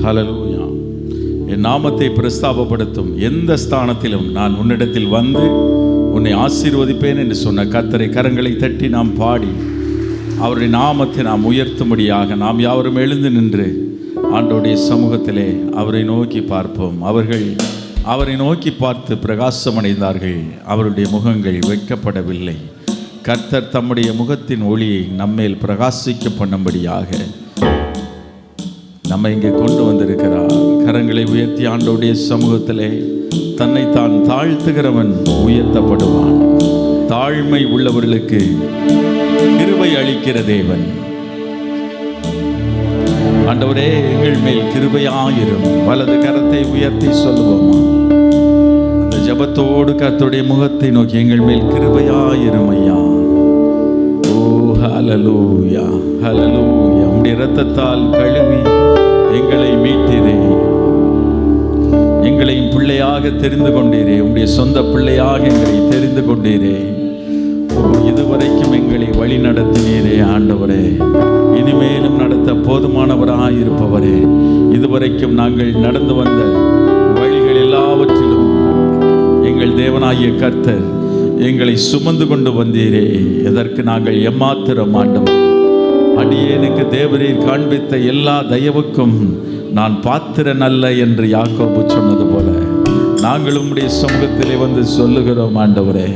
ஹல்லேலூயா. என் நாமத்தை பிரஸ்தாபப்படுத்தும் எந்த ஸ்தானத்திலும் நான் உன்னிடத்தில் வந்து உன்னை ஆசீர்வதிப்பேன் என்று சொன்ன கர்த்தரை கரங்களை தட்டி நாம் பாடி அவருடைய நாமத்தை நாம் உயர்த்தும்படியாக நாம் யாவரும் எழுந்து நின்று ஆண்டவருடைய சமூகத்திலே அவரை நோக்கி பார்ப்போம். அவர்கள் அவரை நோக்கி பார்த்து பிரகாசமடைந்தார்கள். அவருடைய முகங்கள் வெட்கப்படவில்லை. கர்த்தர் தம்முடைய முகத்தின் ஒளியை நம்மேல் பிரகாசிக்க பண்ணும்படியாக நம்மை இங்கே கொண்டு வந்திருக்கிறார். கரங்களை உயர்த்தி ஆண்டவருடைய சமூகத்திலே தன்னைத்தான் தாழ்த்துகிறவன் உயர்த்தப்படுவான். தாழ்மை உள்ளவர்களுக்கு கிருபை அளிக்கிற தேவன். ஆண்டவரே, எங்கள் மேல் கிருபையாயிரும். வலது கரத்தை உயர்த்தி சொல்லுவோமா? அந்த ஜெபத்தோடு கர்த்தருடைய முகத்தை நோக்கி எங்கள் மேல் கிருபையாயிரும் ஐயா. ஓ ஹல்லேலூயா, ஹல்லேலூயா. உம்முடைய இரத்தத்தால் கழுவி எங்களை மீட்டீரே. எங்களையும் பிள்ளையாக தெரிந்து கொண்டீரே. உம்முடைய சொந்த பிள்ளையாக எங்களை தெரிந்து கொண்டீரே. இதுவரைக்கும் எங்களை வழி நடத்தினீரே ஆண்டவரே. இனிமேலும் நடத்த போதுமானவராயிருப்பவரே. இதுவரைக்கும் நாங்கள் நடந்து வந்த வழிகள் எல்லாவற்றிலும் எங்கள் தேவனாகிய கர்த்தர் எங்களை சுமந்து கொண்டு வந்தீரே. எதற்கு நாங்கள் எம்மாத்திரம் ஆண்டவரே. அடியேனுக்கு தேவரீர் காண்பித்த எல்லா தயவுக்கும் நான் பாத்திரன் அல்ல என்று யாக்கோபு சொன்னது போல நாங்கள் உம்முடைய சமூகத்திலே வந்து சொல்லுகிறோம் ஆண்டவரே.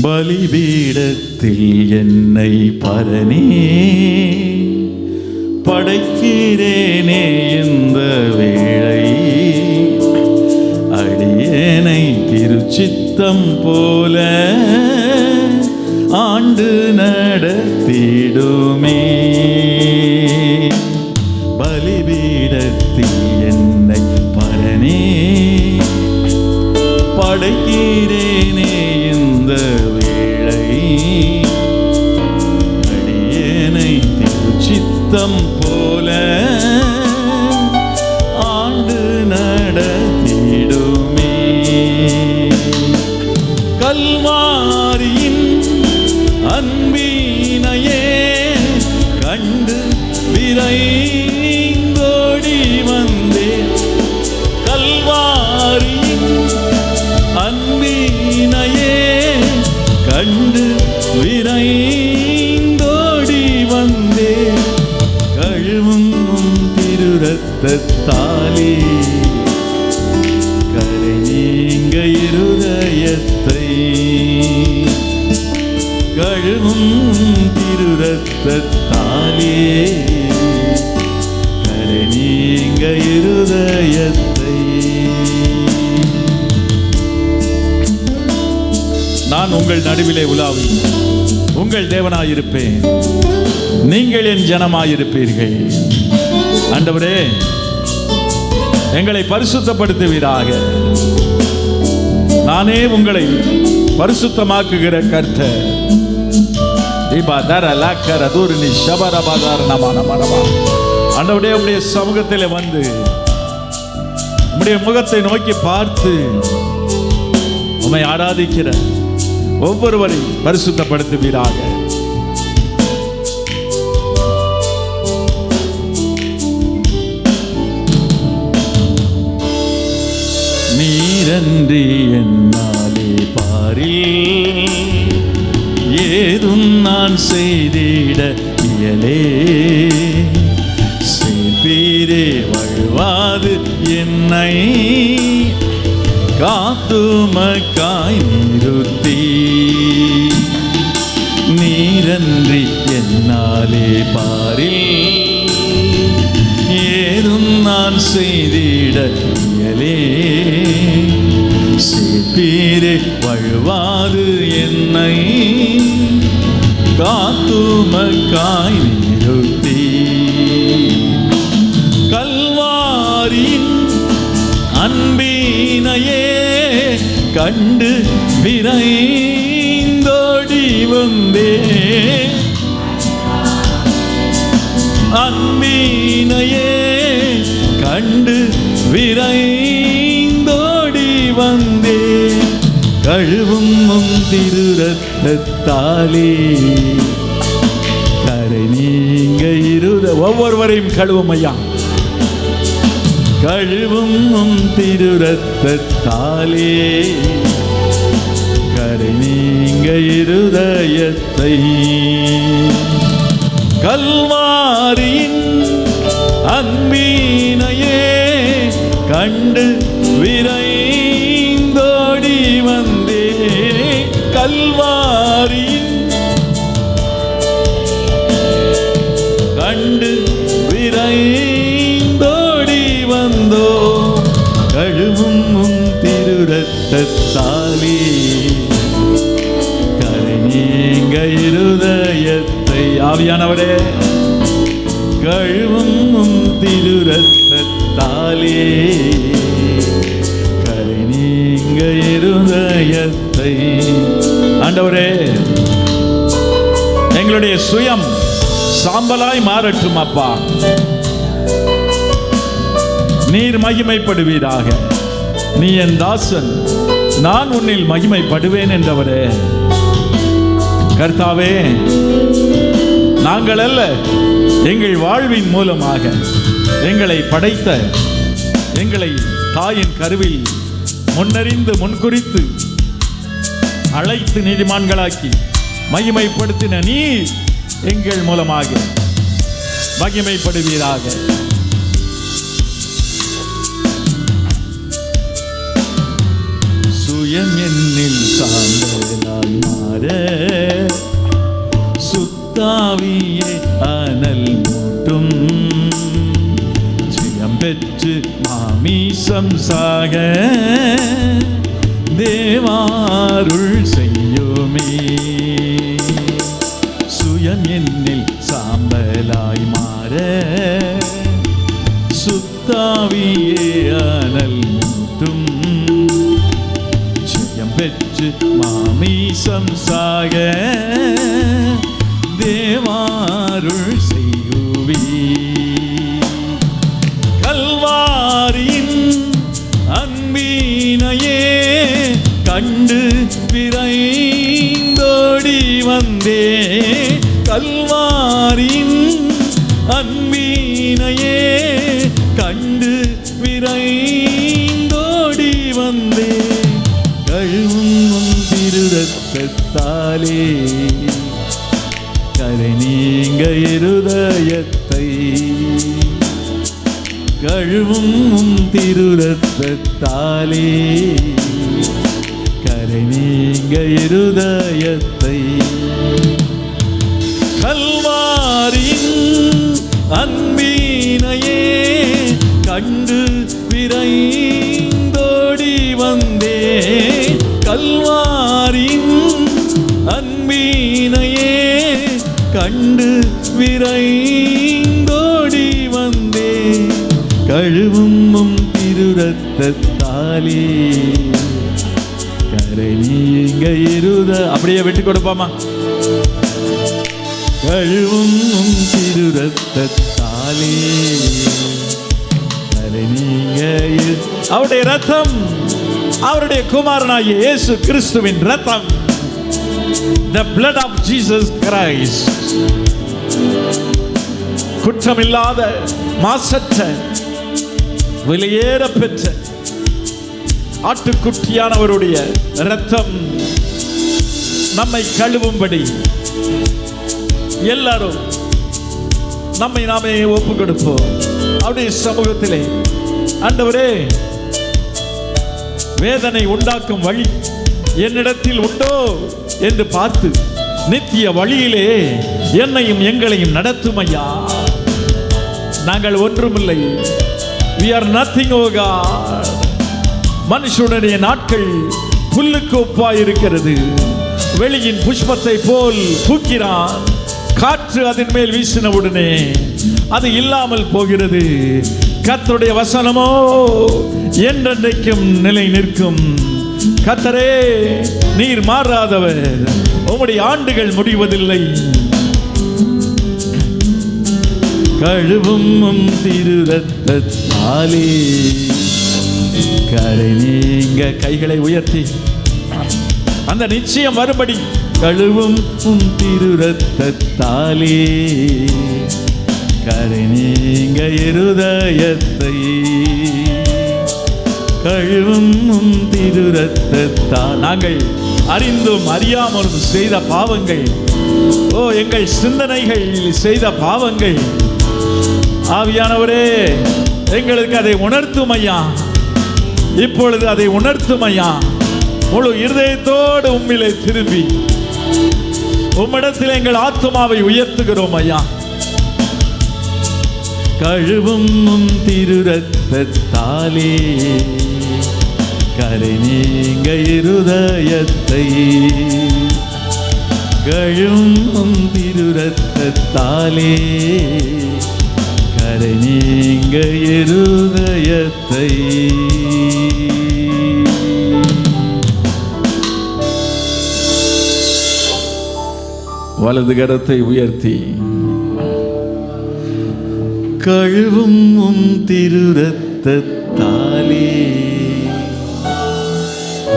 பலிபீடத்தில் என்னை பரனே படைக்கிறேனே. இந்த வேளை அடியேனை திருச்சித்தம் போல ஆண்டு நடத்திடுமே. பலிபீடத்தில் என்னை பரனே படைக்கிறேனே. இந்த வேளை அடியேனை திருச்சித்தம் போல ஆண்டு நடத்திடுமே. கல்வாரியின் அன்பினையே கண்டு விரைந்தோடி வந்தேன். கல்வாரியின் அன்பினையே கண்டு விரைந்தோடி வந்தேன். கழுவும் திருரத்தத்தாலே கரை நீங்க இருதயத்தை. கழுவும் திருரத்தத்தாலே கரை நீங்க இருதயத்தை. நான் உங்கள் நடுவிலே உலாவி உங்கள் தேவனாயிருப்பேன். நீங்கள் என் ஜனமாயிருப்பீர்கள். ஆண்டவரே, எங்களை பரிசுத்தப்படுத்துவீராக. நானே உங்களை பரிசுத்தமாக்குகிற கர்த்தர். ஆண்டவரே, உம்முடைய சமூகத்திலே வந்து உம்முடைய முகத்தை நோக்கி பார்த்து உம்மை ஆராதிக்கிற ஒவ்வொருவரையும் பரிசுத்தப்படுத்துவீராக. நீரன்றி என்னாலே பாரில் ஏதும் நான் செய்திட இயலே. சேர்ப்பீரே வழுவாது என்னை காத்துமக்காய் நிறுத்தி. நீரன்றி என்னாலே பாரில் ஏதும் நான் செய்திட இயலே. சேர்ப்பீரே வழுவாது என்னை காத்துமக்காய் நிறுத்தி. கல்வாரியின் அன்பினையே கண்டு விரைந்தோடி வந்தேன். அன்பினையே கண்டு விரைந்தோடி வந்தேன். கழுவும் திருரத்தத்தாலே கரை ஒவ்வொருவரையும் கழுவும் ஐயா. கழுவும் திரு ரத்தத்தாலே கரை நீங்க இருதயத்தை. கல்வாரியின் அன்பினையே கண்டு விரைந்தோடி வந்தே. கல்வாரியின் கண்டு விரைந்தோடி வந்தோ. கழுவும் திரு ரத்தத்தாலே கரை நீங்க இருதயத்தை. ஆவியானவரே, கழுவும் திரு ரத்தத்தாலே கரை நீங்க இருதயத்தை. ஆண்டவரே, எங்களுடைய சுயம் சாம்பலாய் மாறட்டும் அப்பா. நீர் மகிமைப்படுவீராக. நீ என் தாசன், நான் உன்னில் மகிமைப்படுவேன் என்றவரே. கர்த்தாவே, நாங்கள் அல்ல, எங்கள் வாழ்வின் மூலமாக எங்களை படைத்த, எங்களை தாயின் கருவில் முன்னறிந்து முன்குறித்து அழைத்து நீதிமான்களாக்கி மகிமைப்படுத்தின நீர் எங்கள் மூலமாக மகிமைப்படுவீராக. சுயம் என்னில் சாம்பலாய் மாற சுத்தாவியே அனல் மூட்டும். ஜெயம் பெற்று மாமிசம் சாக தேவாருள் செய்யுமே. சுயம் என்னில் சாம்பலாய் மாற சுத்தாவியே அனல் மூட்டும். ஜெயம் பெற்று மாமிசம் சாக தேவாருள் செய்யுவி. கல்வாரியின் அன்பினையே கண்டு விரைந்தோடி வந்தே. கல்வாரியின் அன்பினையே கண்டு விரைந்தோடி வந்தே. கழுவும் திரு ரத்தத்தாலே கரை நீங்க இருதயத்தை. கழுவும் திரு ரத்தத்தாலே கரை நீங்க இருதயத்தை. கல்வாரியின் அன்பினையே கண்டு விரைந்தோடி வந்தே. கல்வாரியின் அன்பினையே கண்டு விரைந்தோடி வந்தே. கழுவும் திரு ரத்தத்தாலே கரை நீங்க இருத. அப்படியே விட்டு கொடுப்பாமா. கழுவும் திரு ரத்தத்தாலே கரை நீங்க. அவருடைய ரத்தம், அவருடைய குமாரனாகிய இயேசு கிறிஸ்துவின் ரத்தம், the blood of Jesus Christ, குற்றமில்லாத மாசற்ற விலையேற பெற்ற ஆட்டுக்குட்டியானவருடைய ரத்தம் நம்மை கழுவும்படி எல்லாரும் நம்மை நாமே ஒப்பு கொடுப்போம். அவருடைய சமூகத்திலே, ஆண்டவரே, வேதனை உண்டாக்கும் வழி என்னிடத்தில் உண்டோ என்று பார்த்து நித்திய வழியிலே என்னையும் எங்களையும் நடத்தும் ஐயா. நாங்கள் ஒன்றுமில்லை. we are nothing, oh God. மனுஷனுடைய நாட்கள் புல்லுக்கு ஒப்பாயிருக்கிறது. வெளியின் புஷ்பத்தை போல் பூக்கிறான். காற்று அதன் மேல் வீசினவுடனே அது இல்லாமல் போகிறது. கர்த்தருடைய வசனமோ என்றென்றைக்கும் நிலை நிற்கும். கர்த்தரே, நீர் மாறாதவர், உம்முடைய ஆண்டுகள் முடிவதில்லை. கழுவும் திரு ரத்தத்தாலே கரை நீங்க. கைகளை உயர்த்தி அந்த நிச்சயம் வரும்படி. கழுவும் திரு ரத்தத்தாலே கரை நீங்க இருதயத்தை கழுவும் உம் திரு ரத்தத்தால். நாங்கள் அறிந்தும் அறியாமலும் செய்த பாவங்கள், எங்கள் சிந்தனைகள் செய்த பாவங்கள், ஆவியானவரே எங்களுக்கு அதை உணர்த்தும் ஐயா. இப்பொழுது அதை உணர்த்தும் ஐயா. முழு இருதயத்தோடு உம்மிலே திரும்பி உம்மிடத்தில் எங்கள் ஆத்துமாவை உயர்த்துகிறோம் ஐயா. கழுவும் உம் திரு ரத்தத்தாலே கரை நீங்க இருதயத்தை கழுவும் திரு ரத்தத்தாலே கரை நீங்க இருதயத்தை. வலது கரத்தை உயர்த்தி கழுவும் உம் திரு ரத்தத்தாலே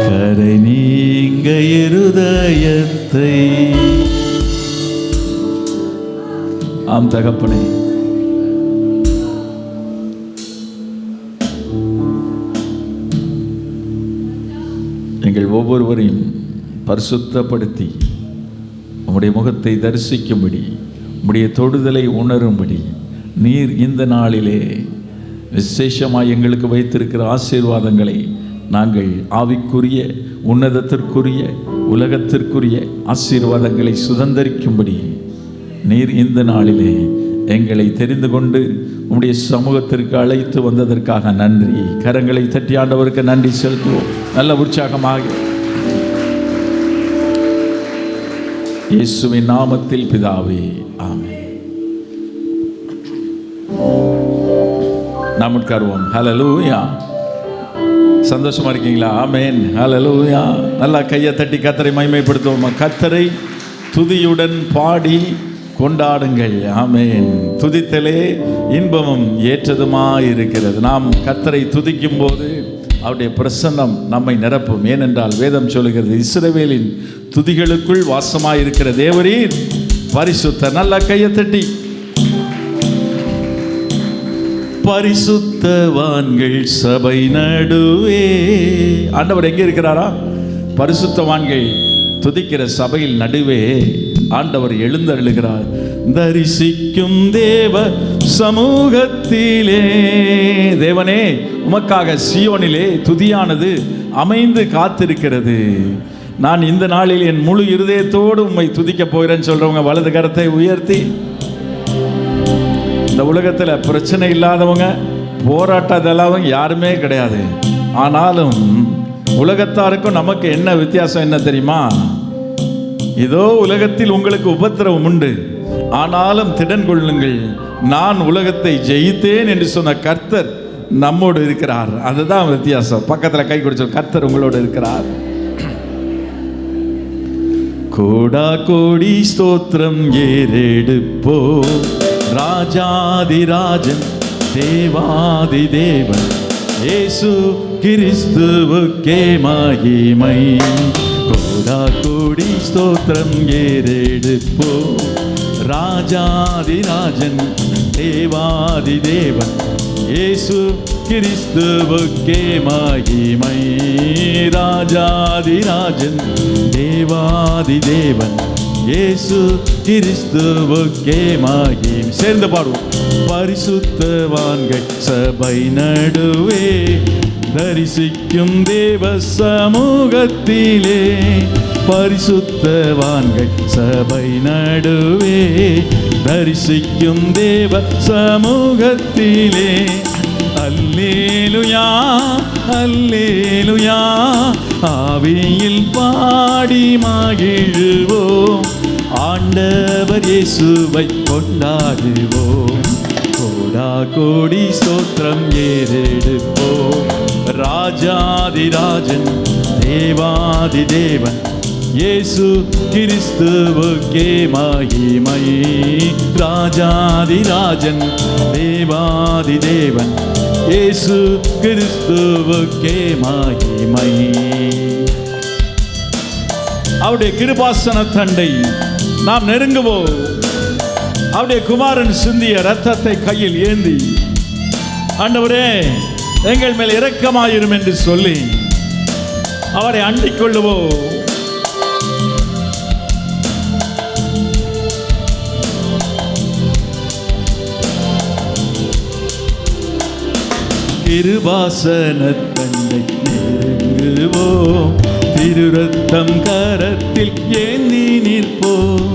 கரை நீங்க இருதயத்தை. ஆம் தகப்பனே, எங்கள் ஒவ்வொருவரையும் பரிசுத்தப்படுத்தி உம்முடைய முகத்தை தரிசிக்கும்படி, உம்முடைய தொடுதலை உணரும்படி நீர் இந்த நாளிலே விசேஷமாய் எங்களுக்கு வைத்திருக்கிற ஆசீர்வாதங்களை நாங்கள் ஆவிக்குரிய, உன்னதத்திற்குரிய, உலகத்திற்குரிய ஆசீர்வாதங்களை சுதந்தரிக்கும்படி நீர் இந்த நாளிலே எங்களை தெரிந்து கொண்டு உம்முடைய சமூகத்திற்கு அழைத்து வந்ததற்காக நன்றி. கரங்களை தட்டி ஆண்டவருக்கு நன்றி செலுத்துவோம். நல்ல உற்சாகமாக இயேசுவின் நாமத்தில் பிதாவே, ஆமென். நாம் உட்காருவோம். ஹல்லேலூயா. சந்தோஷமா இருக்கீங்களா? ஆமென். ஹல்லேலூயா. நல்லா கையை தட்டி கர்த்தரை மகிமைப்படுத்துவோம். கர்த்தரை துதியுடன் பாடி கொண்டாடுங்கள். ஆமென். துதித்தலே இன்பமும் ஏற்றதுமாயிருக்கிறது. நாம் கர்த்தரை துதிக்கும் போது அவருடைய பிரசன்னம் நம்மை நிரப்பும். ஏனென்றால் வேதம் சொல்லுகிறது, இஸ்ரவேலின் துதிகளுக்குள் வாசமாயிருக்கிற தேவரீர் பரிசுத்தர். நல்ல கையை தட்டி பரிசுத்தவான்கள் சபை நடுவே. ஆண்டவர் எங்கே இருக்கிறாரா? பரிசுத்தவான்கள் துதிக்கிற சபையில் நடுவே ஆண்டவர் எழுந்தருளுகிறார். தரிசிக்கும் தேவ சமூகத்திலே. தேவனே, உமக்காக சீயோனிலே துதியானது அமைந்து காத்திருக்கிறது. நான் இந்த நாளில் என் முழு இருதயத்தோடு உம்மை துதிக்க போகிறேன்னு சொல்றவங்க வலது கரத்தை உயர்த்தி. இந்த உலகத்தில் பிரச்சனை இல்லாதவங்க, போராட்டத்தெல்லாம் யாருமே கிடையாது. ஆனாலும் உலகத்தாருக்கும் நமக்கு என்ன வித்தியாசம் என்ன தெரியுமா? இதோ உலகத்தில் உங்களுக்கு உபத்திரவம் உண்டு, ஆனாலும் திடன் கொள்ளுங்கள், நான் உலகத்தை ஜெயித்தேன் என்று சொன்ன கர்த்தர் நம்மோடு இருக்கிறார். அதுதான் வித்தியாசம். பக்கத்தில் கை கொடுத்த கர்த்தர் உங்களோடு இருக்கிறார். கோடா கோடி ஸ்தோத்திரம் ஏறெடுப்போ, ராஜாதிராஜன் தேவாதி தேவன் இயேசு கிறிஸ்துவுக்கே மகிமை. கோடா கோடி ஸ்தோத்திரம் ஏறெடுப்போ, ராஜாதிராஜன் தேவாதி தேவன் இயேசு கிறிஸ்துவுக்கே மகிமை. ராஜாதிராஜன் தேவாதி தேவன் இயேசு கிறிஸ்துவுக்கே மகிமை. சேர்ந்து பாடுவோம். பரிசுத்தவான்கள் சபை நடுவே தரிசிக்கும் தேவ சமூகத்திலே. பரிசுத்தவான்கள் சபை நடுவே தரிசிக்கும் தேவ சமூகத்திலே. அல்லேலுயா அல்லேலுயா, ஆவியில் பாடி மகிழ்வோம், ஆண்டவர் இயேசுவை கொண்டாடுவோம். கோடா கோடி ஸ்தோத்திரம் ஏறெடுப்போம், ராஜாதிராஜன் தேவாதி தேவன் இயேசு கிறிஸ்துவுக்கே மகிமை. ராஜாதிராஜன் தேவாதி தேவன் இயேசு கிறிஸ்துவுக்கே மகிமை. அவருடைய கிருபாசன தண்டை நாம் நெருங்குவோம். அவருடைய குமாரன் சிந்திய ரத்தத்தை கையில் ஏந்தி, ஆண்டவரே எங்கள் மேல் இரக்கமாயிரும் என்று சொல்லி அவரை அண்டிக் கொள்ளுவோம். கிருபாசனத்தண்டை நெருங்குவோம், திருரத்தம் கரத்தில் ஏந்தி நிற்போம்.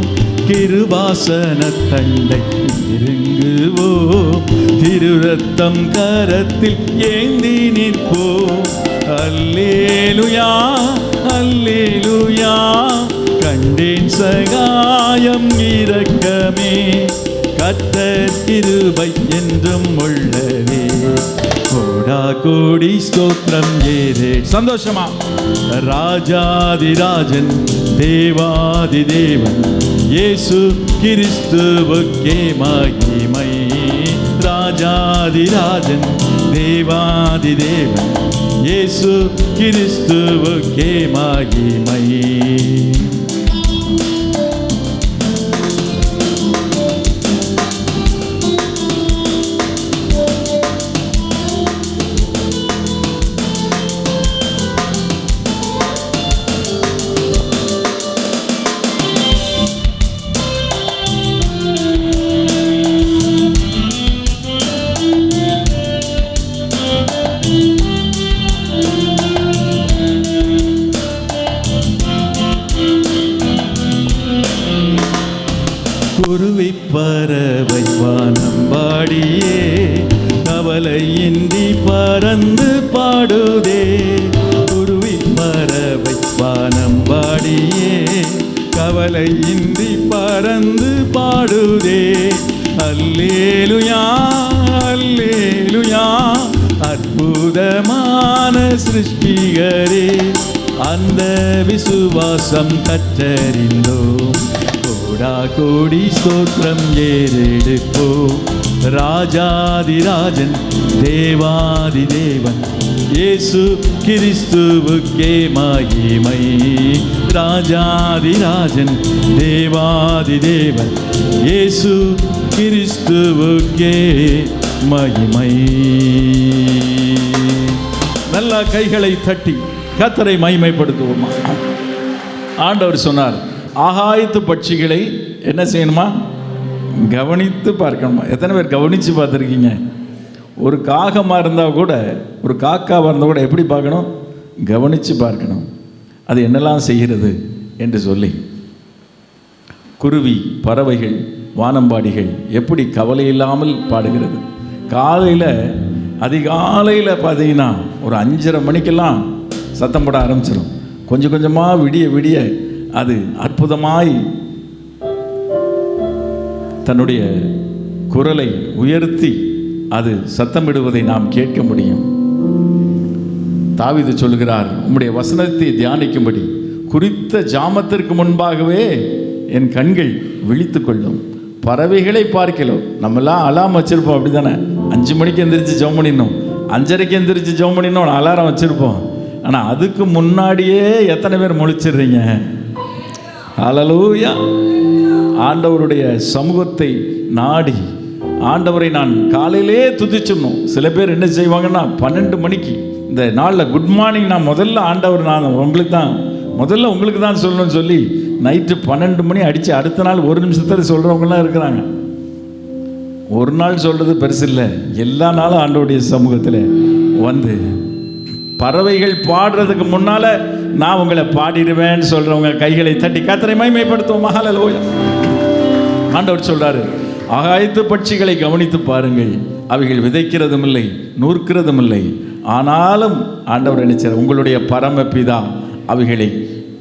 கிருபாசனத்தண்டை நெருங்குவோம், திருரத்தம் கரத்தில் ஏந்தி நிற்போம். அல்லேலுயா அல்லேலுயா, கண்டேன் சகாயம் இரக்கமே, கர்த்தர் கிருபை என்றும் உள்ளவே. கோடா கோடி ஸ்தோத்திரம் ஏரே. சந்தோஷமா. ராஜாதிராஜன் தேவாதி தேவன் இயேசு கிறிஸ்துவுக்கே மகிமை. ராஜாதிராஜன் தேவாதி தேவன் இயேசு கிறிஸ்துவுக்கே மகிமை. குருவி பறவை வானம்பாடியே, கவலையின்றி பறந்து பாடுதே. குருவி பறவை வானம்பாடியே, கவலையின்றி பறந்து பாடுதே. அல்லேலுயா அல்லேலுயா, அற்புதமான சிருஷ்டிகரே, அந்த விசுவாசம் கற்றறிந்தோம். கோடா கோடி ஸ்தோத்திரம் ஏறெடுப்போம். ராஜாதிராஜன் தேவாதி தேவன் இயேசு கிறிஸ்துவுக்கே மகிமை. ராஜாதிராஜன் தேவாதி தேவன் இயேசு கிறிஸ்துவுக்கே மகிமை. நல்ல கைகளை தட்டி கர்த்தரை மகிமைப்படுத்துவோமா. ஆண்டவர் சொன்னார், ஆகாயத்து பட்சிகளை என்ன செய்யணுமா? கவனித்து பார்க்கணுமா. எத்தனை பேர் கவனித்து பார்த்துருக்கீங்க? ஒரு காகமாக இருந்தால் கூட, ஒரு காக்காவாக இருந்தால் கூட எப்படி பார்க்கணும்? கவனித்து பார்க்கணும், அது என்னெல்லாம் செய்கிறது என்று சொல்லி. குருவி, பறவைகள், வானம்பாடிகள் எப்படி கவலை இல்லாமல் பாடுகிறது. காலையில், அதிகாலையில் பார்த்தீங்கன்னா ஒரு 5:30 மணிக்கெல்லாம் சத்தம் போட ஆரம்பிச்சிடும். கொஞ்சம் கொஞ்சமாக விடிய விடிய அது அற்புதமாய் தன்னுடைய குரலை உயர்த்தி அது சத்தமிடுவதை நாம் கேட்க முடியும். தாவீது சொல்கிறார், உம்முடைய வசனத்தை தியானிக்கும்படி குறித்த ஜாமத்திற்கு முன்பாகவே என் கண்கள் விழித்து கொள்ளும். பறவைகளை பார்க்கலாம். நம்மெல்லாம் அலாரம் வச்சுருப்போம், அப்படி தானே? 5 மணிக்கு எந்திரிச்சு ஜெபம் பண்ணிடணும், 5:30க்கு எந்திரிச்சு ஜெபம் பண்ணிடணும் அலாரம் வச்சுருப்போம். ஆனால் அதுக்கு முன்னாடியே எத்தனை பேர் முழிச்சிடுறீங்க? ஹல்லேலூயா. ஆண்டவருடைய சமூகத்தை நாடி ஆண்டவரை நான் காலையிலே துதிச்சிடணும். சில பேர் என்ன செய்வாங்கன்னா 12 மணிக்கு இந்த நாளில் குட் மார்னிங் நான் முதல்ல ஆண்டவர் நான் உங்களுக்கு தான் சொல்லணும்னு சொல்லி நைட்டு 12 மணி அடித்து அடுத்த நாள் 1 நிமிஷத்தில் சொல்கிறவங்களாம் இருக்கிறாங்க. ஒரு நாள் சொல்கிறது பெருசு இல்லை, எல்லா நாளும் ஆண்டவருடைய சமூகத்தில் வந்து பறவைகள் பாடுறதுக்கு முன்னால் நான் உங்களை பாடிடுவேன்னு சொல்கிறவங்க கைகளை தட்டி கர்த்தரை மகிமைப்படுத்துவோம். ஹல்லேலூயா. ஆண்டவர் சொல்கிறாரு, ஆகாயத்து பட்சிகளை கவனித்து பாருங்கள், அவைகள் விதைக்கிறதும் இல்லை, நூற்கிறதும் இல்லை, ஆனாலும் ஆண்டவர் நினைச்சார் உங்களுடைய பரமபிதா அவைகளை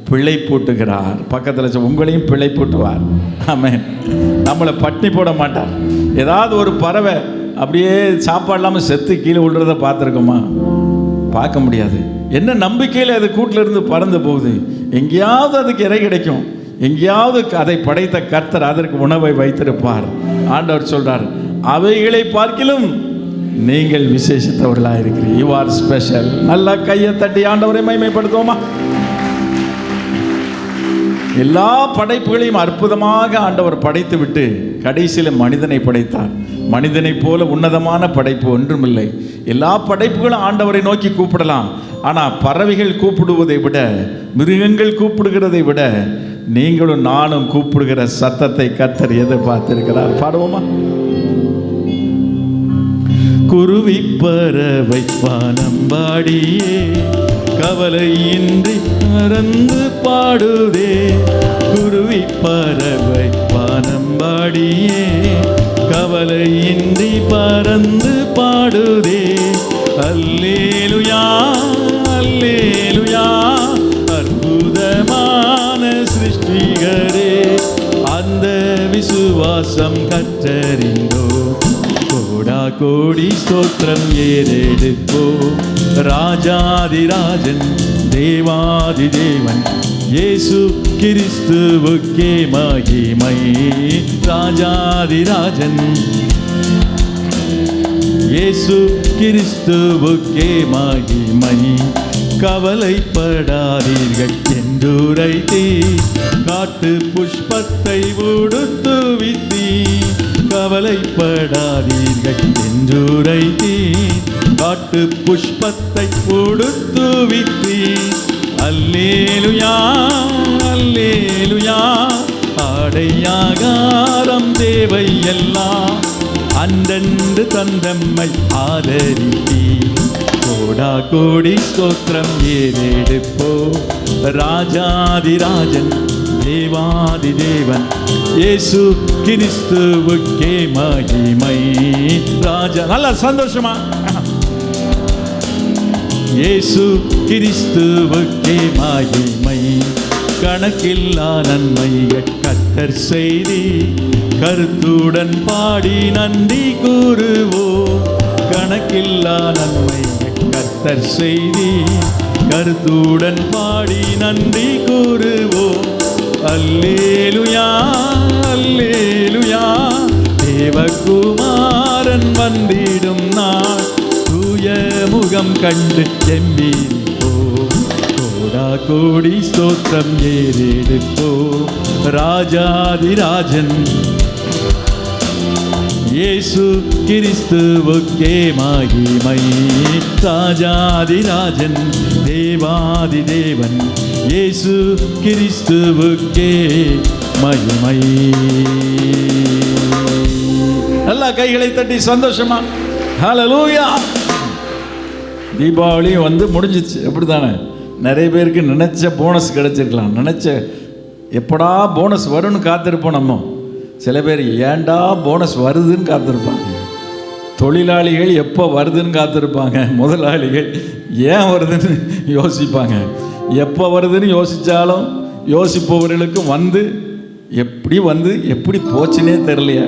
பிள்ளை போட்டுகிறார். பக்கத்தில் உங்களையும் பிள்ளை போட்டுவார். ஆமென். நம்மளை பட்டினி போட மாட்டார். ஏதாவது ஒரு பறவை அப்படியே சாப்பாடு இல்லாமல் செத்து கீழே விழுறத பார்த்துருக்கோமா? பார்க்க முடியாது. என்ன நம்பிக்கையில் அது கூட்டில் இருந்து பறந்து போகுது? எங்கேயாவது அதுக்கு இறை கிடைக்கும், எங்கேயாவது அதை படைத்த கர்த்தர் அதற்கு உணவை வைத்திருப்பார். ஆண்டவர் சொல்றார், அவைகளை பார்க்கிலும் நீங்கள் விசேஷித்தவர்களாக இருக்கிறீர்கள். You are special. நல்லா கையை தட்டி ஆண்டவரை மகிமைப்படுத்துவோமா. ஆண்டவர் சொல்றாரு, ஆகாயத்து பட்சிகளை கவனித்து பாருங்கள், அவைகள் விதைக்கிறதும் இல்லை, நூற்கிறதும் இல்லை, ஆனாலும் ஆண்டவர் நினைச்சார் உங்களுடைய பரமபிதா அவைகளை பிள்ளை போட்டுகிறார். பக்கத்தில் உள்ளவங்களை பார்த்து சொல்லுங்க, you are special. நல்லா கையை தட்டி ஆண்டவரை மகிமைப்படுத்துவோமா. எல்லா படைப்புகளையும் அற்புதமாக ஆண்டவர் படைத்து விட்டு கடைசியில் மனிதனை படைத்தார். மனிதனை போல உன்னதமான படைப்பு ஒன்றுமில்லை. எல்லா படைப்புகளும் ஆண்டவரை நோக்கி கூப்பிடலாம். ஆனால் பறவைகள் கூப்பிடுவதை விட, மிருகங்கள் கூப்பிடுகிறதை விட, நீங்களும் நானும் கூப்பிடுகிற சத்தத்தை கர்த்தர் எதிர்பார்த்திருக்கிறார். பாடுவோமா? குருவி பறவை வானம்பாடியே கவலையின்றி பறந்து பாடுதே. குருவி பறவை வானம்பாடியே கவலையின்றி பறந்து பாடுதே. அல்லேலுயா அல்லேலுயா, அற்புதமான சிருஷ்டிகரே, அந்த விசுவாசம் கற்றறிந்தோ கோடா கோடி ஸ்தோத்திரம் ஏறெடுப்போ. ராஜாதிராஜன் தேவாதி தேவன் இயேசு கிறிஸ்துவுக்கே மகிமை. ராஜாதிராஜன் இயேசு கிறிஸ்துவுக்கே மகிமை. கவலைப்படாதீர்கள் என்றுரைத்தீ, காட்டு புஷ்பத்தை உடுத்துவித்தீ. கவலைப்படாதீர்கள் என்றுரைத்தீ, காட்டு புஷ்பத்தை உடுத்துவித்தீ. அல்லேலுயா அல்லேலுயா, ஆடையாகாரம் தேவை எல்லாம் அன்றென்று தந்தம்மை ஆதரித்தீ. கோடா கோடி ஸ்தோத்திரம் ஏறெடுப்போ. ராஜாதிராஜன் தேவாதி தேவன் இயேசு கிறிஸ்துவுக்கே மகிமை. ராஜா நல்ல சந்தோஷமா, இயேசு கிறிஸ்துவுக்கே மகிமை. கணக்கில்லா நன்மைகள் கர்த்தர் செய்தி, கருத்துடன் பாடி நன்றி கூறுவோ. கணக்கில்லா நன்மைகள் கர்த்தர் செய்தி, கருத்துடன் பாடி நன்றி கூறுவோ. அல்லேலுயா அல்லேலுயா, தேவகுமாரன் வந்திடும் நாள் தூய முகம் கண்டு எம்பீரிப்போ. கோடா கோடி ஸ்தோத்திரம் ஏறெடுப்போ. ராஜாதிராஜன் இயேசு கிறிஸ்துவுக்கே மகிமை. ராஜாதிராஜன் தேவாதி தேவன் இயேசு கிறிஸ்துவுக்கே மகிமை. நல்லா கைகளை தட்டி சந்தோஷமா ஹல்லேலூயா. தீபாவளி முடிஞ்சிச்சு, அப்படித்தானே? நிறைய பேருக்கு நினைச்ச போனஸ் கிடைச்சிருக்கலாம். நினைச்ச எப்படா போனஸ் வரும்னு காத்திருப்போம் நம்ம. சில பேர் ஏண்டா போனஸ் வருதுன்னு காத்திருப்பாங்க. தொழிலாளிகள் எப்போ வருதுன்னு காத்திருப்பாங்க. முதலாளிகள் ஏன் வருதுன்னு யோசிப்பாங்க. எப்போ வருதுன்னு யோசித்தாலும் யோசிப்பவர்களுக்கும் எப்படி போச்சுன்னே தெரியலையா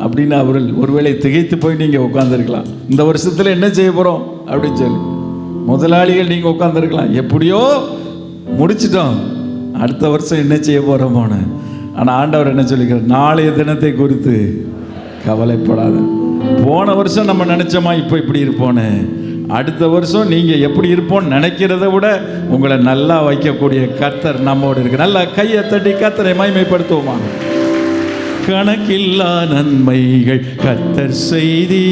அப்படின்னு அவர்கள் ஒருவேளை திகைத்து போய் நீங்கள் உட்காந்துருக்கலாம். இந்த வருஷத்தில் என்ன செய்ய போகிறோம் அப்படின்னு சொல்லி முதலாளிகள் நீங்கள் உட்காந்துருக்கலாம். எப்படியோ முடிச்சிட்டோம், அடுத்த வருஷம் என்ன செய்ய போகிறோமோன்னு. ஆனால் ஆண்டவர் என்ன சொல்லிக்கிறார்? நாளைய தினத்தை குறித்து கவலைப்படாத. போன வருஷம் நம்ம நினச்சோமா இப்போ இப்படி இருப்போன்னு, அடுத்த வருஷம் நீங்கள் எப்படி இருப்போன்னு நினைக்கிறத விட உங்களை நல்லா வைக்கக்கூடிய கர்த்தர் நம்மோடு இருக்கு. நல்லா கையை தட்டி கர்த்தரை மகிமைப்படுத்துவோமா? கணக்கில்லா நன்மைகள் கர்த்தர் செய்தி,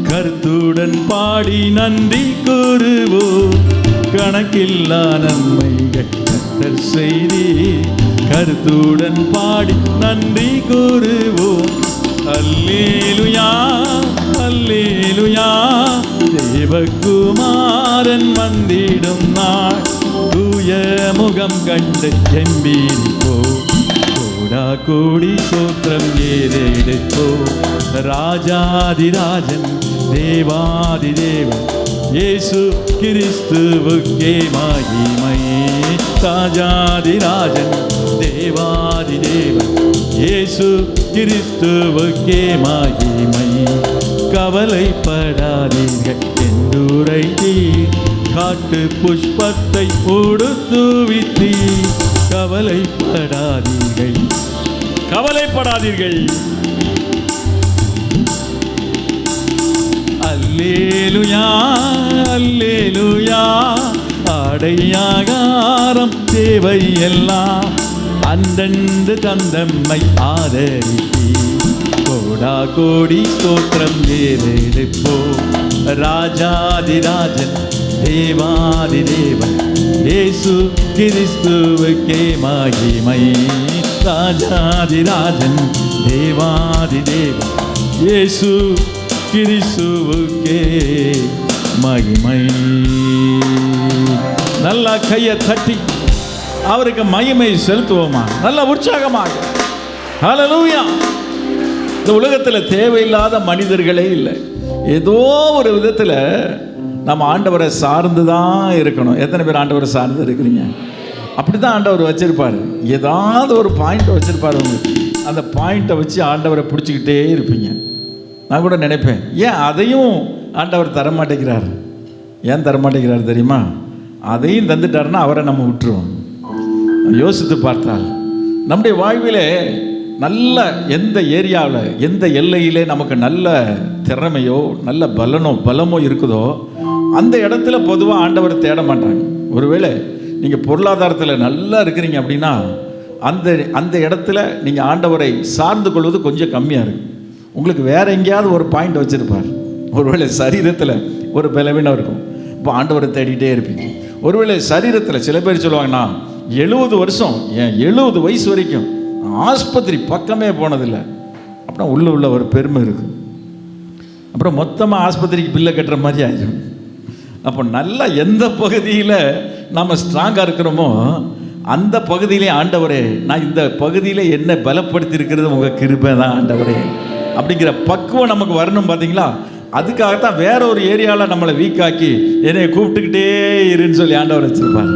கருத்துடன் பாடி நன்றி கூறுவோம். கணக்கில்லா நன்மைகள் கர்த்தர் செய்தி, கருத்துடன் பாடி நன்றி கூறுவோம். அல்லேலுயா அல்லேலுயா, தேவகுமாரன் வந்திடும் நாள் தூய முகம் கண்டு எம்பீரிப்போ. கோடா கோடி ஸ்தோத்திரம் ஏறெடுப்போ. ராஜாதிராஜன் தேவாதி தேவன் இயேசு கிறிஸ்துவுக்கே மகிமை. ராஜாதிராஜன் தேவாதி தேவன் இயேசு கிறிஸ்துவுக்கே மகிமை. கவலைப்படாதீர்கள் என்றுரைத்தீர், காட்டு புஷ்பத்தை உடுத்துவித்தீர். கவலைப்படாதீர்கள் கவலைப்படாதீர்கள். அல்லேலுயா அல்லேலுயா, ஆடையாகாரம் தேவை எல்லாம் அன்றென்று தந்தம்மை ஆதரித்தீ. கோடா கோடி ஸ்தோத்திரம் ஏறெடுப்போ. ராஜாதிராஜன் தேவாதி தேவன் இயேசு கிறிஸ்துவுக்கே மகிமை. ராஜாதிராஜன் தேவாதி தேவன் இயேசு கிறிஸ்துவுக்கே மகிமை. நல்லா கையை தட்டி அவருக்கு மகிமை செலுத்துவோமா? நல்ல உற்சாகமாக. ஹல்லேலூயா. இந்த உலகத்தில் தேவையில்லாத மனிதர்களே இல்லை. ஏதோ ஒரு விதத்தில் நம்ம ஆண்டவரை சார்ந்து தான் இருக்கணும். எத்தனை பேர் ஆண்டவரை சார்ந்து இருக்கிறீங்க? அப்படி தான் ஆண்டவர் வச்சிருப்பார். ஏதாவது ஒரு பாயிண்ட் வச்சிருப்பார் உங்களுக்கு. அந்த பாயிண்ட்டை வச்சு ஆண்டவரை பிடிச்சிக்கிட்டே இருப்பீங்க. நான் கூட நினைப்பேன், ஏன் அதையும் ஆண்டவர் தரமாட்டேங்கிறார்? ஏன் தரமாட்டேங்கிறார் தெரியுமா? அதையும் தந்துட்டாருன்னா அவரை நம்ம விட்டுருவோம். யோசித்து பார்த்தால் நம்முடைய வாழ்விலே நல்ல எந்த ஏரியாவில் எந்த எல்லையிலே நமக்கு நல்ல திறமையோ நல்ல பலமோ இருக்குதோ அந்த இடத்துல பொதுவாக ஆண்டவரை தேட மாட்டாங்க. ஒருவேளை நீங்கள் பொருளாதாரத்தில் நல்லா இருக்கிறீங்க அப்படின்னா அந்த இடத்துல நீங்கள் ஆண்டவரை சார்ந்து கொள்வது கொஞ்சம் கம்மியாக இருக்கும். உங்களுக்கு வேற எங்கேயாவது ஒரு பாயிண்ட் வச்சுருப்பார். ஒருவேளை சரீரத்தில் ஒரு பலவீனம் இருக்கும், இப்போ ஆண்டவரை தேடிகிட்டே இருப்பீங்க. ஒருவேளை சரீரத்தில் சில பேர் சொல்லுவாங்கன்னா 70 வருஷம், ஏன் 70 வயசு வரைக்கும் ஆஸ்பத்திரி பக்கமே போனதில்லை. அப்புறம் உள்ள ஒரு பெருமை இருக்குது. அப்புறம் மொத்தமாக ஆஸ்பத்திரிக்கு பில்லை கட்டுற மாதிரி ஆயிடும். அப்போ நல்லா எந்த பகுதியில் நாம் ஸ்ட்ராங்காக இருக்கிறோமோ அந்த பகுதியிலே ஆண்டவரே, நான் இந்த பகுதியில் என்ன பலப்படுத்தி இருக்கிறது உங்கள் கிருபை தான் ஆண்டவரே அப்படிங்கிற பக்குவம் நமக்கு வரணும். பார்த்தீங்களா? அதுக்காகத்தான் வேற ஒரு ஏரியாவில் நம்மளை வீக்காக்கி என்னை கூப்பிட்டுக்கிட்டே இருன்னு சொல்லி ஆண்டவர் வச்சிருப்பார்.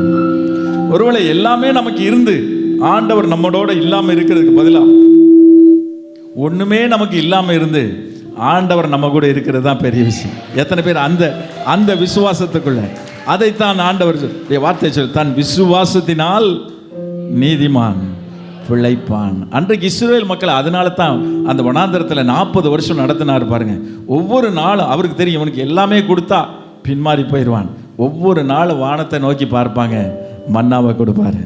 ஒருவேளை எல்லாமே நமக்கு இருந்து ஆண்டவர் நம்மளோட இல்லாமல் இருக்கிறதுக்கு பதிலாக ஒன்றுமே நமக்கு இல்லாமல் இருந்து ஆண்டவர் நம்ம கூட இருக்கிறது தான் பெரிய விஷயம். எத்தனை பேர் அந்த விசுவாசத்துக்குள்ள அதைத்தான் ஆண்டவர் வார்த்தை சொல், தன் விசுவாசத்தினால் நீதிமான் பிழைப்பான். அன்றைக்கு இஸ்ரவேல் மக்கள் அதனால தான் அந்த வனாந்தரத்தில் 40 வருஷம் நடத்தினார் பாருங்க. ஒவ்வொரு நாளும் அவருக்கு தெரியும் இவனுக்கு எல்லாமே கொடுத்தா பின்மாறி போயிடுவான். ஒவ்வொரு நாளும் வானத்தை நோக்கி பார்ப்பாங்க, மன்னாவை கொடுப்பார்.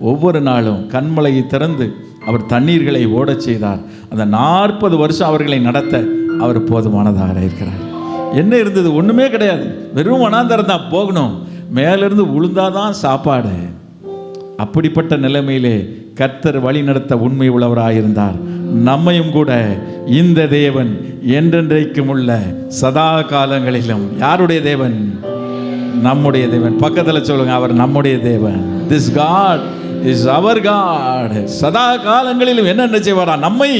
ஒவ்வொரு நாளும் கண்மலையை திறந்து அவர் தண்ணீர்களை ஓடச் செய்தார். அந்த 40 வருஷம் அவர்களை நடத்த அவர் போதுமானதாக இருக்கிறார். என்ன இருந்தது? ஒன்றுமே கிடையாது. வெறும் வனாந்தரம் தான். போகணும், மேலிருந்து உளுந்தாதான் சாப்பாடு. அப்படிப்பட்ட நிலைமையிலே கர்த்தர் வழி நடத்த உண்மை உள்ளவராயிருந்தார். நம்மையும் கூட இந்த தேவன் என்றென்றைக்கும் உள்ள சதா காலங்களிலும் யாருடைய தேவன்? நம்முடைய தேவன். பக்கத்தில் சொல்லுங்க, அவர் நம்முடைய தேவன். This God is our God. சதா காலங்களிலும் என்ன செய்வாரா? நம்மை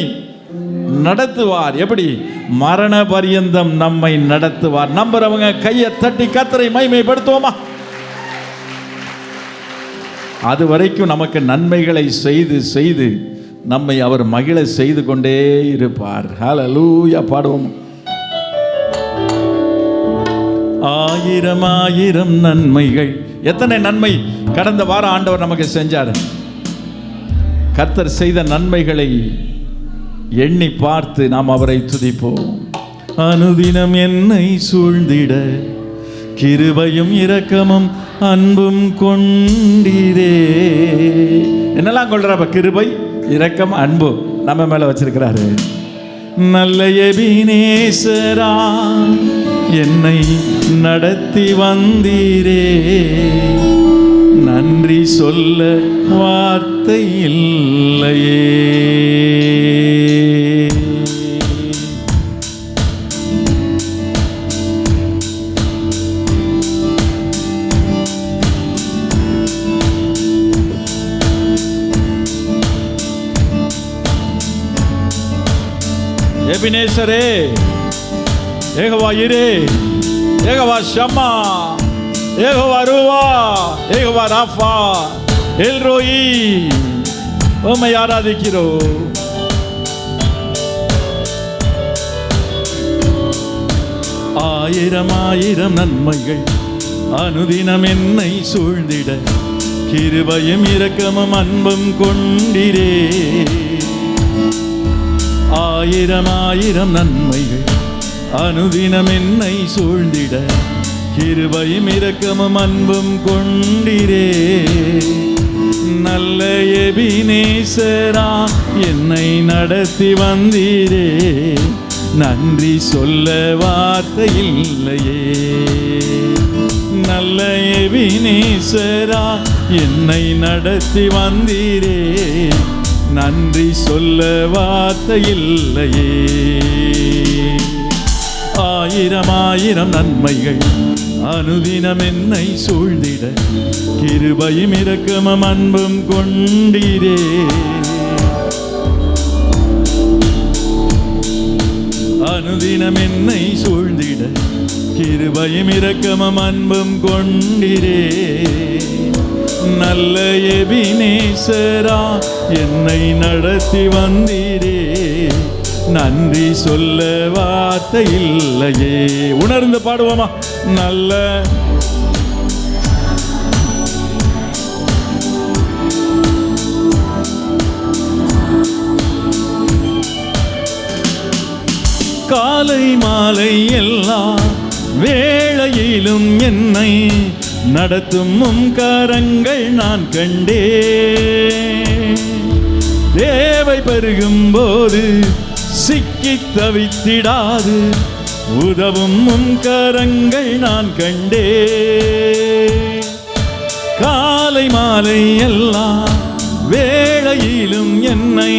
நடத்துவார். எப்படி? மரண பரியந்தம் நம்மை நடத்துவார். நம்புறவங்க கையை தட்டி கர்த்தரை மகிமைப்படுத்துவோமா? அது வரைக்கும் நமக்கு நன்மைகளை செய்து செய்து நம்மை அவர் மகிழ செய்து கொண்டே இருப்பார். ஹல்லேலூயா. பாடுவோம். ஆயிரம் ஆயிரம் நன்மைகள். எத்தனை நன்மை கடந்த வாரம் ஆண்டவர் நமக்கு செஞ்சார். கர்த்தர் செய்த நன்மைகளை எண்ணி பார்த்து நாம் அவரை துதிப்போம். அனுதினம் என்னை சூழ்ந்திட கிருபையும் இரக்கமும் அன்பும் கொண்டீரே. என்னெல்லாம் கொள்றாப்ப? கிருபை, இரக்கம், அன்பு நம்ம மேல வச்சிருக்கிறாரு. நல்ல எபினேசரா என்னை நடத்தி வந்தீரே, நன்றி சொல்ல வார்த்தை இல்லையே. எபினேசரே, யெகோவா யிரே, யெகோவா ஷம்மா, யெகோவா ரூவா, யெகோவா ராஃபா, எல் ரோயி, உம்மை ஆராதிக்கிறோம். ஆயிரம் ஆயிரம் நன்மைகள் அனுதினம் என்னை சூழ்ந்திட கிருபையும் இரக்கமும் அன்பும் கொண்டிரே. ஆயிரம் ஆயிரம் நன்மைகள் அனுதினம் என்னை சூழ்ந்திட கிருபையும் இரக்கமும் அன்பும் கொண்டிரே. நல்ல எபினேசரா என்னை நடத்தி வந்தீரே, நன்றி சொல்ல வார்த்தை இல்லையே. நல்ல எபினேசரா என்னை நடத்தி வந்தீரே, நன்றி சொல்ல வார்த்தை இல்லையே. ஆயிரம் ஆயிரம் நன்மைகள் அனுதினம் என்னை சூழ்ந்திட, கிருபையும் இரக்கமும் அன்பும் கொண்டீரே. அனுதினம் என்னை சூழ்ந்திட, கிருபையும் இரக்கமும் அன்பும் கொண்டீரே. நல்ல எபினேசரா என்னை நடத்தி வந்தீரே, நன்றி சொல்ல வார்த்தை இல்லையே. உணர்ந்து பாடுவோமா? நல்ல காலை மாலை எல்லா வேளையிலும் என்னை நடத்தும் உம் கரங்கள் நான் கண்டே. தேவை பெருகும் போது சிக்கி தவித்திடாது உதவும் உம் கரங்கள் நான் கண்டே. காலை மாலை எல்லா வேளையிலும் என்னை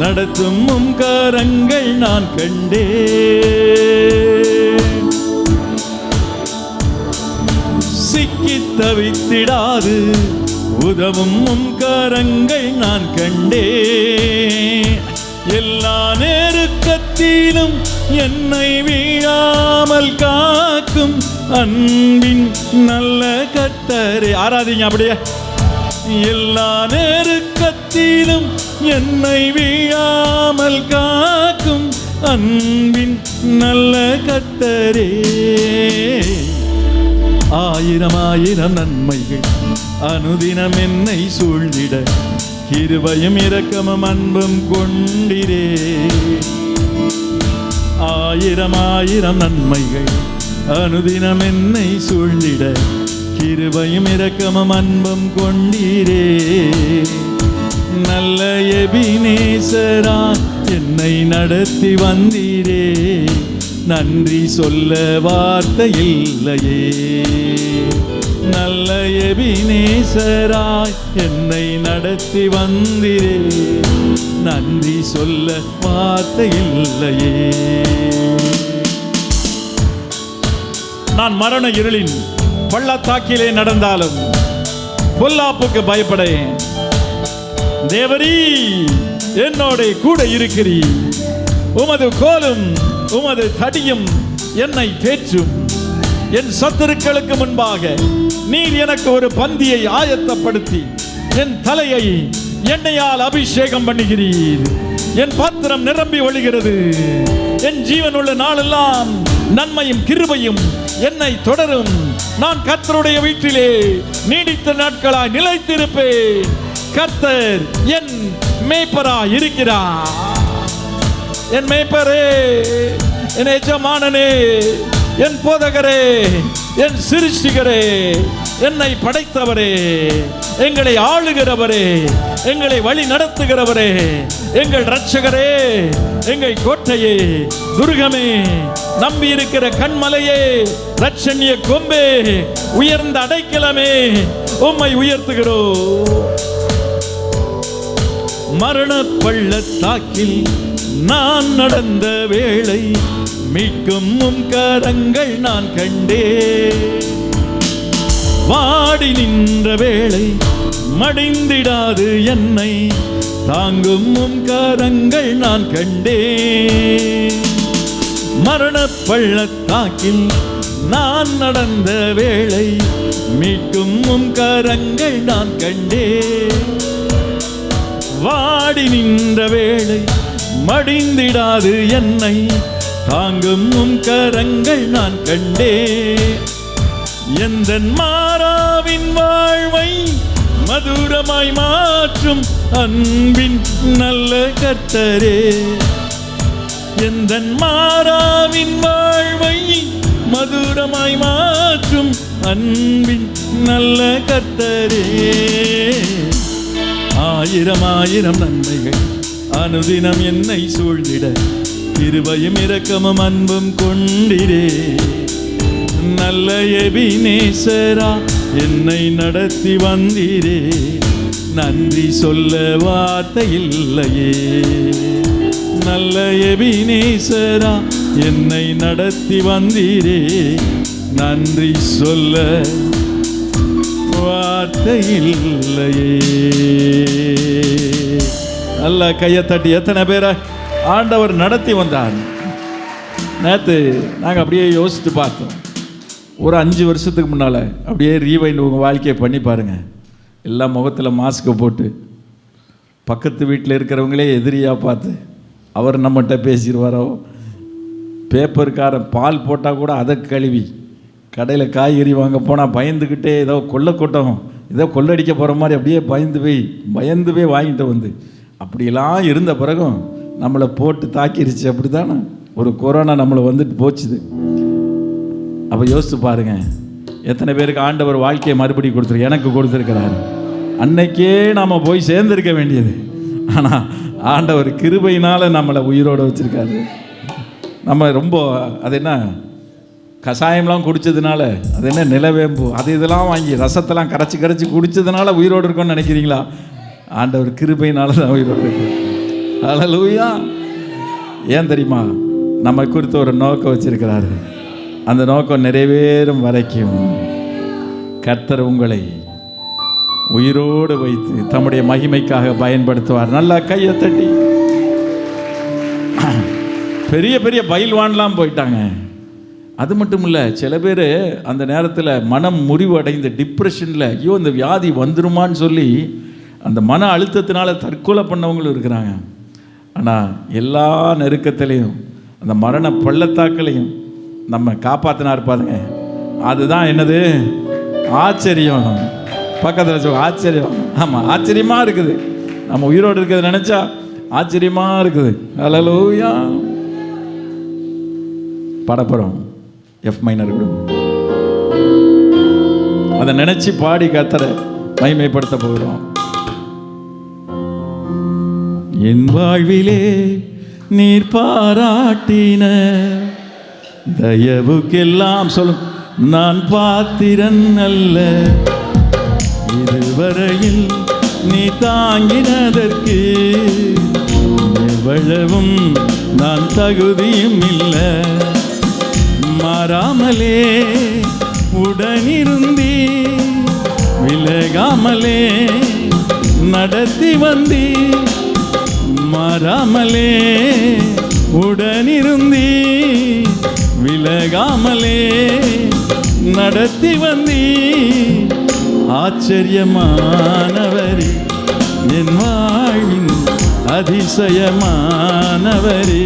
நடத்தும் உம் கரங்கள் நான் கண்டே. சிக்கி தவித்திடாது உதவும் உம் கரங்கள் நான் கண்டே. எல்லா நெருக்கத்திலும் என்னை வீழாமல் காக்கும் அன்பின் நல்ல கர்த்தரே. ஆராதிங்க அப்படியே. எல்லா நெருக்கத்திலும் என்னை வீழாமல் காக்கும் அன்பின் நல்ல கர்த்தரே. ஆயிரம் ஆயிரம் நன்மைகள் அனுதினம் என்னை சூழ்ந்திட, கிருபையும் இரக்கமும் அன்பும் கொண்டீரே. ஆயிரம் ஆயிரம் நன்மைகள் அனுதினம் என்னை சூழ்ந்திட, கிருபையும் இரக்கமும் அன்பும் கொண்டீரே. நல்ல எபினேசரா என்னை நடத்தி வந்தீரே, நன்றி சொல்ல வார்த்தை இல்லையே. நல்ல எபினேசராய் என்னை நடத்தி வந்தீரே, நன்றி சொல்ல வார்த்தை இல்லையே. நான் மரண இருளின் பள்ளத்தாக்கிலே நடந்தாலும் பொல்லாப்புக்கு பயப்படேன். தேவரீ என்னோட கூட இருக்கிறீர். உமது கோலும் உமது தடியும் என்னை தேற்றும். என் சத்துருக்களுக்கு முன்பாக நீர் எனக்கு ஒரு பந்தியை ஆயத்தப்படுத்தி என் தலையை எண்ணெயால் அபிஷேகம் பண்ணுகிறீர். என் பாத்திரம் நிரம்பி ஒழுகிறது. என் ஜீவன் உள்ள நாளெல்லாம் நன்மையும் கிருபையும் என்னை தொடரும். நான் கர்த்தருடைய வீட்டிலே நீடித்த நாட்களாய் நிலைத்திருப்பேன். கர்த்தர் என் மேய்ப்பராய் இருக்கிறார். என் மேய்ப்பரே, என் எஜமானனே, என் போதகரே, என் சிருஷ்டிகரே, என்னை படைத்தவரே, எங்களை ஆளுகிறவரே, எங்களை வழி நடத்துகிறவரே, எங்கள் இரட்சகரே, எங்கள் கோட்டையே, துர்கமே, நம்பி இருக்கிற கண்மலையே, இரட்சணிய கொம்பே, உயர்ந்த அடைக்கலமே, உம்மை உயர்த்துகிறோம். மரண பள்ளத்தாக்கில் நான் நடந்த வேளை மீட்கும் உம் கரங்கள் நான் கண்டே. வாடி நின்ற வேளை மடிந்திடாது என்னை தாங்கும் உம் கரங்கள் நான் கண்டே. மரண பள்ளத்தாக்கில் நான் நடந்த வேளை மீட்கும் உம் கரங்கள் நான் கண்டே. வாடி நின்ற வேளை மடிந்திடாது என்னை தாங்கும் உம் கரங்கள் நான் கண்டே. எந்தன் மாறாவின் வாழ்வை மதுரமாய் மாற்றும் அன்பின் நல்ல கர்த்தரே. எந்தன் மாறாவின் வாழ்வை மதுரமாய் மாற்றும் அன்பின் நல்ல கர்த்தரே. ஆயிரம் ஆயிரம் நன்மைகள் அனுதினம் என்னை சூழ்ந்திட கிருபையும் இரக்கமும் அன்பும் கொண்டிரே. நல்ல எபினேசரா என்னை நடத்தி வந்தீரே, நன்றி சொல்ல வார்த்தை இல்லையே. நல்ல எபினேசரா என்னை நடத்தி வந்தீரே, நன்றி சொல்ல வார்த்தை இல்லையே. நல்ல கையை தட்டி எத்தனை பேரை ஆண்டவர் நடத்தி வந்தார். நேற்று நாங்கள் அப்படியே யோசித்து பார்த்தோம். ஒரு 5 வருஷத்துக்கு முன்னால் அப்படியே ரீவைண்ட் உங்கள் வாழ்க்கையை பண்ணி பாருங்கள். எல்லாம் முகத்தில் மாஸ்க்கை போட்டு பக்கத்து வீட்டில் இருக்கிறவங்களே எதிரியாக பார்த்து அவர் நம்மகிட்ட பேசிடுவாரோ. பேப்பருக்காரன் பால் போட்டால் கூட அதை கழுவி கடையில் காய்கறி வாங்க போனால் பயந்துக்கிட்டே ஏதோ கொள்ளக்கூட்டம் ஏதோ கொள்ளடிக்க போகிற மாதிரி அப்படியே பயந்து போய் வாங்கிட்டு வந்து அப்படியெல்லாம் இருந்த பிறகும் நம்மளை போட்டு தாக்கிருச்சு. அப்படி தானே ஒரு கொரோனா நம்மளை வந்துட்டு போச்சுது. அப்போ யோசித்து பாருங்கள், எத்தனை பேருக்கு ஆண்டவர் வாழ்க்கையை மறுபடியும் கொடுத்துருக்கு. எனக்கு கொடுத்துருக்கிறாரு. அன்னைக்கே நாம் போய் சேர்ந்துருக்க வேண்டியது. ஆனால் ஆண்டவர் கிருபையினால் நம்மளை உயிரோடு வச்சுருக்காரு. நம்ம ரொம்ப அது என்ன கஷாயம்லாம் குடித்ததுனால, அது என்ன நிலவேம்பு அது இதெல்லாம் வாங்கி ரசத்தெல்லாம் கரைச்சி குடித்ததுனால உயிரோடு இருக்கோன்னு நினைக்கிறீங்களா? ஆண்டவர் கிருபையினால தான் உயிரோடு இருக்கிறோம். ஹல்லேலூயா. ஏன் தெரியுமா? நம்ம குறித்து ஒரு நோக்கம் வச்சிருக்கிறாரு. அந்த நோக்கம் நிறைவேறும் வரைக்கும் கர்த்தர் உங்களை உயிரோடு வைத்து தம்முடைய மகிமைக்காக பயன்படுத்துவார். நல்லா கையை தட்டி. பெரிய பெரிய பயில்வான்லாம் போயிட்டாங்க. அது மட்டும் இல்லை, சில பேர் அந்த நேரத்தில் மனம் முறிவு அடைந்த டிப்ரெஷனில் ஐயோ இந்த வியாதி வந்துருமான்னு சொல்லி அந்த மன அழுத்தத்தினால தற்கொலை பண்ணவங்களும் இருக்கிறாங்க. ஆனால் எல்லா நெருக்கத்திலையும் அந்த மரண பள்ளத்தாக்களையும் நம்ம காப்பாற்றினார் பாருங்க. அதுதான் என்னது? ஆச்சரியம். பக்கத்தில் சொல்ல ஆச்சரியம். ஆமாம், ஆச்சரியமாக இருக்குது. நம்ம உயிரோடு இருக்கிறது நினச்சா ஆச்சரியமாக இருக்குது. ஹல்லேலூயா. பாடப்போகிறோம் எஃப் மைனர் குரூப். அதை நினச்சி பாடி கர்த்தரை மகிமைப்படுத்த போகிறோம். என் வாழ்விலே நீர் பாராட்டின தயவுக்கெல்லாம் சொல்லும் நான் பாத்திரன் அல்ல. இதுவரையில் நீ தாங்கினதற்கு எவ்வளவும் நான் தகுதியும் இல்லை. மாறாமலே உடனிருந்தி விலகாமலே நடத்தி வந்தி. மாறாமலே உடனிருந்தி விலகாமலே நடத்தி வந்தி. ஆச்சரியமானவரே என் வாழ்வின் அதிசயமானவரே.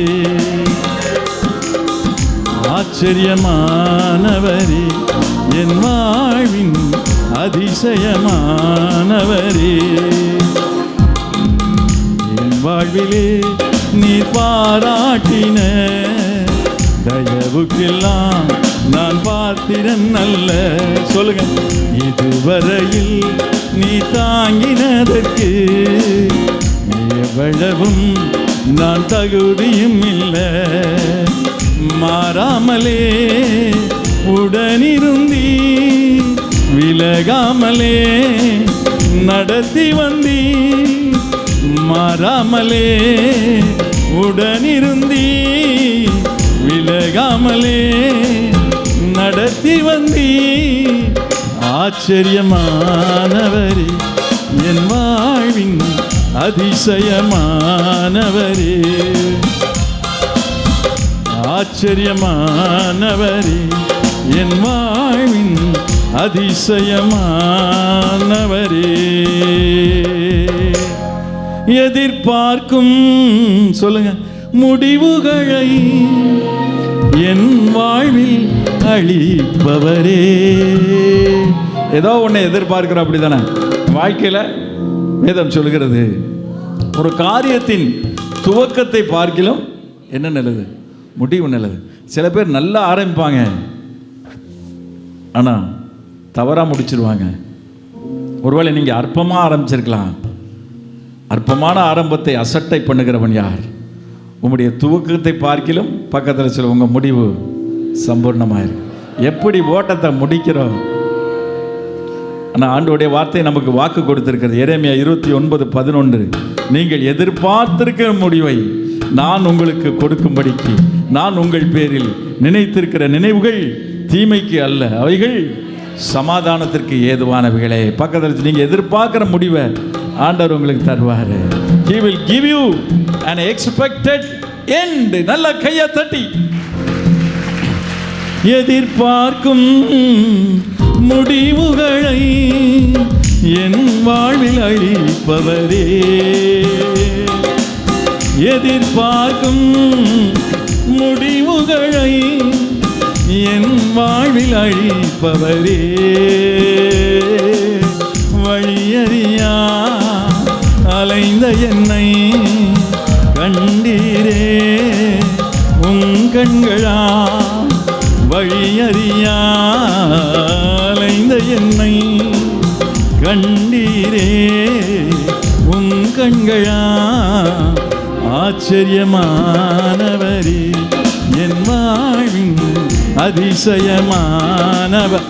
ஆச்சரியமானவரே என் வாழ்வின் அதிசயமானவரே. என் வாழ்விலே நீ பாராட்டின தயவுக்கெல்லாம் நான் பாத்திரன் அல்ல. சொல்லுங்க. இதுவரையில் நீ தாங்கினதற்கு எவ்வளவும் நான் தகுதியும் இல்லை. மாறாமலே உடனிருந்தி விலகாமலே நடத்தி வந்தி. மாறாமலே உடனிருந்தி விலகாமலே நடத்தி வந்தி. ஆச்சரியமானவரே என் வாழ்வின் அதிசயமானவரே. ஆச்சரியமானவரே என் வாழ்வின் அதிசயமானவரே. எதிர்பார்க்கும் சொல்லுங்க முடிவுகளை என் வாழ்வில் அளிப்பவரே. ஏதோ ஒன்று எதிர்பார்க்கிறோம், அப்படி தானே வாழ்க்கையில் வேதம் சொல்கிறது. ஒரு காரியத்தின் துவக்கத்தை பார்க்கிலும் என்ன நல்லது? முடிவு நல்லது. சில பேர் நல்லா ஆரம்பிப்பாங்க, ஆனால் தவறாக முடிச்சிருவாங்க. ஒருவேளை நீங்கள் அற்பமாக ஆரம்பிச்சிருக்கலாம், அற்பமான ஆரம்பத்தை அசட்டை பண்ணுகிறவன் யார்? உங்களுடைய துவக்கத்தை பார்க்கிலும் பக்கத்தில் சொல்ல உங்கள் முடிவு சம்பூர்ணமாயிரும். எப்படி ஓட்டத்தை முடிக்கிறோம்? ஆனால் ஆண்டவருடைய வார்த்தை நமக்கு வாக்கு கொடுத்திருக்கிறது. எரேமியா 29:11, நீங்கள் எதிர்பார்த்திருக்கிற முடிவை நான் உங்களுக்கு கொடுக்கும்படிக்கு நான் உங்கள் பேரில் நினைத்திருக்கிற நினைவுகள் தீமைக்கு அல்ல, அவைகள் சமாதானத்திற்கு ஏதுவானவைகளே. பக்கத்தில் நீங்கள் எதிர்பார்க்கிற முடிவை ஆண்டவர் உங்களுக்கு தருவார். He will give you an expected end. நல்ல கையை தட்டி எதிர்பார்க்கும் முடிவுகளை என் வாழ்வில் அளிப்பவரே, எதிர்பார்க்கும் முடிவுகளை என் வாழ்வில் அளிப்பவரே, வழியறியா அலைந்த என்னை கண்டீரே உன் கண்களா, வழியறியா அலைந்த என்னை கண்டீரே உன் கண்களா, ஆச்சரியமானவரே என் வாழ்வின் அதிசயமானவரே,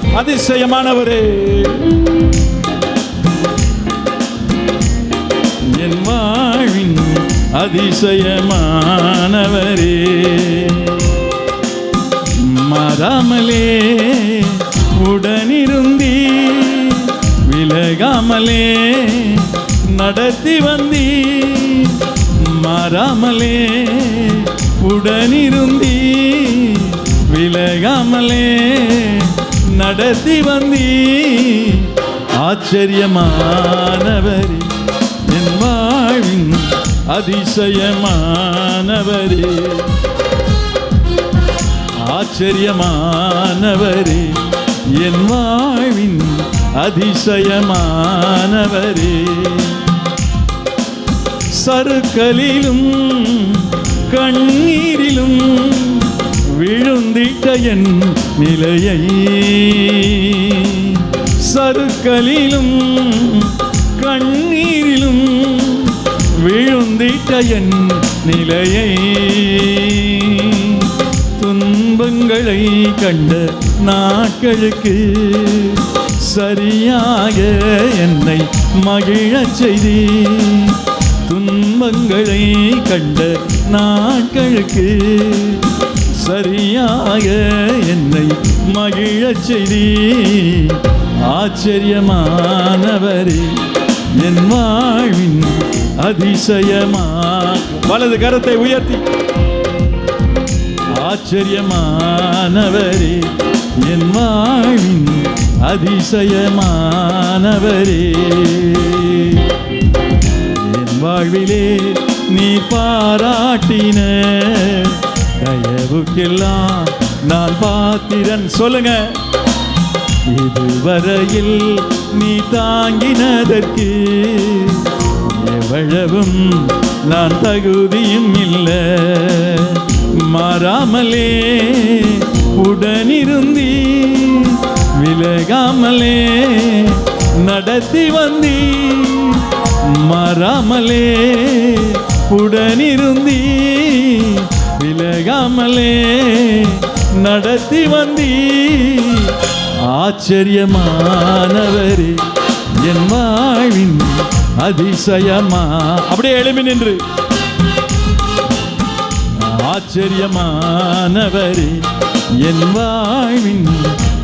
என் வாழ்வின் அதிசயமானவரே, மாறாமலே உடனிருந்தீ விலகாமலே நடத்தி வந்தீ, மாறாமலே உடனிருந்தீ விலகாமலே நடத்தி வந்தீ, ஆச்சரியமானவரே என் வாழ்வின் அதிசயமானவரே, ஆச்சரியமானவரே என் வாழ்வின் அதிசயமானவரே, சறுக்கலிலும் கண்ணீரிலும் விழுந்திட்ட என் நிலையை, சறுக்கலிலும் கண்ணீரிலும் விழுந்திட்ட என் நிலையை, துன்பங்களை கண்ட நாட்களுக்கு சரியாக என்னை மகிழச் செய்தி, துன்பங்களை கண்ட நாட்களுக்கு சரியாக என்னை மகிழச் செய்தி, ஆச்சரியமானவரே என் வாழ்வின் வலது கரத்தை உயர்த்தி, ஆச்சரியமானவரே என் வாழ்வின் அதிசயமானவரே, என் வாழ்விலே நீ பாராட்டின தயவுக்கெல்லாம் நான் பாத்திரன். சொல்லுங்க, இதுவரையில் நீ தாங்கினதற்கு எவ்வளவும் நான் தகுதியும் இல்லை, மாறாமலே உடனிருந்தீ விலகாமலே நடத்தி வந்தீ, மாறாமலே உடனிருந்தீ விலகாமலே நடத்தி வந்தீ, ஆச்சரியமானவரே என் வாழ்வின் அதிசயமா. அப்படியே எழுப்பி நின்று, ஆச்சரியமானவரே என் வாழ்வின்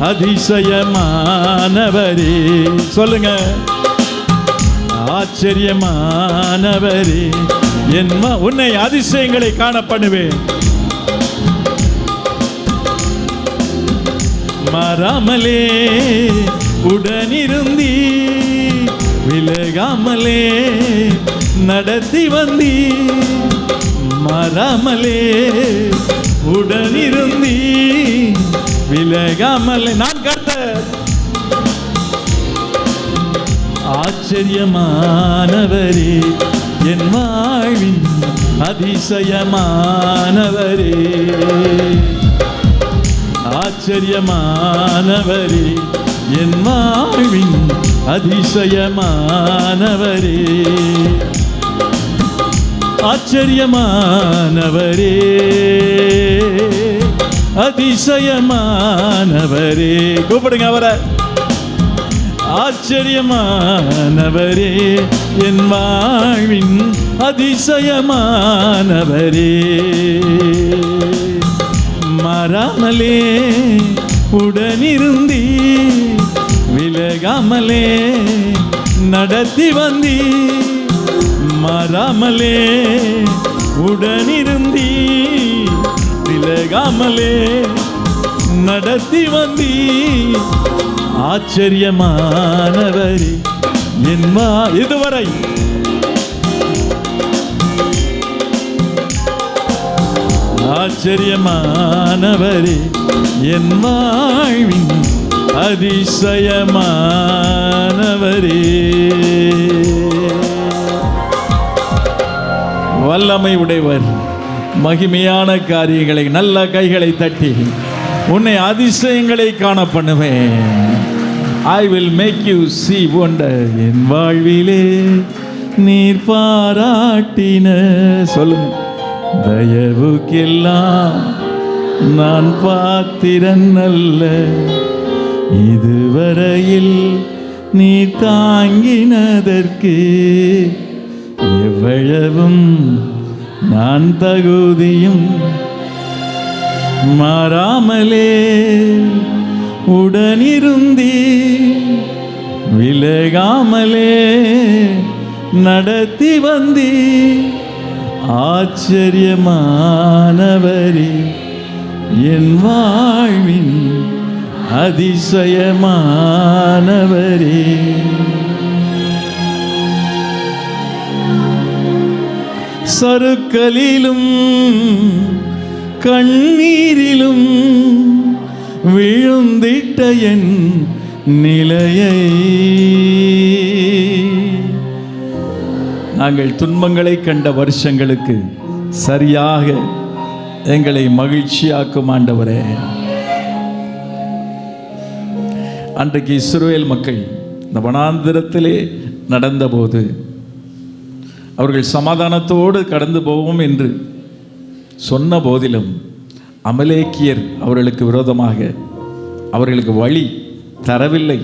அதிசயமானவரே. சொல்லுங்க, ஆச்சரியமானவரே என் உன்னை அதிசயங்களை காண பண்ணுவேன், மாறாமலே உடனிருந்தீ விலகாமலே நடத்தி வந்தீ, மாறாமலே உடனிருந்தீ விலகாமலே. நான் கர்த்தர். ஆச்சரியமானவரே என் வாழ்வின் அதிசயமானவரே, ஆச்சரியமானவரே என் வாழ்வின் அதிசயமானவரே, ஆச்சரியமானவரே, அதிசயமானவரே. கூப்பிடுங்க அவரை. ஆச்சரியமானவரே, என் வாழ்வின் அதிசயமானவரே. மாறாமலே உடனிருந்தி, விலகாமலே நடத்தி வந்தி. மாறாமலே உடனிருந்தி, விலகாமலே நடத்தி வந்தி. ஆச்சரியமானவரே, என்மா இதுவரை ஆச்சரியமானவரே, என் வாழ்வின் அதிசயமானவரே. வல்லமை உடையவர், மகிமையான காரியங்களை நல்ல கைகளை தட்டி உன்னை அதிசயங்களை காண பண்ணுவேன். I will make you see wonder. என் வாழ்விலே நீர் பாராட்டின சொல்லுங்க தயவுக்கெல்லாம் நான் பாத்திரன் அல்ல, இதுவரையில் நீ தாங்கினதற்கு எவ்வளவும் நான் தகுதியும். மாறாமலே உடனிருந்தி, விலகாமலே நடத்தி வந்தி. ஆச்சரியமானவரே, என் வாழ்வின் அதிசயமானவரே. சறுக்கலிலும் கண்ணீரிலும் விழுந்திட்ட என் நிலையை நாங்கள் துன்பங்களை கண்ட வருஷங்களுக்கு சரியாக எங்களை மகிழ்ச்சியாக்கும் ஆண்டவரே. அன்றைக்கு இஸ்ரவேல் மக்கள் இந்த வனாந்திரத்திலே நடந்தபோது அவர்கள் சமாதானத்தோடு கடந்து போவோம் என்று சொன்ன போதிலும் அமலேக்கியர் அவர்களுக்கு விரோதமாக அவர்களுக்கு வழி தரவில்லை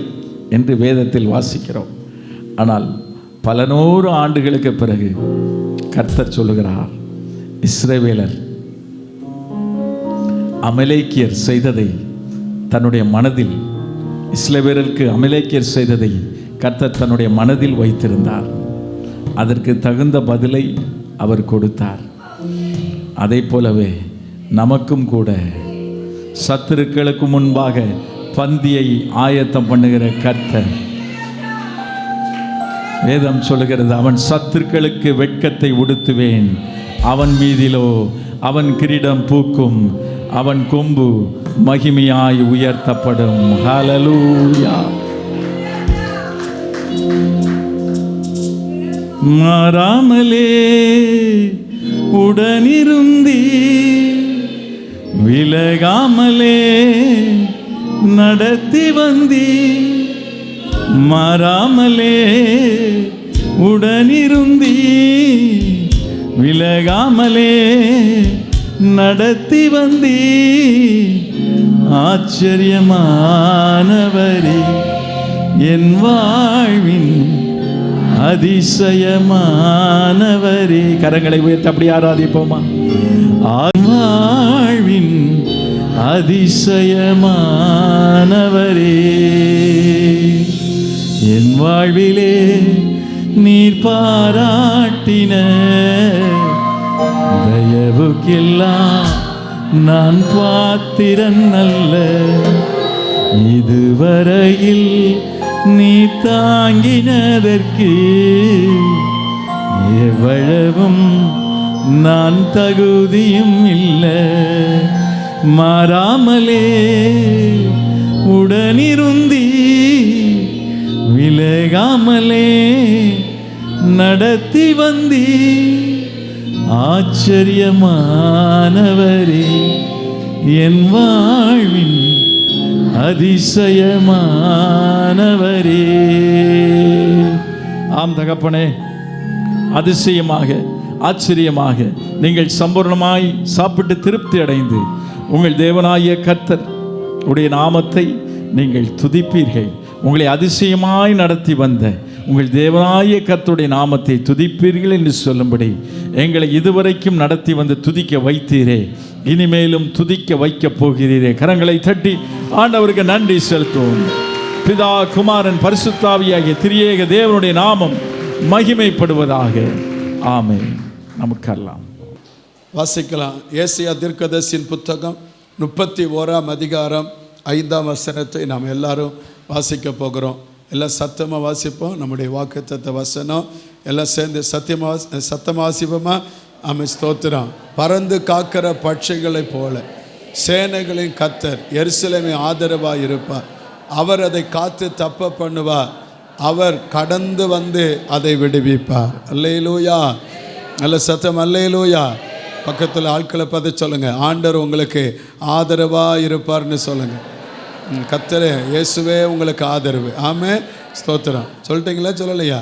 என்று வேதத்தில் வாசிக்கிறோம். ஆனால் பல நூறு ஆண்டுகளுக்கு பிறகு கர்த்தர் சொல்லுகிறார், இஸ்ரவேலர் அமலேக்கியர் செய்ததை தன்னுடைய மனதில், இஸ்ரவேலருக்கு அமலேக்கியர் செய்ததை கர்த்தர் தன்னுடைய மனதில் வைத்திருந்தார். அதற்கு தகுந்த பதிலை அவர் கொடுத்தார். அதை போலவே நமக்கும் கூட சத்துருக்களுக்கு முன்பாக பந்தியை ஆயத்தம் பண்ணுகிற கர்த்தர், வேதம் சொல்லுகிறது, அவன் சத்துருக்களுக்கு வெட்கத்தை உடுத்துவேன், அவன் மீதிலோ அவன் கிரீடம் பூக்கும், அவன் கொம்பு மகிமையாய் உயர்த்தப்படும். ஹல்லேலூயா. மாறாமலே உடனிருந்தி, விலகாமலே நடத்தி வந்தி. மாறாமலே உடனிருந்தி, விலகாமலே நடத்தி வந்தி. ஆச்சரியமானவரே, என் வாழ்வின் அதிசயமானவரே. கரங்களை உயர்த்தி அப்படி ஆராதிப்போமா? வாழ்வின் அதிசயமானவரே, என் வாழ்விலே நீர் பாராட்டின தயவுக்கெல்லாம் நான் பாத்திரன் அல்ல, இதுவரையில் நீ தாங்கினதற்கு எவ்வளவும் நான் தகுதியும் இல்லை. மாறாமலே உடனிருந்தி, விலகாமலே நடத்தி வந்தி. ஆச்சரியமானவரே, என் வாழ்வின் அதிசயமானவரே. ஆம் தகப்பனே, அதிசயமாக ஆச்சரியமாக நீங்கள் சம்பூர்ணமாய் சாப்பிட்டு திருப்தி அடைந்து உங்கள் தேவனாகிய கர்த்தர் உடைய நாமத்தை நீங்கள் துதிப்பீர்கள். உங்களை அதிசயமாய் நடத்தி வந்த உங்கள் தேவனாகிய கர்த்தருடைய நாமத்தை துதிப்பீர்கள் என்று சொல்லும்படி எங்களை இதுவரைக்கும் நடத்தி வந்து துதிக்க வைத்தீரே, இனிமேலும் துதிக்க வைக்கப் போகிறீரே. கரங்களை தட்டி ஆண்டவருக்கு நன்றி செலுத்துவோம். பிதா, குமாரன், பரிசுத்தாவியாகிய திரியேக தேவனுடைய நாமம் மகிமைப்படுவதாக. ஆமென். நமக்கெல்லாம் வாசிக்கலாம். ஏசாயா தீர்க்கதரிசியின் புத்தகம் 31ஆம் அதிகாரம் 5ஆம் வசனத்தை நாம் எல்லாரும் வாசிக்க போகிறோம். எல்லாம் சத்தமாக வாசிப்போம். நம்முடைய வாக்குத்தத்த வசனம் எல்லாம் சேர்ந்து சத்தமாக வாசிப்போமா? ஆமென். ஸ்தோத்திரம். பறந்து காக்கிற பட்சிகளைப் போல சேனைகளின் கர்த்தர் எருசலேமை ஆதரவாக இருப்பார். அவர் அதை காத்து தப்ப பண்ணுவார். அவர் கடந்து வந்து அதை விடுவிப்பார். அல்லேலூயா. நல்ல சத்தம் அல்லேலூயா. பக்கத்தில் ஆட்களை பார்த்து சொல்லுங்கள், ஆண்டவர் உங்களுக்கு ஆதரவாக இருப்பார்னு சொல்லுங்கள். கர்த்தரே இயேசுவே உங்களுக்கு ஆதரவு. ஆமென். ஸ்தோத்திரம். சொல்லிட்டீங்களா? சொல்லலையா?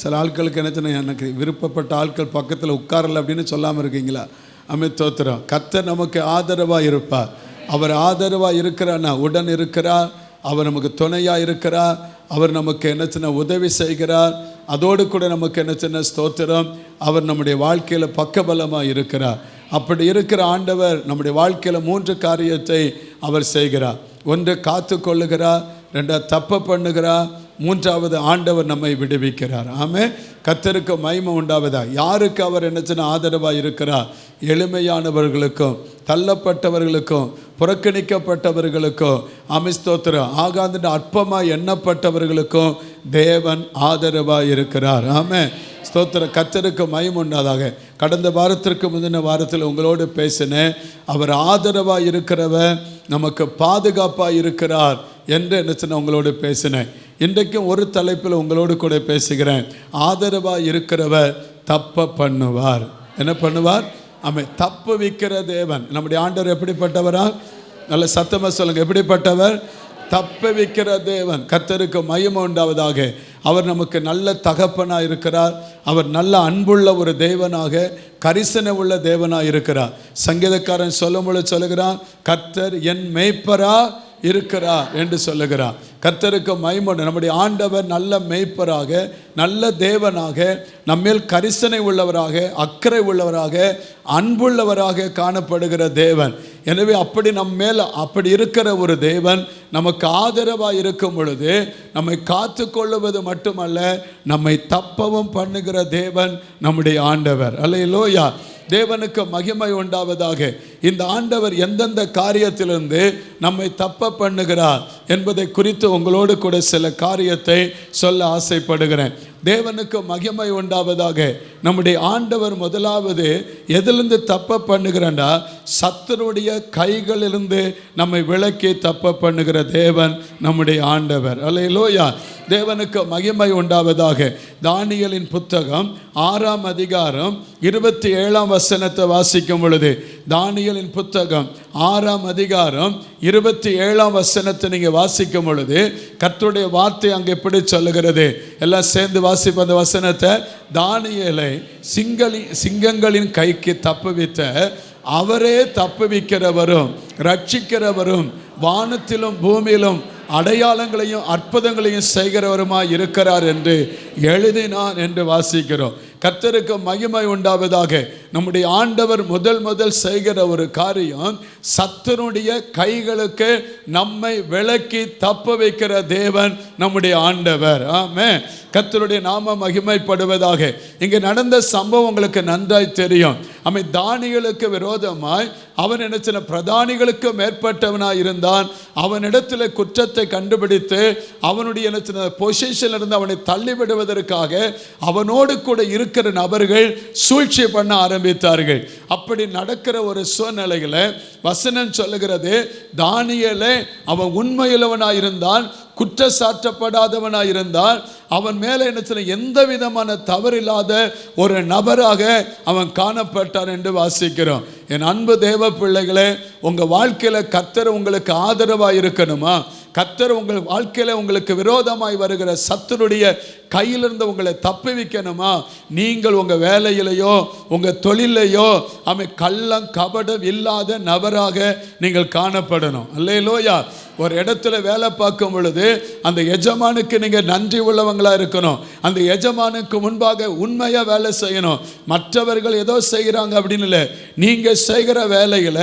சில ஆட்களுக்கு என்ன, எனக்கு விருப்பப்பட்ட ஆட்கள் பக்கத்தில் உட்காரல அப்படின்னு சொல்லாமல் இருக்கீங்களா? ஆமென். ஸ்தோத்திரம். கர்த்தர் நமக்கு ஆதரவாக இருப்பார். அவர் ஆதரவாக இருக்கிறான்னா உடன் இருக்கிறார். அவர் நமக்கு துணையாக இருக்கிறார். அவர் நமக்கு என்ன சின்ன உதவி செய்கிறார். அதோடு கூட நமக்கு என்ன சின்ன ஸ்தோத்திரம், அவர் நம்முடைய வாழ்க்கையில் பக்கபலமாக இருக்கிறார். அப்படி இருக்கிற ஆண்டவர் நம்முடைய வாழ்க்கையில் 3 காரியத்தை அவர் செய்கிறார். 1, காத்து கொள்ளுகிறார். 2, தப்ப பண்ணுகிறார். 3வது, ஆண்டவர் நம்மை விடுவிக்கிறார். ஆமென். கர்த்தருக்கு மகிமை உண்டாவதா. யாருக்கு அவர் என்ன ஆதரவாக இருக்கிறார்? எளிமையானவர்களுக்கும், தள்ளப்பட்டவர்களுக்கும், புறக்கணிக்கப்பட்டவர்களுக்கும், ஆமென் ஸ்தோத்திரம், ஆகாந்த அற்பமாக எண்ணப்பட்டவர்களுக்கும் தேவன் ஆதரவாக இருக்கிறார். ஆமென். ஸ்தோத்திரம். கர்த்தருக்கு மகிமை உண்டாதாக. கடந்த வாரத்திற்கு முந்தின வாரத்தில் உங்களோடு பேசினேன். அவர் ஆதரவாக இருக்கிறவர் நமக்கு பாதுகாப்பாக இருக்கிறார் என்று என்ன உங்களோடு பேசினேன். இன்றைக்கும் ஒரு தலைப்பில் உங்களோடு கூட பேசுகிறேன். ஆதரவாக இருக்கிறவர் தப்ப பண்ணுவார். என்ன பண்ணுவார்? ஆமென். தப்பு வைக்கிற தேவன். நம்முடைய ஆண்டவர் எப்படிப்பட்டவரா? நல்ல சத்தமாக சொல்லுங்க, எப்படிப்பட்டவர்? தப்ப வைக்கிற தேவன். கர்த்தருக்கு மகிமை உண்டாவதாக. அவர் நமக்கு நல்ல தகப்பனாக இருக்கிறார். அவர் நல்ல அன்புள்ள ஒரு தேவனாக, கரிசனை உள்ள தேவனாக இருக்கிறார். சங்கீதக்காரன் சொல்லும்போது சொல்லுகிறான், கர்த்தர் என் மேய்ப்பரா இருக்கிறார் என்று சொல்லுகிறார். கர்த்தருக்கு மகிமை. நம்முடைய ஆண்டவர் நல்ல மேய்ப்பராக, நல்ல தேவனாக, நம்மேல் கரிசனை உள்ளவராக, அக்கறை உள்ளவராக, அன்புள்ளவராக காணப்படுகிற தேவன். எனவே அப்படி நம்மேல் அப்படி இருக்கிற ஒரு தேவன் நமக்கு ஆதரவாக இருக்கும் பொழுது நம்மை காத்து கொள்ளுவது மட்டுமல்ல, நம்மை தப்பவும் பண்ணுகிற தேவன் நம்முடைய ஆண்டவர். அல்லேலூயா. தேவனுக்கு மகிமை உண்டாவதாக. இந்த ஆண்டவர் எந்தெந்த காரியத்திலிருந்து நம்மை தப்ப பண்ணுகிறார் என்பதை குறித்து உங்களோடு கூட சில காரியத்தை சொல்ல ஆசைப்படுகிறேன். தேவனுக்கு மகிமை உண்டாவதாக. நம்முடைய ஆண்டவர் முதலாவது எதிலிருந்து தப்ப பண்ணுகிறா? சத்துருடைய கைகளிலிருந்து நம்மை விலக்கி தப்ப பண்ணுகிற தேவன் நம்முடைய ஆண்டவர். அல்லேலூயா. தேவனுக்கு மகிமை உண்டாவதாக. தானியேலின் புத்தகம் 6ஆம் அதிகாரம் 27ஆம் வசனத்தை வாசிக்கும் பொழுது, தானியேலின் புத்தகம் 6ஆம் அதிகாரம் 27ஆம் வசனத்தை நீங்கள் வாசிக்கும் பொழுது கர்த்தருடைய வார்த்தை அங்கே எப்படி சொல்லுகிறது? எல்லாம் சேர்ந்து வாசிப்ப அந்த வசனத்தை. தானியேலை சிங்கங்களின் கைக்கு தப்புவித்த அவரே தப்புவிக்கிறவரும் ரட்சிக்கிறவரும் வானத்திலும் பூமியிலும் அடையாளங்களையும் அற்புதங்களையும் செய்கிறவருமாய் இருக்கிறார் என்று எழுதினான் என்று வாசிக்கிறோம். கர்த்தருக்கு மகிமை உண்டாவதாக. நம்முடைய ஆண்டவர் முதல் செய்கிற ஒரு காரியம், சத்துருடைய கைகளுக்கு நம்மை விலக்கி தப்ப வைக்கிற தேவன் நம்முடைய ஆண்டவர். ஆமென். கர்த்தருடைய நாம மகிமைப்படுவதாக. இங்கே நடந்த சம்பவம் உங்களுக்கு நன்றாய் தெரியும். அவன் தானியேலுக்கு விரோதமாய் அவன் என்ன பிரதானிகளுக்கு மேற்பட்டவனாய் இருந்தான். அவனிடத்தில் குற்றத்தை கண்டுபிடித்து அவனுடைய பொசிஷன்ல இருந்து அவனை தள்ளிவிடுவதற்காக அவனோடு கூட இருக்கிற நபர்கள் சூழ்ச்சி பண்ண ஆரம்பித்தார்கள். அப்படி நடக்கிற ஒரு சூழ்நிலையில வசனம் சொல்லுகிறது, தானியேலே அவன் உண்மையுள்ளவனாய் இருந்தான், குற்றச்சாட்டப்படாதவனாக இருந்தால் அவன் மேலே என்ன சொல்ல எந்த விதமான தவறில்லாத ஒரு நபராக அவன் காணப்பட்டான் என்று வாசிக்கிறோம். என் அன்பு தேவ பிள்ளைகளே, உங்கள் வாழ்க்கையில் கர்த்தர் உங்களுக்கு ஆதரவாக இருக்கணுமா? கர்த்தர் உங்கள் வாழ்க்கையில் உங்களுக்கு விரோதமாய் வருகிற சத்துருடைய கையிலிருந்து உங்களை தப்புவிக்கணுமா? நீங்கள் உங்கள் வேலையிலையோ உங்கள் தொழிலையோ கள்ளம் கபடம் இல்லாத நபராக நீங்கள் காணப்படணும். அல்லேலூயா. ஒரு இடத்துல வேலை பார்க்கும் பொழுது அந்த எஜமானுக்கு நீங்கள் நன்றி உள்ளவங்களாக இருக்கணும். அந்த எஜமானுக்கு முன்பாக உண்மையாக வேலை செய்யணும். மற்றவர்கள் ஏதோ செய்கிறாங்க அப்படின்னு இல்லை, நீங்கள் செய்கிற வேலையில்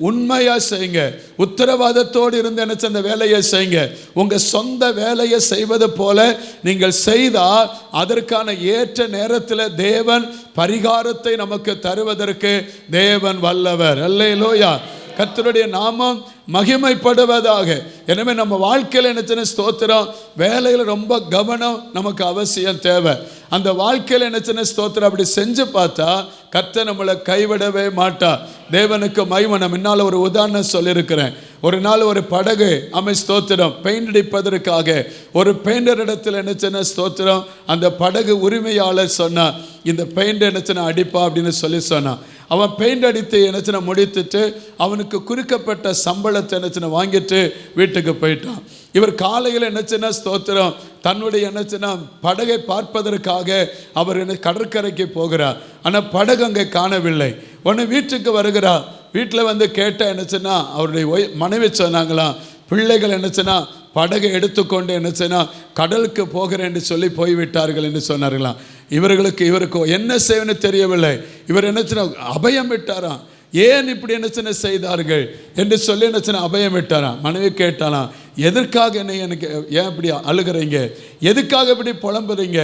உண்மையாக செய்யுங்க. உத்தரவாதத்தோடு இருந்து நினைச்ச அந்த வேலையை செய்யுங்க. உங்கள் சொந்த வேலையை செய்வது போல நீங்கள் செய்தால் அதற்கான ஏற்ற நேரத்தில் தேவன் பரிகாரத்தை நமக்கு தருவதற்கு தேவன் வல்லவர். அல்லேலூயா. கர்த்தருடைய நாமம் மகிமைப்படுவதாக. எனவே நம்ம வாழ்க்கையில் என்ன ஸ்தோத்திரம், வேலையில் ரொம்ப கவனம் நமக்கு அவசியம் தேவை. அந்த வாழ்க்கையில் என்ன ஸ்தோத்திரம் அப்படி செஞ்சு பார்த்தா கர்த்தர் நம்மளை கைவிடவே மாட்டா. தேவனுக்கு மகிமை. நான் முன்னால் ஒரு உதாரணம் சொல்லியிருக்கிறேன். ஒரு நாள் ஒரு படகு ஸ்தோத்திரம் பெயிண்ட் அடிப்பதற்காக ஒரு பெயிண்டர் இடத்துல என்ன ஸ்தோத்திரம் அந்த படகு உரிமையாளர் சொன்னான், இந்த பெயிண்ட் என்ன அடிப்பா அப்படின்னு சொல்லி சொன்னான். அவன் பெயிண்ட் அடித்து என்ன முடித்துட்டு அவனுக்கு குறிக்கப்பட்ட சம்பளத்தை என்ன வாங்கிட்டு வீட்டுக்கு போயிட்டான். இவர் காலையில் என்ன ஸ்தோத்திரம் தன்னுடைய என்ன படகை பார்ப்பதற்காக அவர் கடற்கரைக்கு போகிறார். ஆனால் படகு அங்கே காணவில்லை. உடனே வீட்டுக்கு வருகிறார். வீட்டில் வந்து கேட்டால் என்னச்சுன்னா அவருடைய மனைவி சொன்னாங்களாம், பிள்ளைகள் என்னச்சுன்னா படகை எடுத்துக்கொண்டு என்னச்சுன்னா கடலுக்கு போகிறேன் என்று சொல்லி போய்விட்டார்கள் என்று சொன்னார்களாம். இவருக்கு என்ன செய்வன்னு தெரியவில்லை. இவர் என்னச்சுன்னா அபயம் விட்டாராம். ஏன் இப்படி என்ன செய்தார்கள் என்று சொல்லி என்ன அபயம் விட்டாராம். மனைவி கேட்டாலாம், எதற்காக எனக்கு ஏன் இப்படி அழுகிறீங்க, எதுக்காக இப்படி புலம்புறீங்க,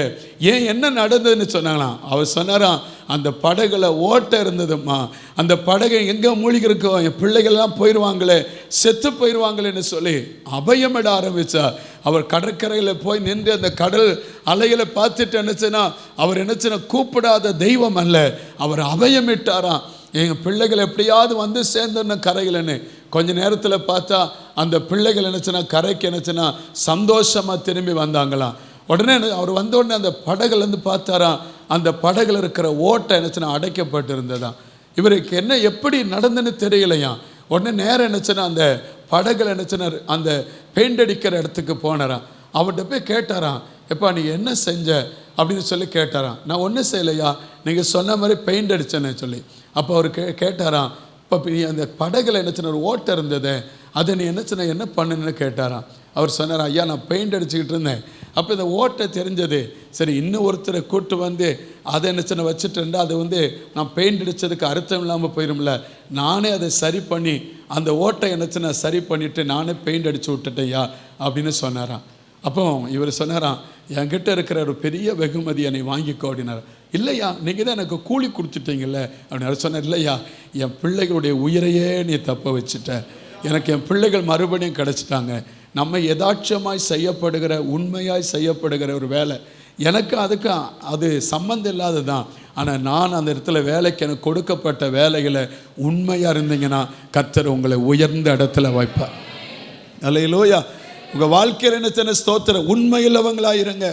ஏன் என்ன நடந்ததுன்னு சொன்னாங்களாம். அவர் சொன்னாராம், அந்த படகுல ஓட்டை இருந்ததும்மா, அந்த படகை எங்கே மூழ்கி இருக்கோம், என் பிள்ளைகள்லாம் போயிடுவாங்களே, செத்து போயிடுவாங்களேன்னு சொல்லி அபயமிட ஆரம்பித்தா. அவர் கடற்கரையில் போய் நின்று அந்த கடல் அலைகளை பார்த்துட்டு என்னச்சுன்னா அவர் என்னச்சுன்னா கூப்பிடாத தெய்வம் அல்ல, அவர் அபயமிட்டாராம். எங்கள் பிள்ளைகள் எப்படியாவது வந்து சேர்ந்துடணும் கரையிலன்னு. கொஞ்ச நேரத்தில் பார்த்தா அந்த பிள்ளைகள் என்னச்சுன்னா கரைக்கு என்னச்சுன்னா சந்தோஷமாக திரும்பி வந்தாங்களாம். உடனே அவர் வந்த உடனே அந்த படகுலேருந்து பார்த்தாராம், அந்த படகுல இருக்கிற ஓட்டை என்னச்சுன்னா அடைக்கப்பட்டு இருந்ததாம். இவருக்கு என்ன எப்படி நடந்துன்னு தெரியலையாம். உடனே நேரம் என்னச்சுன்னா அந்த படகுல என்னச்சுன்னா அந்த பெயிண்ட் அடிக்கிற இடத்துக்கு போனாராம். அவர்கிட்ட போய் கேட்டாராம், எப்பா நீ என்ன செஞ்ச அப்படின்னு சொல்லி கேட்டாராம். நான் ஒன்றும் செய்யலையா, நீங்கள் சொன்ன மாதிரி பெயிண்ட் அடித்தேன்னு சொல்லி. அப்போ அவர் கேட்டாராம், இப்போ நீ அந்த படகுல என்னச்சுன்னா ஒரு ஓட்டை இருந்தது, அதை நீ என்னச்சுன்னா என்ன பண்ணுன்னு கேட்டாராம். அவர் சொன்னார், ஐயா நான் பெயிண்ட் அடிச்சுக்கிட்டு இருந்தேன், அப்போ இந்த ஓட்டை தெரிஞ்சது, சரி இன்னும் ஒருத்தரை கூட்டு வந்து அதை என்னச்சுன்னா வச்சுட்டு இருந்தால் அது வந்து நான் பெயிண்ட் அடித்ததுக்கு அர்த்தம் இல்லாமல் போயிடும்ல, நானே அதை சரி பண்ணி அந்த ஓட்டை என்னச்சுன்னா சரி பண்ணிவிட்டு நானே பெயிண்ட் அடித்து விட்டுட்டேயா அப்படின்னு சொன்னாராம். அப்போ இவர் சொன்னாராம், என்கிட்ட இருக்கிற ஒரு பெரிய வெகுமதி என்னை வாங்கிக்கோ அப்படின்னார். இல்லையா நீங்கள் தான் எனக்கு கூலி கொடுத்துட்டீங்கல்ல அப்படின்னு சொன்னார். இல்லையா என் பிள்ளைகளுடைய உயிரையே நீ தப்ப வச்சுட்ட, எனக்கு என் பிள்ளைகள் மறுபடியும் கிடச்சிட்டாங்க. நம்ம யதாட்சமாய் செய்யப்படுகிற உண்மையாய் செய்யப்படுகிற ஒரு வேலை, எனக்கு அதுக்கு அது சம்மந்தம் இல்லாது தான். ஆனால் நான் அந்த இடத்துல வேலைக்கு எனக்கு கொடுக்கப்பட்ட வேலைகளை உண்மையாக இருந்தீங்கன்னா கர்த்தர் உங்களை உயர்ந்த இடத்துல வைப்பார். அல்லேலூயா. உங்கள் வாழ்க்கையில் என்ன ஸ்தோத்திரம் உண்மையுள்ளவங்களாக இருங்க.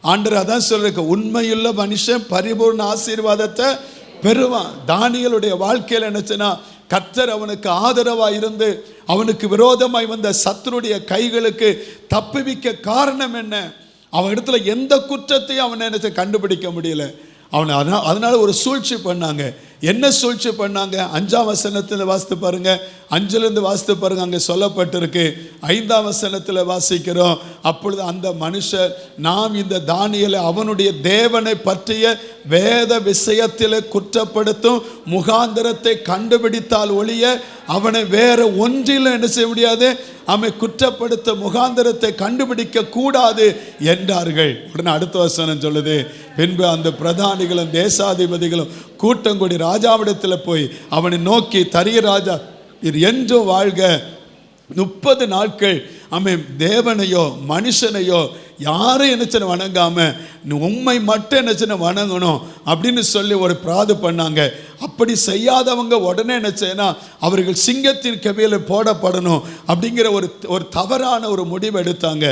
ஆண்டவர் அதான் சொல்லிருக்க, உண்மையுள்ள மனுஷன் பரிபூர்ண ஆசீர்வாதத்தை பெறுவான். தானியேலுடைய வாழ்க்கையில் என்னச்சுன்னா கர்த்தர் அவனுக்கு ஆதரவாக இருந்து அவனுக்கு விரோதமாய் வந்த சத்துருடைய கைகளுக்கு தப்புவிக்க காரணம் என்ன? அவன் இடத்துல எந்த குற்றத்தையும் அவனை என்ன கண்டுபிடிக்க முடியல. அவனை அதனால ஒரு சூழ்ச்சி பண்ணாங்க. என்ன சூழ்ச்சி பண்ணாங்க? 5ஆம் வசனத்தில் வாசித்து பாருங்க, 5லேருந்து வாசித்து பாருங்க, அங்கே சொல்லப்பட்டிருக்கு. 5ஆம் வசனத்தில் வாசிக்கிறோம், அப்பொழுது அந்த மனுஷர் நாம் இந்த தானியேலை அவனுடைய தேவனை பற்றிய வேத விஷயத்தில் குற்றப்படுத்தும் முகாந்திரத்தை கண்டுபிடித்தால் ஒழிய அவனை வேற ஒன்றிலும் என்ன செய்ய முடியாது, அவனை குற்றப்படுத்த முகாந்திரத்தை கண்டுபிடிக்க கூடாது என்றார்கள். உடனே அடுத்த வசனம் சொல்லுது, பின்பு அந்த பிரதானிகளும் தேசாதிபதிகளும் கூட்டம் கூடி ராஜாவிடத்தில் போய் அவனை நோக்கி, தரிய ராஜா இது என்றும் வாழ்க, 30 நாட்கள் அவன் தேவனையோ மனுஷனையோ யாரும் என்னச்சன வணங்காம உண்மை மட்டும் என்னச்சன வணங்கணும் அப்படின்னு சொல்லி ஒரு பிராது பண்ணாங்க. அப்படி செய்யாதவங்க உடனே என்ன செய்யணும், அவர்கள் சிங்கத்தின் கவியில் போடப்படணும் அப்படிங்கிற ஒரு தவறான ஒரு முடிவு எடுத்தாங்க.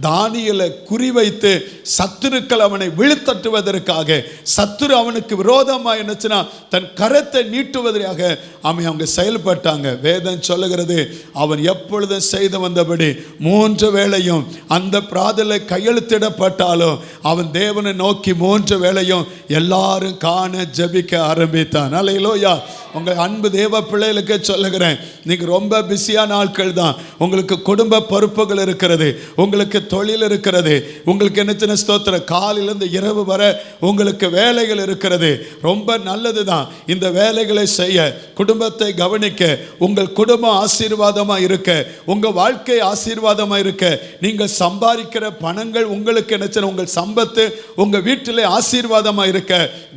தானியேலை குறிவைத்து சத்துருக்கள் அவனை வீழ்த்தட்டுவதற்காக, சத்துரு அவனுக்கு விரோதமாக என்னச்சுன்னா தன் கரத்தை நீட்டுவதற்காக அவங்க செயல்பட்டாங்க. வேதம் சொல்லுகிறது, அவன் எப்பொழுதும் செய்து வந்தபடி 3 வேளையும் அந்த பிராதலை கையெழுத்திடப்பட்டாலும் அவன் தேவனை நோக்கி 3 வேளையும் எல்லாரும் காண ஜெபிக்க ஆரம்பித்தான். அல்லேலூயா. உங்கள் அன்பு தேவ பிள்ளைகளுக்கு சொல்லுகிறேன், நீங்கள் ரொம்ப பிஸியான ஆட்கள் தான். உங்களுக்கு குடும்ப பொறுப்புகள் இருக்கிறது, உங்களுக்கு தொழில் இருக்கிறது, உங்களுக்கு என்ன ஸ்தோத்திரம், காலையிலிருந்து இரவு வரை உங்களுக்கு வேலைகள் இருக்கிறது. ரொம்ப நல்லது தான் இந்த வேலைகளை செய்ய, குடும்பத்தை கவனிக்க, உங்கள் குடும்பம் ஆசீர்வாதமாக இருக்க, உங்கள் வாழ்க்கை ஆசீர்வாதமாக இருக்க, நீங்கள் சம்பாதிக்கிற பணங்கள் உங்களுக்கு என்ன, உங்கள் சம்பத்து உங்கள் வீட்டிலே ஆசீர்வாதமாக இருக்க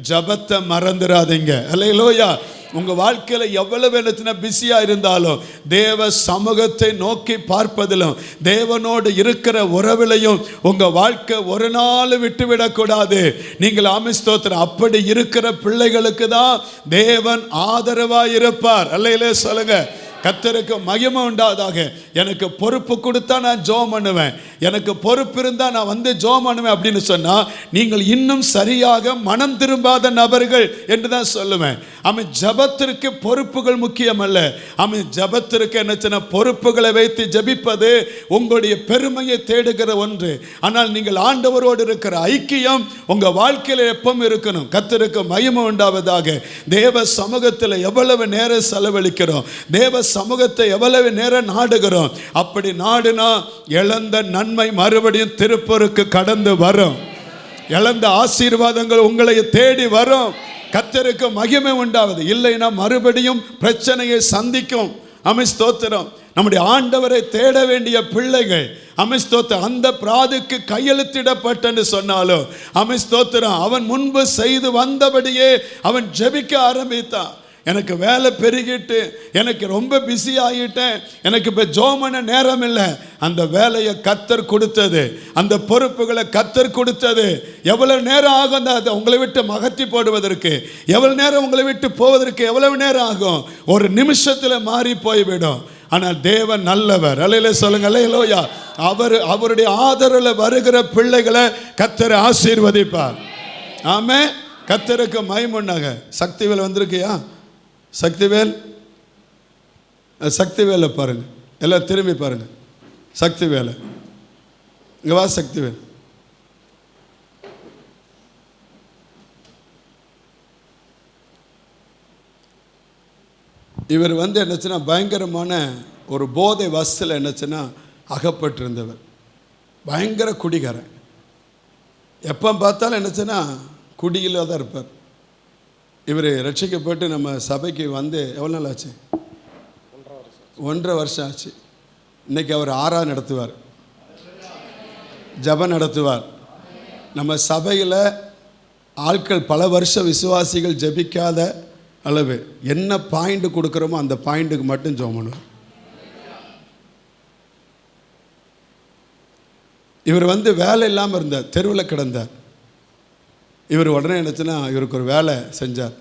ஜபத்தை மறந்துடாதீங்க. அல்லேலூயா. உங்கள் வாழ்க்கையில் எவ்வளவு என்ன பிஸியாக இருந்தாலும் தேவ சமூகத்தை நோக்கி பார்ப்பதிலும் தேவனோடு இருக்கிற உறவிலையும் உங்கள் வாழ்க்கை ஒரு நாள் விட்டுவிடக்கூடாது. நீங்கள் ஆமென். அப்படி இருக்கிற பிள்ளைகளுக்கு தான் தேவன் ஆதரவாக இருப்பார். அல்லேலூயா சொல்லுங்க. கர்த்தருக்கு மகிமை உண்டாவதாக. எனக்கு பொறுப்பு கொடுத்தா நான் ஜெபம் பண்ணுவேன், எனக்கு பொறுப்பு இருந்தால் நான் வந்து ஜெபம் பண்ணுவேன் அப்படின்னு சொன்னால் நீங்கள் இன்னும் சரியாக மனம் திரும்பாத நபர்கள் என்று தான் சொல்லுவேன். ஆமென். ஜபத்திற்கு பொறுப்புகள் முக்கியம் அல்ல. ஆமென். ஜபத்திற்கு என்ன பொறுப்புகளை வைத்து ஜபிப்பது உங்களுடைய பெருமையை தேடுகிற ஒன்று. ஆனால் நீங்கள் ஆண்டவரோடு இருக்கிற ஐக்கியம் உங்கள் வாழ்க்கையில் எப்பவும் இருக்கணும். கர்த்தருக்கு மகிமை உண்டாவதாக. தேவ சமூகத்தில் எவ்வளவு நேரம் செலவழிக்கிறோம், தேவ சமூகத்தை எவ்வளவு நேரம் நாடுகிறோம். அப்படி நாடுனா இழந்த நன்மை மறுபடியும் திருப்பூருக்கு கடந்து வரும். இழந்த ஆசீர்வாதங்கள் உங்களை தேடி வரும். கர்த்தருக்கு மகிமை உண்டாவது. இல்லைன்னா மறுபடியும் பிரச்சனையை சந்திக்கும். ஆமென். ஸ்தோத்திரம். நம்முடைய ஆண்டவரை தேட வேண்டிய பிள்ளைகள் ஆமென். ஸ்தோத்திரம். அந்த பிராதுக்கு கையெழுத்திடப்பட்டன்னு சொன்னாலும் ஆமென். ஸ்தோத்திரம். அவன் முன்பு செய்து வந்தபடியே அவன் ஜெபிக்க ஆரம்பித்தான். எனக்கு வேலை பெருகிட்டு, எனக்கு ரொம்ப பிஸி ஆகிட்டேன், எனக்கு இப்போ ஜெபம் பண்ண நேரம் இல்லை. அந்த வேலையை கர்த்தர் கொடுத்தது, அந்த பொறுப்புகளை கர்த்தர் கொடுத்தது. எவ்வளவு நேரம் ஆகும் அதை உங்களை விட்டு மகத்தி போடுவதற்கு, எவ்வளவு நேரம் உங்களை விட்டு போவதற்கு எவ்வளவு நேரம் ஆகும்? ஒரு நிமிஷத்தில் மாறி போய்விடும். ஆனால் தேவன் நல்லவர். அல்லேலூயா சொல்லுங்க. அல்லேலூயா. அவருடைய ஆதரவில் வருகிற பிள்ளைகளை கர்த்தர் ஆசீர்வதிப்பார். ஆமென். கர்த்தருக்கு மகிமைண்டாக. சக்திவேல் வந்திருக்கியா? சக்திவேலை பாருங்க, எல்லாம் திரும்பி பாருங்க. சக்திவேலை இங்க வா. சக்திவேல் இவர் என்னச்சுன்னா பயங்கரமான ஒரு போதை வசத்தில் என்னச்சுன்னா அகப்பட்டிருந்தவர். பயங்கர குடிகாரன். எப்போ பார்த்தாலும் என்னச்சுன்னா குடியில் தான் இருப்பார். இவர் ரட்சிக்கப்பட்டு நம்ம சபைக்கு வந்து எவ்வளோ நாள் ஆச்சு? 1.5 வருஷம் ஆச்சு. இன்றைக்கி அவர் 6 நடத்துவார், ஜபம் நடத்துவார். நம்ம சபையில் ஆட்கள் பல வருஷ விசுவாசிகள் ஜபிக்காத அளவு என்ன பாயிண்ட் கொடுக்குறோமோ அந்த பாயிண்ட்டுக்கு மட்டும் ஜெபம் பண்ணுவார். இவர் வேலை இல்லாமல் இருந்தார், தெருவில் கிடந்தார். இவர் உடனே என்னச்சுன்னா இவருக்கு ஒரு வேலை செஞ்சார்.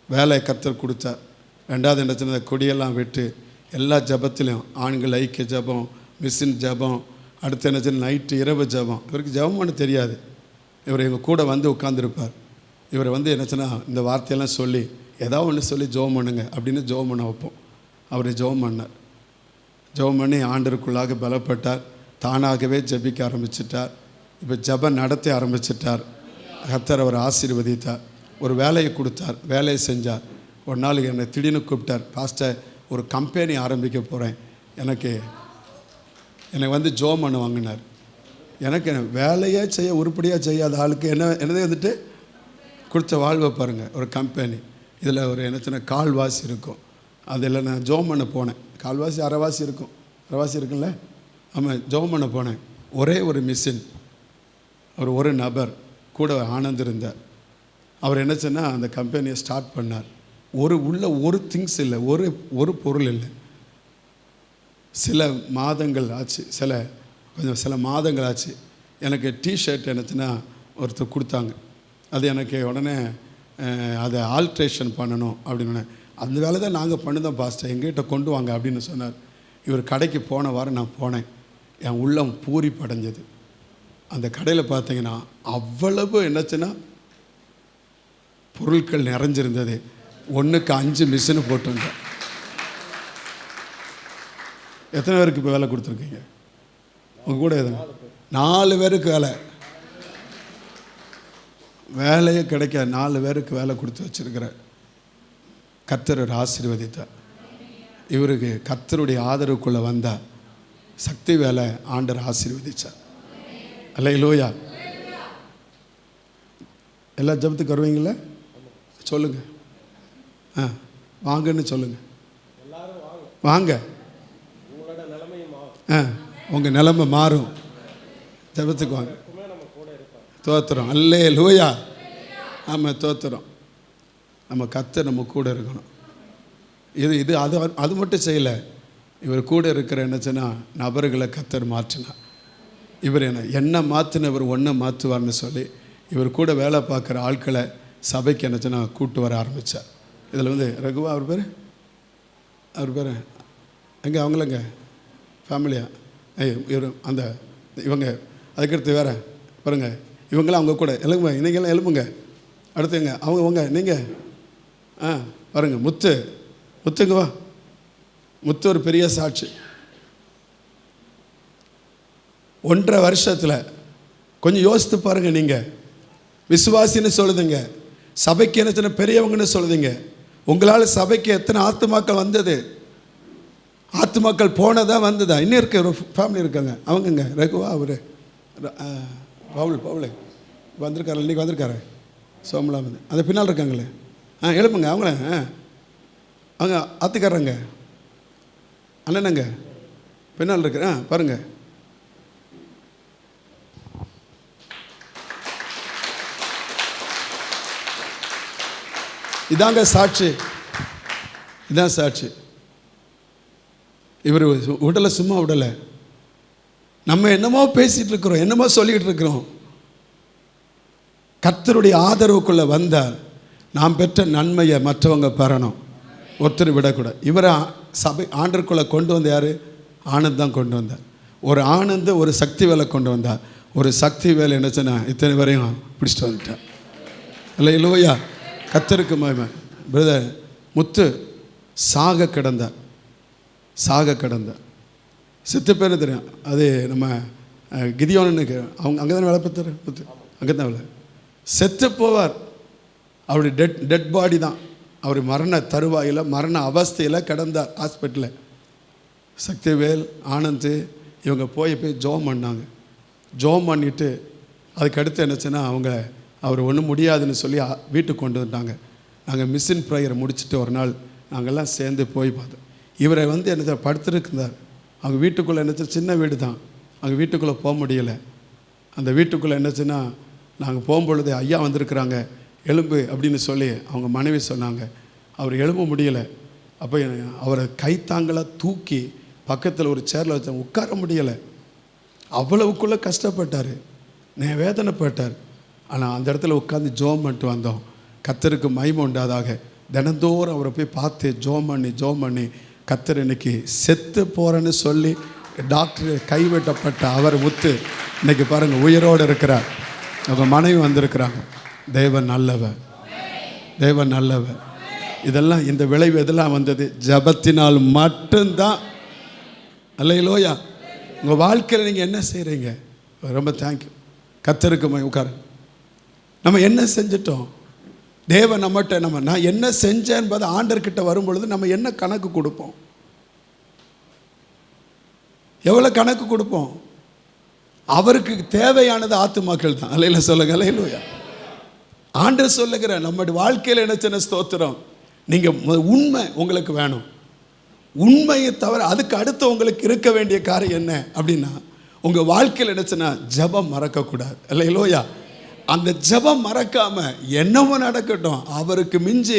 வேலையை கர்த்தர் கொடுத்தார். 2வது என்னச்சுன்னா கொடியெல்லாம் விட்டு எல்லா ஜபத்திலையும் ஆண்கள் ஐக்கிய ஜபம், மிஷின் ஜபம், அடுத்து என்னச்சுன்னா நைட்டு இரவு ஜபம். இவருக்கு ஜபம் பண்ண தெரியாது. இவர் எங்கள் கூட உட்காந்துருப்பார். இவர் என்னச்சுன்னா இந்த வார்த்தையெல்லாம் சொல்லி ஏதாவது ஒன்று சொல்லி ஜெபம் பண்ணுங்க அப்படின்னு ஜெபம் பண்ண வைப்போம். அவர் ஜெபம் பண்ணார். ஜெபம் பண்ணி ஆண்டருக்குள்ளாக பலப்பட்டார். தானாகவே ஜபிக்க ஆரம்பிச்சிட்டார். இப்போ ஜபம் நடத்த ஆரம்பிச்சிட்டார். கர்த்தர் அவர் ஆசீர்வதித்தார். ஒரு வேலையை கொடுத்தார், வேலையை செஞ்சார். ஒரு நாள் என்னை திடீர்னு கூப்பிட்டார். பாஸ்டர், ஒரு கம்பெனி ஆரம்பிக்க போகிறேன், எனக்கு ஜெபம் பண்ண வாங்கினார். எனக்கு வேலையே செய்ய உருப்படியாக செய்யாத ஆளுக்கு என்னதே கொடுத்த வாழ்வை பாருங்கள். ஒரு கம்பெனி, இதில் ஒரு சின்ன கால்வாசி இருக்கும். அதில் நான் ஜெபம் பண்ண போனேன். கால்வாசி அரைவாசி இருக்கும், அரைவாசி இருக்குல்ல. ஆமாம், ஜெபம் பண்ண போனேன். ஒரே ஒரு மிஷின், ஒரு நபர் கூட ஆனந்த் இருந்தார். அவர் என்ன சொன்னால் அந்த கம்பெனியை ஸ்டார்ட் பண்ணார். ஒரு திங்ஸ் இல்லை, ஒரு பொருள் இல்லை. சில மாதங்கள் ஆச்சு, சில மாதங்கள் ஆச்சு. எனக்கு டிஷர்ட் என்னச்சுன்னா ஒருத்தர் கொடுத்தாங்க. அது எனக்கு உடனே அதை ஆல்ட்ரேஷன் பண்ணணும் அப்படின்னு. அந்த வேலை தான் நாங்கள் பண்ணுதோம் பாஸ்டர், எங்கிட்ட கொண்டு வாங்க அப்படின்னு சொன்னார். இவர் கடைக்கு போன வாரம் நான் போனேன். என் உள்ளம் பூரிப்படைஞ்சது. அந்த கடையில் பார்த்தீங்கன்னா அவ்வளவு என்னச்சுன்னா பொருட்கள் நிறைஞ்சிருந்தது. 1க்கு 5 மிஷினு போட்டு வந்தேன். எத்தனை பேருக்கு இப்போ வேலை கொடுத்துருக்கீங்க? உங்கள் கூட எதுனா 4 பேருக்கு வேலையே கிடைக்காது. 4 பேருக்கு வேலை கொடுத்து வச்சிருக்கிற கர்த்தர் ஆசீர்வதித்தார். இவருக்கு கர்த்தருடைய ஆதரவுக்குள்ளே வந்தால் சக்தி வேலை ஆண்டவர் ஆசீர்வதிச்சார். அல்லேலூயா. எல்லா ஜபத்துக்கு வருவீங்கள? சொல்லுங்க. வாங்கன்னு சொல்லுங்க. வாங்க. உங்கள் நிலைமை மாறும். ஜபத்துக்கு வாங்க. தோத்துறோம். அல்லேலூயா. ஆமாம், தோத்துறோம். நம்ம கர்த்தர் நம்ம கூட இருக்கணும். இது அது மட்டும் செய்யலை. இவர் கூட இருக்கிற என்னச்சுன்னா நபர்களை கர்த்தர் மாற்றினார். இவர் என்ன மாற்றினவர் ஒன்றை மாற்றுவார்னு சொல்லி இவர் கூட வேலை பார்க்குற ஆட்களை சபைக்கு என்னச்சுன்னா கூப்பிட்டு வர ஆரம்பித்தார். இதில் ரகுவா அவர் பேர் எங்கே? அவங்களங்க ஃபேமிலியா? இவர் அந்த இவங்க அதுக்கடுத்து வேறு பாருங்க. இவங்களாம் அவங்க கூட எழும்புங்க. இன்றைக்கெல்லாம் எழும்புங்க. அடுத்துங்க அவங்க நீங்கள் பாருங்கள். முத்துங்க வா. முத்து ஒரு பெரிய சாட்சி. 1.5 வருஷத்தில் கொஞ்சம் யோசித்து பாருங்கள். நீங்கள் விசுவாசின்னு சொல்லுதுங்க, சபைக்கு என்ன பெரியவங்கன்னு சொல்லுதுங்க. உங்களால் சபைக்கு எத்தனை ஆத்துமாக்கள் வந்தது? ஆத்துமாக்கள் போனதா வந்ததா? இன்னும் இருக்க ஒரு ஃபேமிலி இருக்காங்க. அவங்கங்க ரகுவா, அவர் பவுல் வந்திருக்காரு. இன்றைக்கி வந்திருக்காரு. சோமலா வந்து அந்த பின்னால் இருக்காங்களே. எழுப்புங்க அவங்கள. அவங்க ஆத்துக்காரங்க அண்ணனுங்க பின்னால் இருக்கிற பாருங்கள். இதாங்க சாட்சி. இதான் சாட்சி. இவர் விடலை, சும்மா விடலை. நம்ம என்னமோ பேசிகிட்டு இருக்கிறோம், என்னமோ சொல்லிக்கிட்டு இருக்கிறோம். கர்த்தருடைய ஆதரவுக்குள்ளே வந்தால் நாம் பெற்ற நன்மையை மற்றவங்க பெறணும். ஒருத்தர் விடக்கூடாது. இவரை சபை ஆண்டருக்குள்ளே கொண்டு வந்த யார்? ஆனந்த் தான் கொண்டு வந்தார். ஒரு ஆனந்த் ஒரு சக்தி வேலை கொண்டு வந்தார். ஒரு சக்தி வேலை என்னச்சுன்னா இத்தனை வரையும் பிடிச்சிட்டு வந்துட்டார். அல்லேலூயா. கர்த்தருக்கு மகிமை. பிரதர் முத்து சாக கிடந்தார். செத்து பேர் தெரியும். அது நம்ம கிதியோனுக்கு அவங்க அங்கே தானே வேலை பார்த்தார். முத்து அங்கே தான் வேலை. செத்து போவார். அவருடைய டெட் பாடி தான். அவர் மரண தருவாயில், மரண அவஸ்தையில் கிடந்தார் ஹாஸ்பிட்டலில். சக்திவேல், ஆனந்த் இவங்க போய் ஜோம் பண்ணாங்க. ஜோம் பண்ணிவிட்டு அதுக்கடுத்து என்னச்சுன்னா அவர் ஒன்றும் முடியாதுன்னு சொல்லி வீட்டுக்கு கொண்டு வந்துட்டாங்க. நாங்கள் மிஷின் ப்ரேயரை முடிச்சுட்டு ஒரு நாள் நாங்கள்லாம் சேர்ந்து போய் பார்த்தோம். இவரை என்ன படுத்துருக்குறார். அவங்க வீட்டுக்குள்ளே என்னச்சு சின்ன வீடு தான். அவங்க வீட்டுக்குள்ளே போக முடியலை. அந்த வீட்டுக்குள்ளே என்னச்சுன்னா நாங்கள் போகும்பொழுது ஐயா வந்திருக்கிறாங்க எலும்பு அப்படின்னு சொல்லி அவங்க மனைவி சொன்னாங்க. அவர் எழும்ப முடியலை. அப்போ அவரை கைத்தாங்களாக தூக்கி பக்கத்தில் ஒரு சேரில் வச்ச உட்கார முடியலை. அவ்வளவுக்குள்ளே கஷ்டப்பட்டார், வேதனைப்பட்டார். ஆனால் அந்த இடத்துல உட்காந்து ஜோம் பண்ணிட்டு வந்தோம். கர்த்தருக்கு மகிமை உண்டாதாக. தினந்தோறும் அவரை போய் பார்த்து ஜோம் பண்ணி கர்த்தர் இன்னைக்கு செத்து போகிறேன்னு சொல்லி டாக்டர் கைவிட்டப்பட்ட அவர் முத்து இன்னைக்கு பாருங்கள் உயிரோடு இருக்கிறார். அவங்க மனைவி வந்திருக்கிறாங்க. தேவன் நல்லவர். இதெல்லாம் இந்த விளைவு எதெல்லாம் வந்தது? ஜபத்தினால் மட்டும்தான். அல்லேலூயா. உங்கள் வாழ்க்கையில் நீங்கள் என்ன செய்கிறீங்க? ரொம்ப தேங்க்யூ. கர்த்தருக்கு உட்காருங்க. நம்ம என்ன செஞ்சிட்டோம்? தேவன் நம்மகிட்ட நான் என்ன செஞ்சேன் என்பது ஆண்டர்கிட்ட வரும்பொழுது நம்ம என்ன கணக்கு கொடுப்போம்? எவ்வளோ கணக்கு கொடுப்போம்? அவருக்கு தேவையானது ஆத்துமாக்கள் தான். அல்லேலூயா சொல்லுங்க. அல்லேலூயா. ஆண்டவர் சொல்லுகிற நம்முடைய வாழ்க்கையில் என்ன ஸ்தோத்திரம். நீங்கள் உண்மை உங்களுக்கு வேணும். உண்மையை தவிர அதுக்கு அடுத்து உங்களுக்கு இருக்க வேண்டிய காரியம் என்ன அப்படின்னா, உங்கள் வாழ்க்கையில் என்னச்சுன்னா ஜபம் மறக்கக்கூடாது. அல்லேலூயா. அந்த ஜபம் மறக்காம என்னமோ நடக்கட்டும், அவருக்கு மிஞ்சி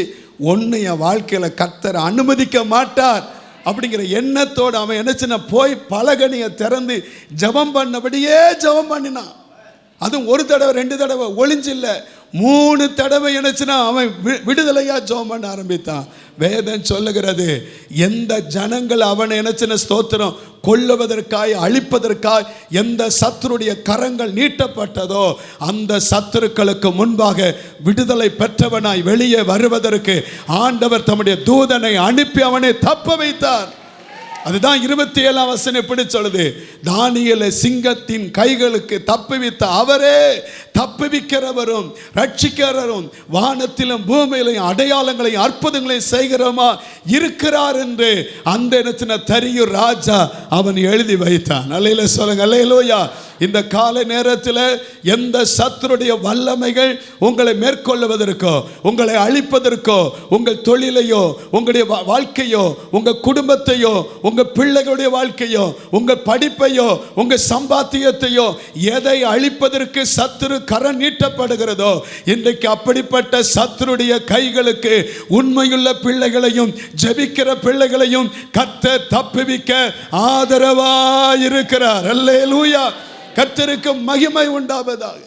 ஒன்று என் வாழ்க்கையில் கர்த்தர் அனுமதிக்க மாட்டார் அப்படிங்கிற எண்ணத்தோடு அவன் என்னச்சுன்னா போய் பலகனியை திறந்து ஜபம் பண்ணபடியே ஜபம் பண்ணினான். அதுவும் ஒரு தடவை 2 தடவை ஒளிஞ்சில்ல, 3 தடவை என்னச்சுன்னா அவன் விடுதலையா ஜெபம் பண்ண ஆரம்பித்தான். வேதம் சொல்லுகிறது, எந்த ஜனங்கள் அவனை என்னச்சுன்னா ஸ்தோத்திரம் கொல்லுவதற்காய் அழிப்பதற்காய் எந்த சத்துருடைய கரங்கள் நீட்டப்பட்டதோ அந்த சத்துருக்களுக்கு முன்பாக விடுதலை பெற்றவனாய் வெளியே வருவதற்கு ஆண்டவர் தம்முடைய தூதனை அனுப்பி அவனை தப்ப வைத்தார். அதுதான் 27ஆம் வசனம் எப்படி சொல்லுது, தானியேலை சிங்கத்தின் கைகளுக்கு தப்புவித்த அவரே தப்புவிக்கிறவரும் ரட்சிக்கிறவரும் வானத்திலும் பூமியிலும் அடையாளங்களையும் அற்புதங்களையும் செய்கிறவமா இருக்கிறார் என்று அந்த இடத்துல தரியூர் ராஜா அவன் எழுதி வைத்தான். அல்லேலூயா சொல்லுங்க, அல்லேலூயா. இந்த காலை நேரத்தில் எந்த சத்துருடைய வல்லமைகள் உங்களை மேற்கொள்வதற்கோ உங்களை அழிப்பதற்கோ உங்கள் தொழிலையோ உங்களுடைய வாழ்க்கையோ உங்கள் குடும்பத்தையோ உங்கள் பிள்ளைகளுடைய வாழ்க்கையோ உங்கள் படிப்பையோ உங்கள் சம்பாத்தியத்தையோ எதை அழிப்பதற்கு சத்துரு கரம் நீட்டப்படுகிறதோ இன்றைக்கு அப்படிப்பட்ட சத்துருடைய கைகளுக்கு உண்மையுள்ள பிள்ளைகளையும் ஜெபிக்கிற பிள்ளைகளையும் கர்த்தர் தப்புவிக்க ஆதரவாயிருக்கிறார். அல்லேலூயா. கர்த்தருக்கு மகிமை உண்டாவதாக.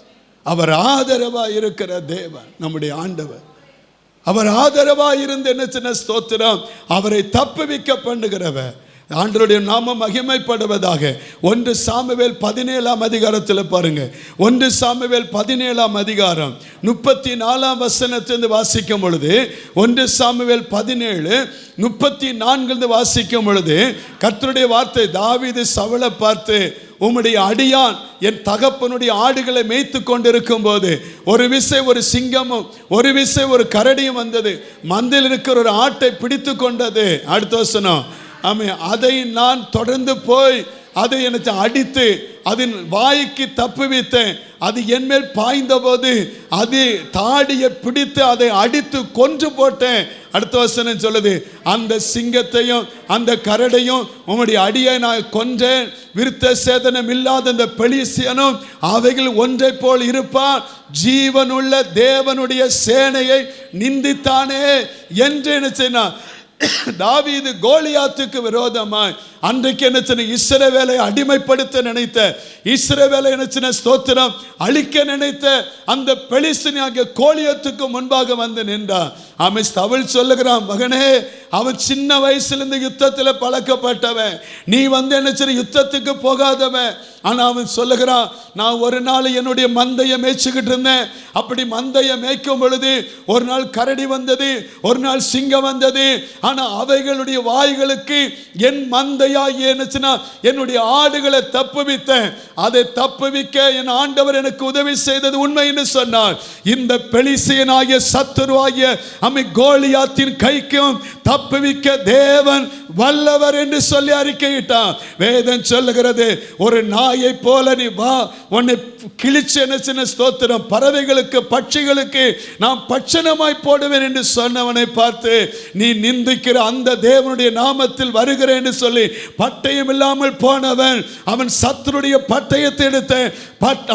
அவர் ஆதரவாய் இருக்கிற தேவன் நம்முடைய ஆண்டவர். அவர் ஆதரவாய் இருந்து என்ன சின்ன ஸ்தோத்திரம் அவரை தப்புவிக்க பண்ணுகிறவர். ஆண்டவருடைய நாமம் மகிமைப்படுவதாக. 1 சாமுவேல் 17ஆம் அதிகாரத்தில் பாருங்க. 1 சாமுவேல் 17ஆம் அதிகாரம் 34ஆம் வசனத்திலிருந்து வாசிக்கும் பொழுது 1 சாமுவேல் 17:34 வாசிக்கும் பொழுது கர்த்தருடைய வார்த்தை, தாவீது சவுலை பார்த்து, உம்முடைய அடியான் என் தகப்பனுடைய ஆடுகளை மேய்த்து கொண்டிருக்கும் போது ஒரு விசை ஒரு சிங்கமும் ஒரு விசை ஒரு கரடியும் வந்தது, மந்தையில் இருக்கிற ஒரு ஆட்டை பிடித்து கொண்டது. அடுத்த வசனம், அதை நான் தொடர்ந்து போய் அதை எனக்கு அடித்து அதன் வாய்க்கு தப்புவித்தேன். அது என்மேல் பாய்ந்த போது அது தாடியை பிடித்து அதை அடித்து கொன்று போட்டேன். அடுத்த வசனம் சொல்லுது, அந்த சிங்கத்தையும் அந்த கரடையும் உம்முடைய அடியை நான் கொன்றேன். விருத்த சேதனம் இல்லாத அந்த பெலிஸ்தியனும் அவைகள் ஒன்றை போல் இருப்பான். ஜீவனுள்ள தேவனுடைய சேனையை நிந்தித்தானே என்று என்ன செய்யணும். தாவீது கோலியாத்துக்கு விரோதமாய் அன்றைக்கு என்ன சொன்ன இஸ்ரவேலை அடிமைப்படுத்த நினைத்த, இஸ்ரவேலை என்ன சொன்ன ஸ்தோத்திரம் அழிக்க நினைத்த அந்த பெலிஸ்தியனாகிய கோலியாத்துக்கு முன்பாக வந்து நின்றான். அவன் சவுல் சொல்லுகிறான், மகனே, அவன் சின்ன வயசுலேருந்து யுத்தத்தில் பழக்கப்பட்டவன், நீ வந்து என்ன சொன்ன யுத்தத்துக்கு போகாதவன். ஆனால் அவன் சொல்லுகிறான், நான் ஒரு நாள் என்னுடைய மந்தையை மேய்ச்சிக்கிட்டு இருந்தேன். அப்படி மந்தையை மேய்க்கும் பொழுது ஒரு நாள் கரடி வந்தது, ஒரு நாள் சிங்கம் வந்தது. ஆனால் அவைகளுடைய வாய்களுக்கு என் மந்தையாகிய என்னுடைய ஆடுகளை தப்புவித்தேன். அதை தப்புவிக்க என் ஆண்டவர் எனக்கு உதவி செய்தது உண்மை என்று சொன்னார். இந்த பெலிஸ்தியனாகிய சத்துருவாகிய கோலியாத்தின் கைக்கும் தப்புவிக்க தேவன் வல்லவர் என்று சொல்லி அறிக்கையிட்டான். வேதம் சொல்லுகிறது, ஒரு நாயை போல நீ வா, உன்னை கிழிச்சு என்ன ஸ்தோத்திரம் பறவைகளுக்கு பட்சிகளுக்கு நான் பட்சணமாய் போடுவேன் என்று சொன்னவனை பார்த்து, நீ நிந்திக்கிற அந்த தேவனுடைய நாமத்தில் வருகிறேன் என்று சொல்லி பட்டயம் இல்லாமல் போனவன் அவன் சத்துருடைய பட்டயத்தை எடுத்த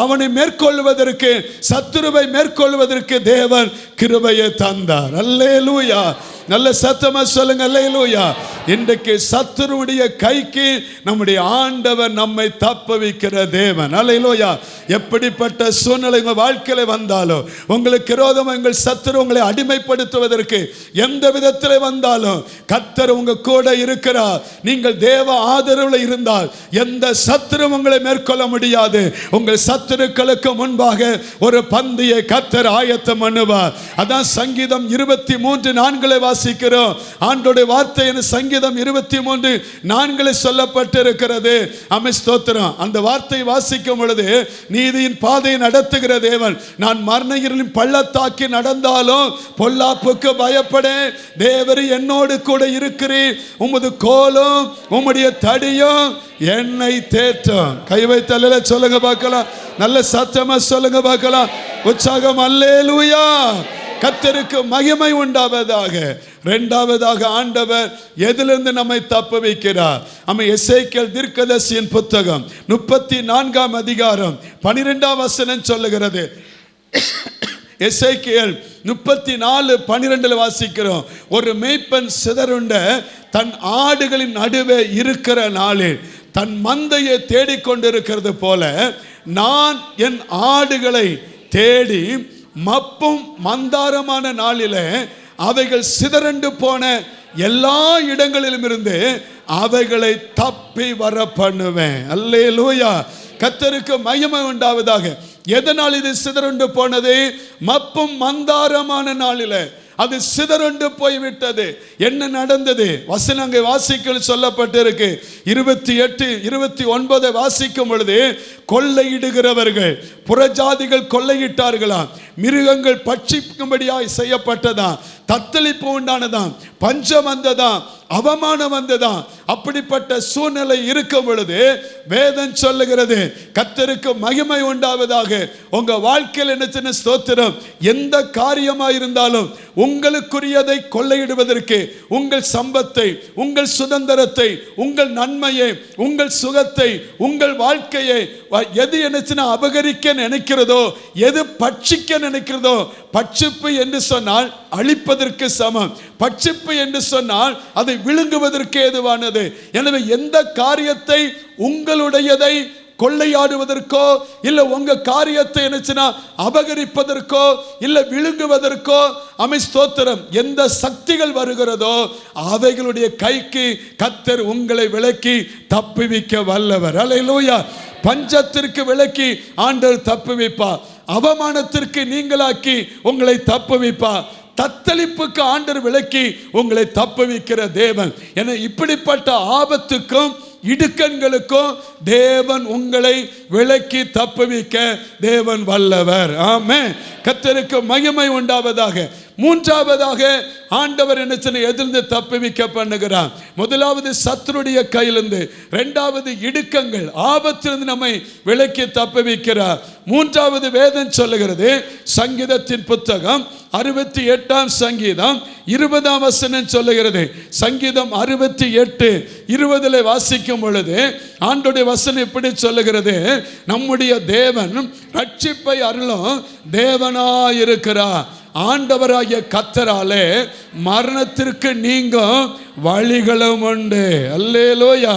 அவனை மேற்கொள்வதற்கு சத்துருவை மேற்கொள்வதற்கு தேவன் கிருபையை தந்தார். அல்லேலூயா. நல்ல சத்தமா சொல்லுங்க, அல்லேலூயா. இன்றைக்கு சத்துருடைய கைக்கு நம்முடைய ஆண்டவர் நம்மை தப்புவிக்கிற தேவன். அல்லேலூயா. எப்படிப்பட்ட சூழ்நிலை உங்கள் வாழ்க்கையில வந்தாலும், உங்களுக்கு விரோதமாக உங்கள் சத்துரு உங்களை அடிமைப்படுத்துவதற்கு எந்த விதத்தில் வந்தாலும் கர்த்தர் உங்க கூட இருக்கிறார். நீங்கள் தேவ ஆதரவில் இருந்தால் எந்த சத்துரு உங்களை மேற்கொள்ள முடியாது. உங்கள் சத்துருக்களுக்கு முன்பாக ஒரு பந்தியை கர்த்தர் ஆயத்தம் பண்ணுவார். அதான் சங்கீதம் 23:4 வாசிக்கிறோம். ஆண்டோடைய வார்த்தை சங்கீதம் 23:4 சொல்லப்பட்டிருக்கிறது. ஸ்தோத்திரம். அந்த வார்த்தை வாசிக்கும் பொழுது, நீதியின் பாதையை நடத்துகிற தேவன், நான் மரண இருளின் பள்ளத்தாக்கி நடந்தாலும் பொல்லாப்புக்கு பயப்படேன், தேவரீ என்னோடு கூட இருக்கிறீர், உமது கோலும் உம்முடைய தடியும் என்னை தேற்றும். கை வைத்தல்ல சொல்லுங்க பார்க்கலாம். நல்ல சத்தமா சொல்லுங்க பார்க்கலாம். உற்சாகம். அல்லேலூயா. கர்த்தருக்கு மகிமை உண்டாவதாக. இரண்டாவதாக ஆண்டவர் எதிலிருந்து நம்மை தப்புவிக்கிறார். எசேக்கியேல் தீர்க்கதரிசியின் புத்தகம் 34ஆம் அதிகாரம் 12ஆம் வசனம் சொல்லுகிறது. எசேக்கியேல் 34:12 வாசிக்கிறோம். ஒரு மேய்ப்பன் சிதறுண்ட தன் ஆடுகளின் நடுவே இருக்கிற நாளில் தன் மந்தையை தேடிக்கொண்டிருக்கிறது போல நான் என் ஆடுகளை தேடி மப்பும் மந்தாரமான நாளிலே அவைகள் சிதறண்டு போன எல்லா இடங்களிலும் இருந்து அவைகளை தப்பி வர பண்ணுவேன். அல்லேலூயா. கர்த்தருக்கு மகிமை உண்டாவதாக. எதனால் இது சிதறண்டு போனது? மப்பும் மந்தாரமான நாளிலே அது சிதறண்டு போய்விட்டது. என்ன நடந்தது? வசனங்கள் வாசிக்க சொல்லப்பட்டிருக்கு. 28, 29 வாசிக்கும் பொழுது, கொள்ளையிடுகிறவர்கள் புறஜாதிகள் கொள்ளையிட்டார்களாம், மிருகங்கள் பட்சிக்கும்படியாய் செய்யப்பட்டதாம், தத்தளிப்பு உண்டானதாம், பஞ்சம் வந்ததாம், அவமானம் வந்ததாம். அப்படிப்பட்ட சூழ்நிலை இருக்கும் பொழுது வேதம் சொல்லுகிறது, கர்த்தருக்கு மகிமை உண்டாவதாக. உங்க வாழ்க்கையில் என்ன ஸ்தோத்திரம், எந்த காரியமாக இருந்தாலும் உங்களுக்குரியதை கொள்ளையிடுவதற்கு, உங்கள் சம்பத்தை, உங்கள் சுதந்திரத்தை, உங்கள் நன்மையை, உங்கள் சுகத்தை, உங்கள் வாழ்க்கையை எது என்ன அபகரிக்க நினைக்கிறதோ, எது பட்சிக்க நினைக்கிறதோ, பட்சிப்பு என்று சொன்னால் அழிப்பதற்கு சமம். பட்சிப்பு என்று சொன்னால் அதை விழுங்குவதற்கு ஏதுவானது. எனவே எந்த காரியத்தை உங்களுடையதை கொள்ளையாடுவதற்கோ இல்ல உங்க காரியத்தை என்னச்சுனா அபகரிப்பதற்கோ இல்ல விழுங்குவதற்கோ ஸ்தோத்திரம் எந்த சக்திகள் வருகிறதோ அவைகளுடைய கைக்கு கர்த்தர் உங்களை விலக்கி தப்புவிக்க வல்லவர். அல்லேலூயா. பஞ்சத்திற்கு விலக்கி ஆண்டவர் தப்புவிப்பார். அவமானத்திற்கு நீங்களாக்கி உங்களை தப்புவிப்பார். தத்தளிப்புக்கு ஆண்டவர் விலக்கி உங்களை தப்புவிக்கிற தேவன். என இப்படிப்பட்ட ஆபத்துக்கும் இடுக்கண்களுக்கும் தேவன் உங்களை விலக்கி தப்புவிக்க தேவன் வல்லவர். ஆமென். கர்த்தருக்கு மகிமை உண்டாவதாக. மூன்றாவதாக ஆண்டவர் என்ன எதிர்ந்து தப்புவிக்க பண்ணுகிறார். முதலாவது சத்துருடைய கையிலிருந்து, இரண்டாவது இடுக்கங்கள் ஆபத்திலிருந்து நம்மை விலக்கி தப்புவிக்கிறார். மூன்றாவது வேதம் சொல்லுகிறது, சங்கீதத்தின் புத்தகம் 68 சங்கீதம் 20 வசனம் சொல்லுகிறது. சங்கீதம் 68 20 வாசிக்கும் பொழுது ஆண்டோடைய வசனம் இப்படி சொல்லுகிறது, நம்முடைய தேவன் ரட்சிப்பை அருளும் தேவனாயிருக்கிறார். ஆண்டவராகிய கர்த்தராலே மரணத்திற்கு நீங்க வழிகளும் உண்டு. அல்லேலூயா.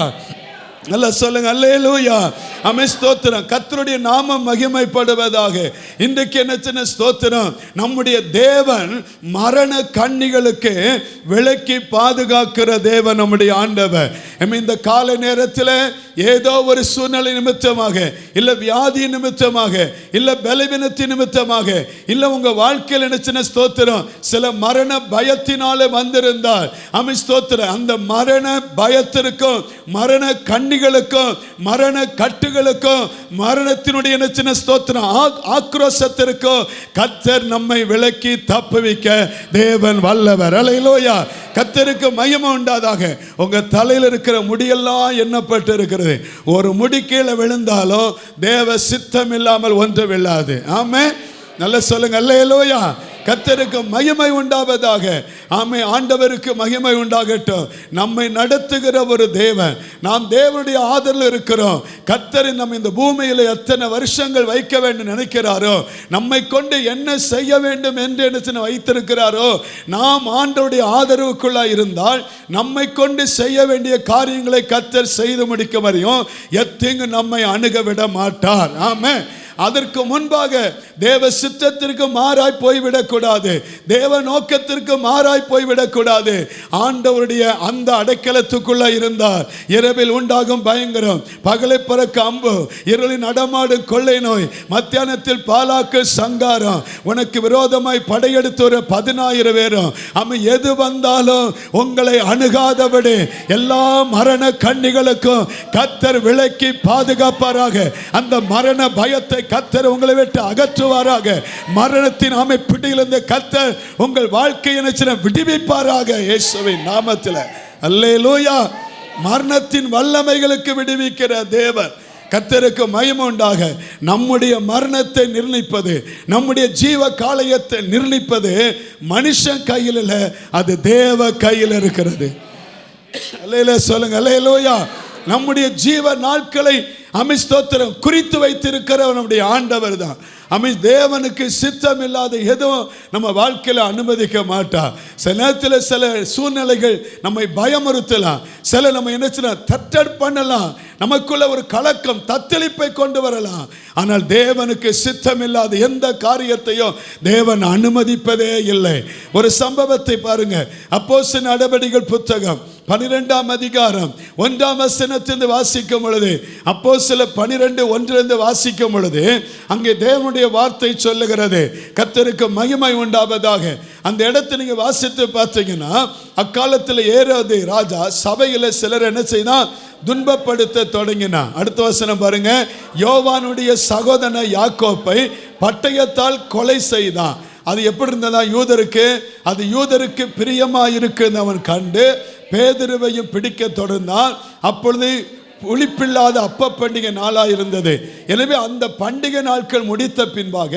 நல்ல சொல்லுங்க அல்லேலூயா. ஆமென். ஸ்தோத்திரம். கர்த்தருடைய நாமம் மகிமைப்படுவதாக. இன்றைக்கு என்ன ஸ்தோத்திரம், நம்முடைய தேவன் மரண கண்ணிகளுக்கு விலக்கி பாதுகாக்கிற தேவன் நம்முடைய ஆண்டவர். இந்த காலை நேரத்தில் ஏதோ ஒரு சூழ்நிலை நிமித்தமாக, இல்ல வியாதி நிமித்தமாக, இல்ல பலவீனத்தின் நிமித்தமாக, இல்ல உங்க வாழ்க்கையில் என்ன ஸ்தோத்திரம் சில மரண பயத்தினாலே வந்திருந்தால், ஆமென் ஸ்தோத்திரம், அந்த மரண பயத்திற்கும் மரண கண்ணிகளுக்கும் மரண கட்டுகளுக்கும் மரணத்தினுடைய என்ன ஸ்தோத்திரம் ஆக்ரோஷத்திற்கும் கர்த்தர் நம்மை விலக்கி தப்புவிக்க தேவன் வல்லவர். அல்லேலூயா. கர்த்தருக்கு மகிமை உண்டாதாக. உங்க தலையில் இருக்கிற முடியெல்லாம் எண்ணப்பட்டு இருக்கிறது. ஒரு முடி கீழே விழுந்தாலும் தேவ சித்தம் இல்லாமல் ஒன்று விழாது. ஆமென். நல்ல சொல்லுங்க அல்லேலூயா. கர்த்தருக்கு மகிமை உண்டாவதாக. ஆமென். ஆண்டவருக்கு மகிமை உண்டாகட்டும். நம்மை நடத்துகிற ஒரு தேவன், நாம் தேவனுடைய ஆதரவில் இருக்கிறோம். கர்த்தர் நம்ம இந்த பூமியில் எத்தனை வருஷங்கள் வைக்க வேண்டும் நினைக்கிறாரோ, நம்மை கொண்டு என்ன செய்ய வேண்டும் என்று என்ன வைத்திருக்கிறாரோ, நாம் ஆண்டவருடைய ஆதரவுக்குள்ள இருந்தால் நம்மை கொண்டு செய்ய வேண்டிய காரியங்களை கர்த்தர் செய்து முடிக்க முடியும். எத்தீங்கு நம்மை அணுக விட மாட்டார். ஆமென். அதற்கு முன்பாக தேவ சித்தத்திற்கு மாறாய் போய்விடக்கூடாது. தேவ நோக்கத்திற்கு மாறாய் போய்விடக்கூடாது. ஆண்டவருடைய அந்த அடைக்கலத்துக்குள்ள இருந்தார் இரவில் உண்டாகும் பயங்கரம், பகலை பறக்க அம்பு, இருளின் நடமாடும் கொள்ளை நோய், மத்தியானத்தில் பாலாக்கு சங்காரம், உனக்கு விரோதமாய் படையெடுத்து ஒரு 10,000 பேரும் அவன் எது வந்தாலும் உங்களை அணுகாதபடி எல்லா மரண கண்ணிகளுக்கும் கர்த்தர் விலக்கி பாதுகாப்பாராக. அந்த மரண பயத்தை கர்த்தர் உங்களை விட்டு அகற்றுவாராக. மரணத்தின் பிடியிலிருந்து கர்த்தர் உங்கள் வாழ்க்கையை விடுவிப்பாராக இயேசுவின் நாமத்தில். அல்லேலூயா. மரணத்தின் வல்லமைகளுக்கு விடுவிக்கிற தேவன். கர்த்தருக்கு மகிமை உண்டாக. நம்முடைய மரணத்தை நிர்ணயிப்பது, நம்முடைய ஜீவ காலயத்தை நிர்ணயிப்பது மனுஷன் கையில் இல்லை, அது தேவ கையில் இருக்கிறது. அல்லேலூயா சொல்லுங்க அல்லேலூயா. நம்முடைய ஜீவ நாட்களை ஸ்தோத்திரம் குறித்து வைத்திருக்கிறவர் நம்முடைய ஆண்டவர் தான். தேவனுக்கு சித்தம் இல்லாத எதுவும் நம்ம வாழ்க்கையில் அனுமதிக்க மாட்டார். சில நேரத்தில் சில சூழ்நிலைகள் நம்மை பயமுறுத்தலாம், சில நம்ம என்ன செய்யலாம், தட்டட் பண்ணலாம், நமக்குள்ள ஒரு கலக்கம் தத்தளிப்பை கொண்டு வரலாம். ஆனால் தேவனுக்கு சித்தம் இல்லாத எந்த காரியத்தையும் தேவன் அனுமதிப்பதே இல்லை. ஒரு சம்பவத்தை பாருங்க. அப்போஸ்தலர் நடபடிகள் புத்தகம் 12ஆம் அதிகாரம் 1ஆம் வசனத்திலிருந்து வாசிக்கும் பொழுது, அப்போஸ்தலர் 12:1 வாசிக்கும் பொழுது, அங்கே தேவனுடைய வார்த்தை சொல்லுகிறது, கர்த்தருக்கு மகிமை உண்டாவதாக. அந்த இடத்தை நீங்க வாசித்து பார்த்தீங்கன்னா, அக்காலத்தில் ஏரோது ராஜா சபையில் சிலர் என்ன செய்தான், துன்பப்படுத்த தொடங்கினான். அடுத்த வசனம் பாருங்க. யோவானுடைய சகோதரன் யாக்கோப்பை பட்டயத்தால் கொலை செய்தான். அது எப்படி இருந்ததா யூதருக்கு, அது யூதருக்கு பிரியமா இருக்குன்னு அவன் கண்டு பேதுருவையும் பிடிக்க தொடர்ந்தான். அப்பொழுது புளிப்பில்லாத அப்ப பண்டிகை நாளாக இருந்தது. எனவே அந்த பண்டிகை நாட்கள் முடித்த பின்பாக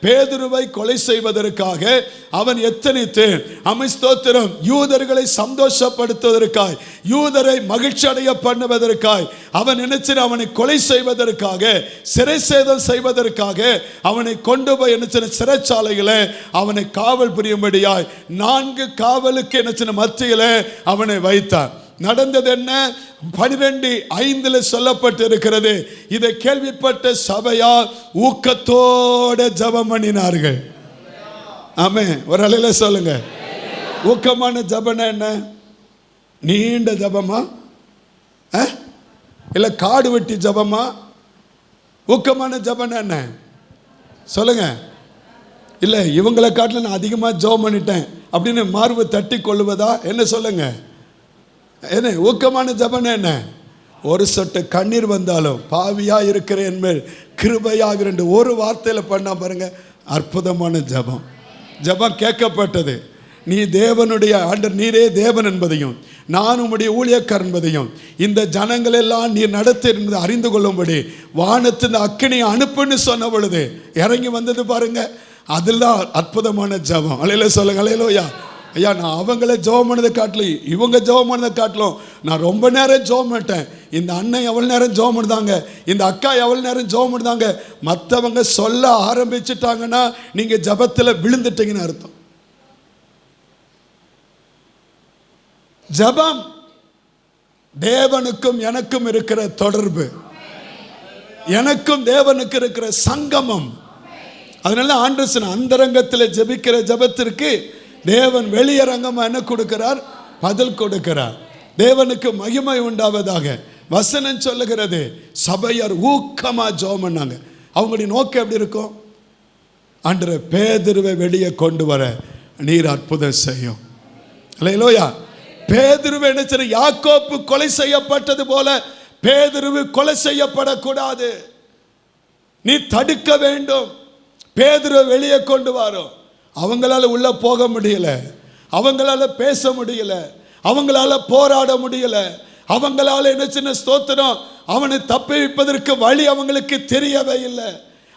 பேதுருவை கொலை செய்வதற்காக அவன் எத்தனித்து ஸ்தோத்திரம் யூதர்களை சந்தோஷப்படுத்துவதற்காய், யூதரை மகிழ்ச்சி அடைய பண்ணுவதற்காய் அவன் நினைச்சு அவனை கொலை செய்வதற்காக, சிறை சேதம் செய்வதற்காக அவனை கொண்டு போய் என்ன சிறைச்சாலைகளை அவனை காவல் புரியும்படியாய் 4 காவலுக்கு என்ன மத்தியில் அவனை வைத்தான். நடந்தது என்ன? 12:5 சொல்லப்பட்டு இருக்கிறது. இதை கேள்விப்பட்ட சபையார் ஊக்கத்தோட ஜெபம் பண்ணினார்கள். ஆமென். ஒரு அலையில சொல்லுங்க. ஊக்கமான ஜெபம் என்ன? நீண்ட ஜெபமா இல்ல காடு வெட்டி ஜெபமா? ஊக்கமான ஜெபம் என்ன சொல்லுங்க. இல்ல இவங்களை காட்டில நான் அதிகமாக ஜெபம் பண்ணிட்டேன் அப்படின்னு மார்பு தட்டி கொள்வதா என்ன? சொல்லுங்க. என்ன ஊக்கமான ஜெபம் என்ன? ஒரு சொட்டு கண்ணீர் வந்தாலும் பாவியா இருக்கிற என் மேல் கிருபையாக ஒரு வார்த்தையில் பண்ணா பாருங்க, அற்புதமான ஜெபம். ஜெபம் கேட்கப்பட்டது. நீ தேவனுடைய ஆண்டவர், நீரே தேவன் என்பதையும் நான் உம்முடைய ஊழியக்காரர் என்பதையும் இந்த ஜனங்கள் எல்லாம் நீர் நடத்த என்பதை அறிந்து கொள்ளும்படி வானத்தின் அக்கினியை அனுப்புன்னு சொன்ன பொழுது இறங்கி வந்தது பாருங்க. அதுதான் அற்புதமான ஜெபம். அலையில சொல்லுங்க. அலையிலோயா ஐயா, நான் அவங்கள ஜெபம் பண்ணதை காட்டிலும் இவங்க ஜெபம் பண்ணதை காட்டிலும் நான் ரொம்ப நேரம் ஜெபம் பண்ணிட்டேன். இந்த அண்ணன் எவ்வளோ நேரம் ஜெபம் பண்ணுதாங்க, இந்த அக்கா எவ்வளோ நேரம் ஜெபம் பண்ணுதாங்க. மற்றவங்க சொல்ல ஆரம்பிச்சுட்டாங்கன்னா நீங்கள் ஜெபத்தில் விழுந்துட்டீங்கன்னு அர்த்தம். ஜெபம் தேவனுக்கும் எனக்கும் இருக்கிற தொடர்பு, எனக்கும் தேவனுக்கு இருக்கிற சங்கமம். அதனால ஆண்டவர் அந்தரங்கத்தில் ஜெபிக்கிற ஜெபத்திற்கு தேவன் வெளியரங்கமா என்ன கொடுக்கிறார்? பதில் கொடுக்கிறார். தேவனுக்கு மகிமை உண்டாவதாக. வசனம் சொல்லுகிறது, சபையார் ஊக்கமா ஜெபம் பண்ணாங்க. அவங்களுடைய நோக்கம் எப்படி இருக்கும்? ஆண்டவரே பேதுருவை வெளியே கொண்டு வர நீர் அற்புதம் செய்யும். அல்லேலூயா. பேதுருவை என்ன செய்ய? யாக்கோப்பு கொலை செய்யப்பட்டது போல பேதுருவு கொலை செய்யப்படக்கூடாது. நீ தடுக்க வேண்டும். பேதுருவை வெளியே கொண்டு வரும். அவங்களால உள்ள போக முடியல, அவங்களால பேச முடியல, அவங்களால போராட முடியல, அவங்களால என்ன சின்ன ஸ்தோத்திரம் அவனை தப்பிப்பதற்கு வழி அவங்களுக்கு தெரியவே இல்லை.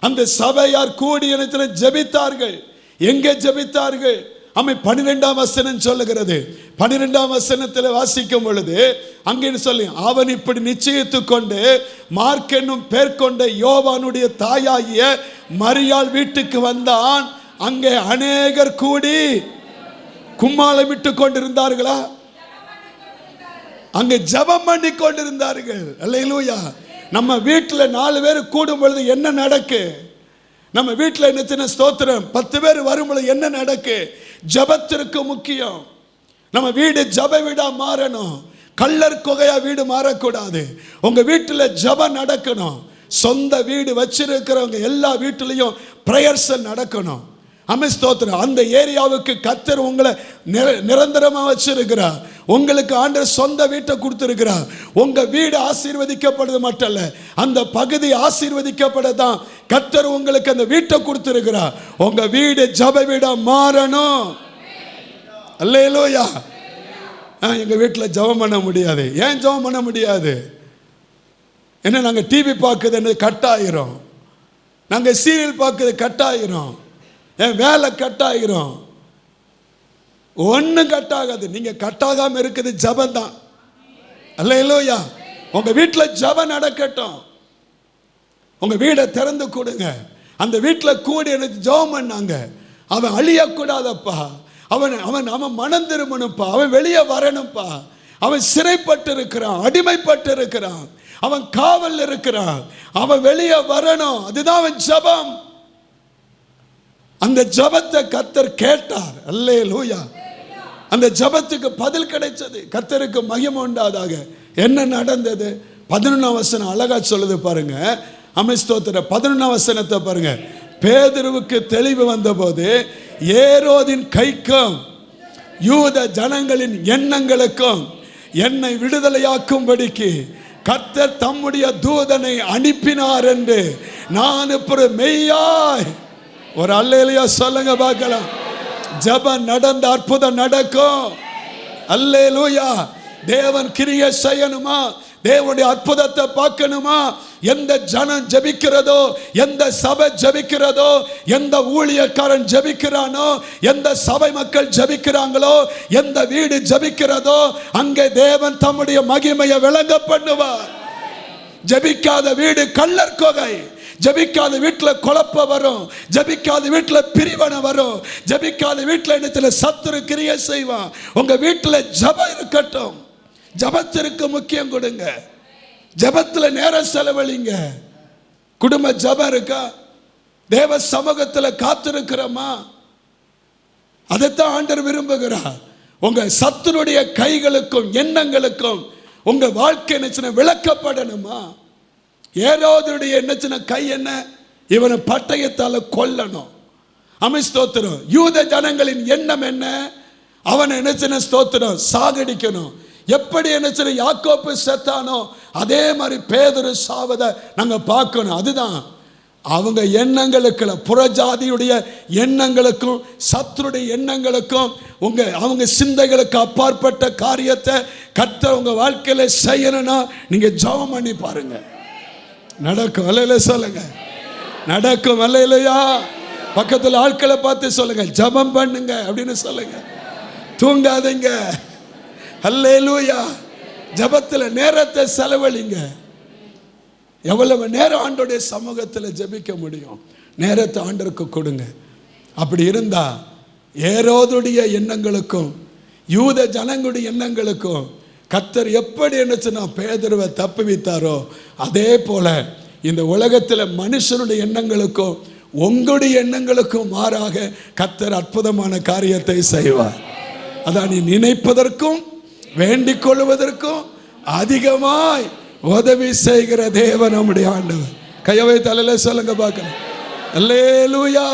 அந்த சபையார் கூடி என்ன ஜெபித்தார்கள். எங்கே ஜெபித்தார்கள்? 12ஆம் வசனம் சொல்லுகிறது. 12ஆம் வசனத்தில் வாசிக்கும் பொழுது அங்கே சொல்லி, அவன் இப்படி நிச்சயித்து கொண்டு மார்க் என்னும் பேர் கொண்ட யோவானுடைய தாயாகிய மரியாள் வீட்டுக்கு வந்தான். அங்கே அநேகர் கூடி கும்மாளம் விட்டு கொண்டிருந்தார்களா? அங்கே ஜெபம் பண்ணி கொண்டிருந்தார்கள். அல்லேலூயா. நம்ம வீட்டில் 4 பேர் கூடும் பொழுது என்ன நடக்கு? நம்ம வீட்டில் என்ன ஸ்தோத்திரம் 10 பேர் வரும்பொழுது என்ன நடக்கு? ஜெபத்திற்கு முக்கியம். நம்ம வீடு ஜெப வீடா மாறணும். கள்ளர் குகையா வீடு மாறக்கூடாது. உங்க வீட்டில் ஜெபம் நடக்கணும். சொந்த வீடு வச்சிருக்கிறவங்க எல்லா வீட்டிலையும் பிரேயர்ஸ் நடக்கணும். ஸ்தோத்திரம். அந்த ஏரியாவுக்கு கர்த்தர் உங்களை நிரந்தரமா வச்சிருக்கிறார். உங்களுக்கு ஆண்டவர் சொந்த வீட்டை கொடுத்திருக்கிறார். உங்க வீடு ஆசீர்வதிக்கப்படுறது மட்டும் இல்ல, அந்த பகுதி ஆசீர்வதிக்கப்படதான் கர்த்தர் உங்களுக்கு அந்த வீட்டை கொடுத்திருக்கிறார். உங்க வீடு ஜெப வீடா மாறணும். அல்லேலூயா. எங்க வீட்டில் ஜெபம் பண்ண முடியாது. ஏன் ஜெபம் பண்ண முடியாது? என்ன, நாங்க டிவி பார்க்குறது கட்டாயிரும், நாங்க சீரியல் பார்க்குறது கட்டாயிரும், என் வேலை கட்டாயிரும். ஒன்றும் கட்டாகாது. நீங்க கட்டாகாம இருக்குது ஜெபம் தான். அல்லேலூயா. உங்க வீட்டில் ஜெபம் நடக்கட்டும். உங்க வீடை திறந்து கொடுங்க. அந்த வீட்டில் கூடி எனக்கு ஜெபம் பண்ணாங்க. அவன் அழியக்கூடாதப்பா, அவன் அவன் அவன் மனம் திரும்பணும்ப்பா, அவன் வெளியே வரணும்ப்பா. அவன் சிறைப்பட்டு இருக்கிறான், அடிமைப்பட்டு இருக்கிறான், அவன் காவல் இருக்கிறான், அவன் வெளியே வரணும். அதுதான் அவன் ஜெபம். அந்த ஜெபத்தை கர்த்தர் கேட்டார். அல்லேலூயா. அந்த ஜெபத்துக்கு பதில் கிடைச்சது. கர்த்தருக்கு மகிமை உண்டாதாக. என்ன நடந்தது? 11ஆம் வசனம் அழகா சொல்லுது பாருங்க. ஸ்தோத்திரம். 11ஆம் வசனத்தை பாருங்க. பேதுருவுக்கு தெளிவு வந்தபோது ஏரோதின் கைக்கும் யூத ஜனங்களின் எண்ணங்களுக்கும் என்னை விடுதலையாக்கும்படிக்கு கர்த்தர் தம்முடைய தூதனை அனுப்பினார் என்று நான் இப்ப மெய்யாய் ஒரு அல்லேலூயா சொல்லுங்க பார்க்கலாம். ஜெபம் நடந்த அற்புதம் நடக்கும். அல்லேலூயா. தேவன் கிரியை செய்யணுமா, தேவனுடைய அற்புதத்தை பார்க்கணுமா, எந்த ஜனம் ஜெபிக்கிறதோ, எந்த சபை ஜெபிக்கிறதோ, எந்த ஊழியக்காரன் ஜெபிக்கிறானோ, எந்த சபை மக்கள் ஜெபிக்கிறாங்களோ, எந்த வீடு ஜெபிக்கிறதோ, அங்கே தேவன் தம்முடைய மகிமையை விளங்க பண்ணுவார். ஜெபிக்காத வீடு கள்ளர் கொகை. ஜெபிக்காத வீட்டில் குழப்பம் வரும். ஜெபிக்காத வீட்டில் பிரிவினை வரும். ஜெபிக்காத வீட்டில் இடத்துல சத்துரு கிரியை செய்வான். உங்க வீட்டில் ஜெபம் இருக்கட்டும். ஜெபத்திற்கு முக்கியம் கொடுங்க. ஜெபத்தில் நேரம் செலவழிங்க. குடும்ப ஜெபம் இருக்கா? தேவ சமூகத்தில் காத்திருக்கிறோமா? அதைத்தான் ஆண்டவர் விரும்புகிறார். உங்க சத்துருடைய கைகளுக்கும் எண்ணங்களுக்கும் உங்க வாழ்க்கை என்ன விளக்கப்படணுமா? ஏரோதுடைய என்ன கை என்ன? இவனை பட்டயத்தால கொல்லணும். ஸ்தோத்திரம். யூத ஜனங்களின் எண்ணம் என்ன? அவனை என்ன ஸ்தோத்திரம் சாகடிக்கணும். எப்படி என்ன யாக்கோப்பு செத்தானோ அதே மாதிரி பேதுரு சாவதை நாங்க பார்க்கணும். அதுதான் அவங்க எண்ணங்களுக்கு, புறஜாதியுடைய எண்ணங்களுக்கும் சத்துருடைய எண்ணங்களுக்கும் அவங்க சிந்தைகளுக்கு அப்பாற்பட்ட காரியத்தை கர்த்தர் உங்க வாழ்க்கையில செய்யணும்னா நீங்க ஜெபம் பண்ணி பாருங்க. நடக்கும். அல்லேலூயா சொல்லுங்க. நடக்கும். அல்லேலூயா. பக்கத்தில் ஆட்களை பார்த்து சொல்லுங்க, ஜெபம் பண்ணுங்க அப்படின்னு சொல்லுங்க. தூங்காதீங்க. அல்லேலூயா. ஜெபத்தில் நேரத்தை செலவழிங்க. எவ்வளவு நேரம் ஆண்டோடைய சமூகத்தில் ஜெபிக்க முடியும், நேரத்தை ஆண்டருக்கு கொடுங்க. அப்படி இருந்தா ஏரோதுடைய எண்ணங்களுக்கும் யூத ஜனங்களுடைய எண்ணங்களுக்கும் கர்த்தர் எப்படி என்ன பேதுருவை தப்புவித்தாரோ அதே போல இந்த உலகத்தில் மனுஷனுடைய எண்ணங்களுக்கும் உங்களுடைய எண்ணங்களுக்கும் மாறாக கர்த்தர் அற்புதமான காரியத்தை செய்வார். அதான் நீ நினைப்பதற்கும் வேண்டிக் கொள்வதற்கும் அதிகமாய் உதவி செய்கிற தேவன் நம்முடைய ஆண்டவர். கையவை தலையில சொல்லுங்க பார்க்கலாம். அல்லேலூயா.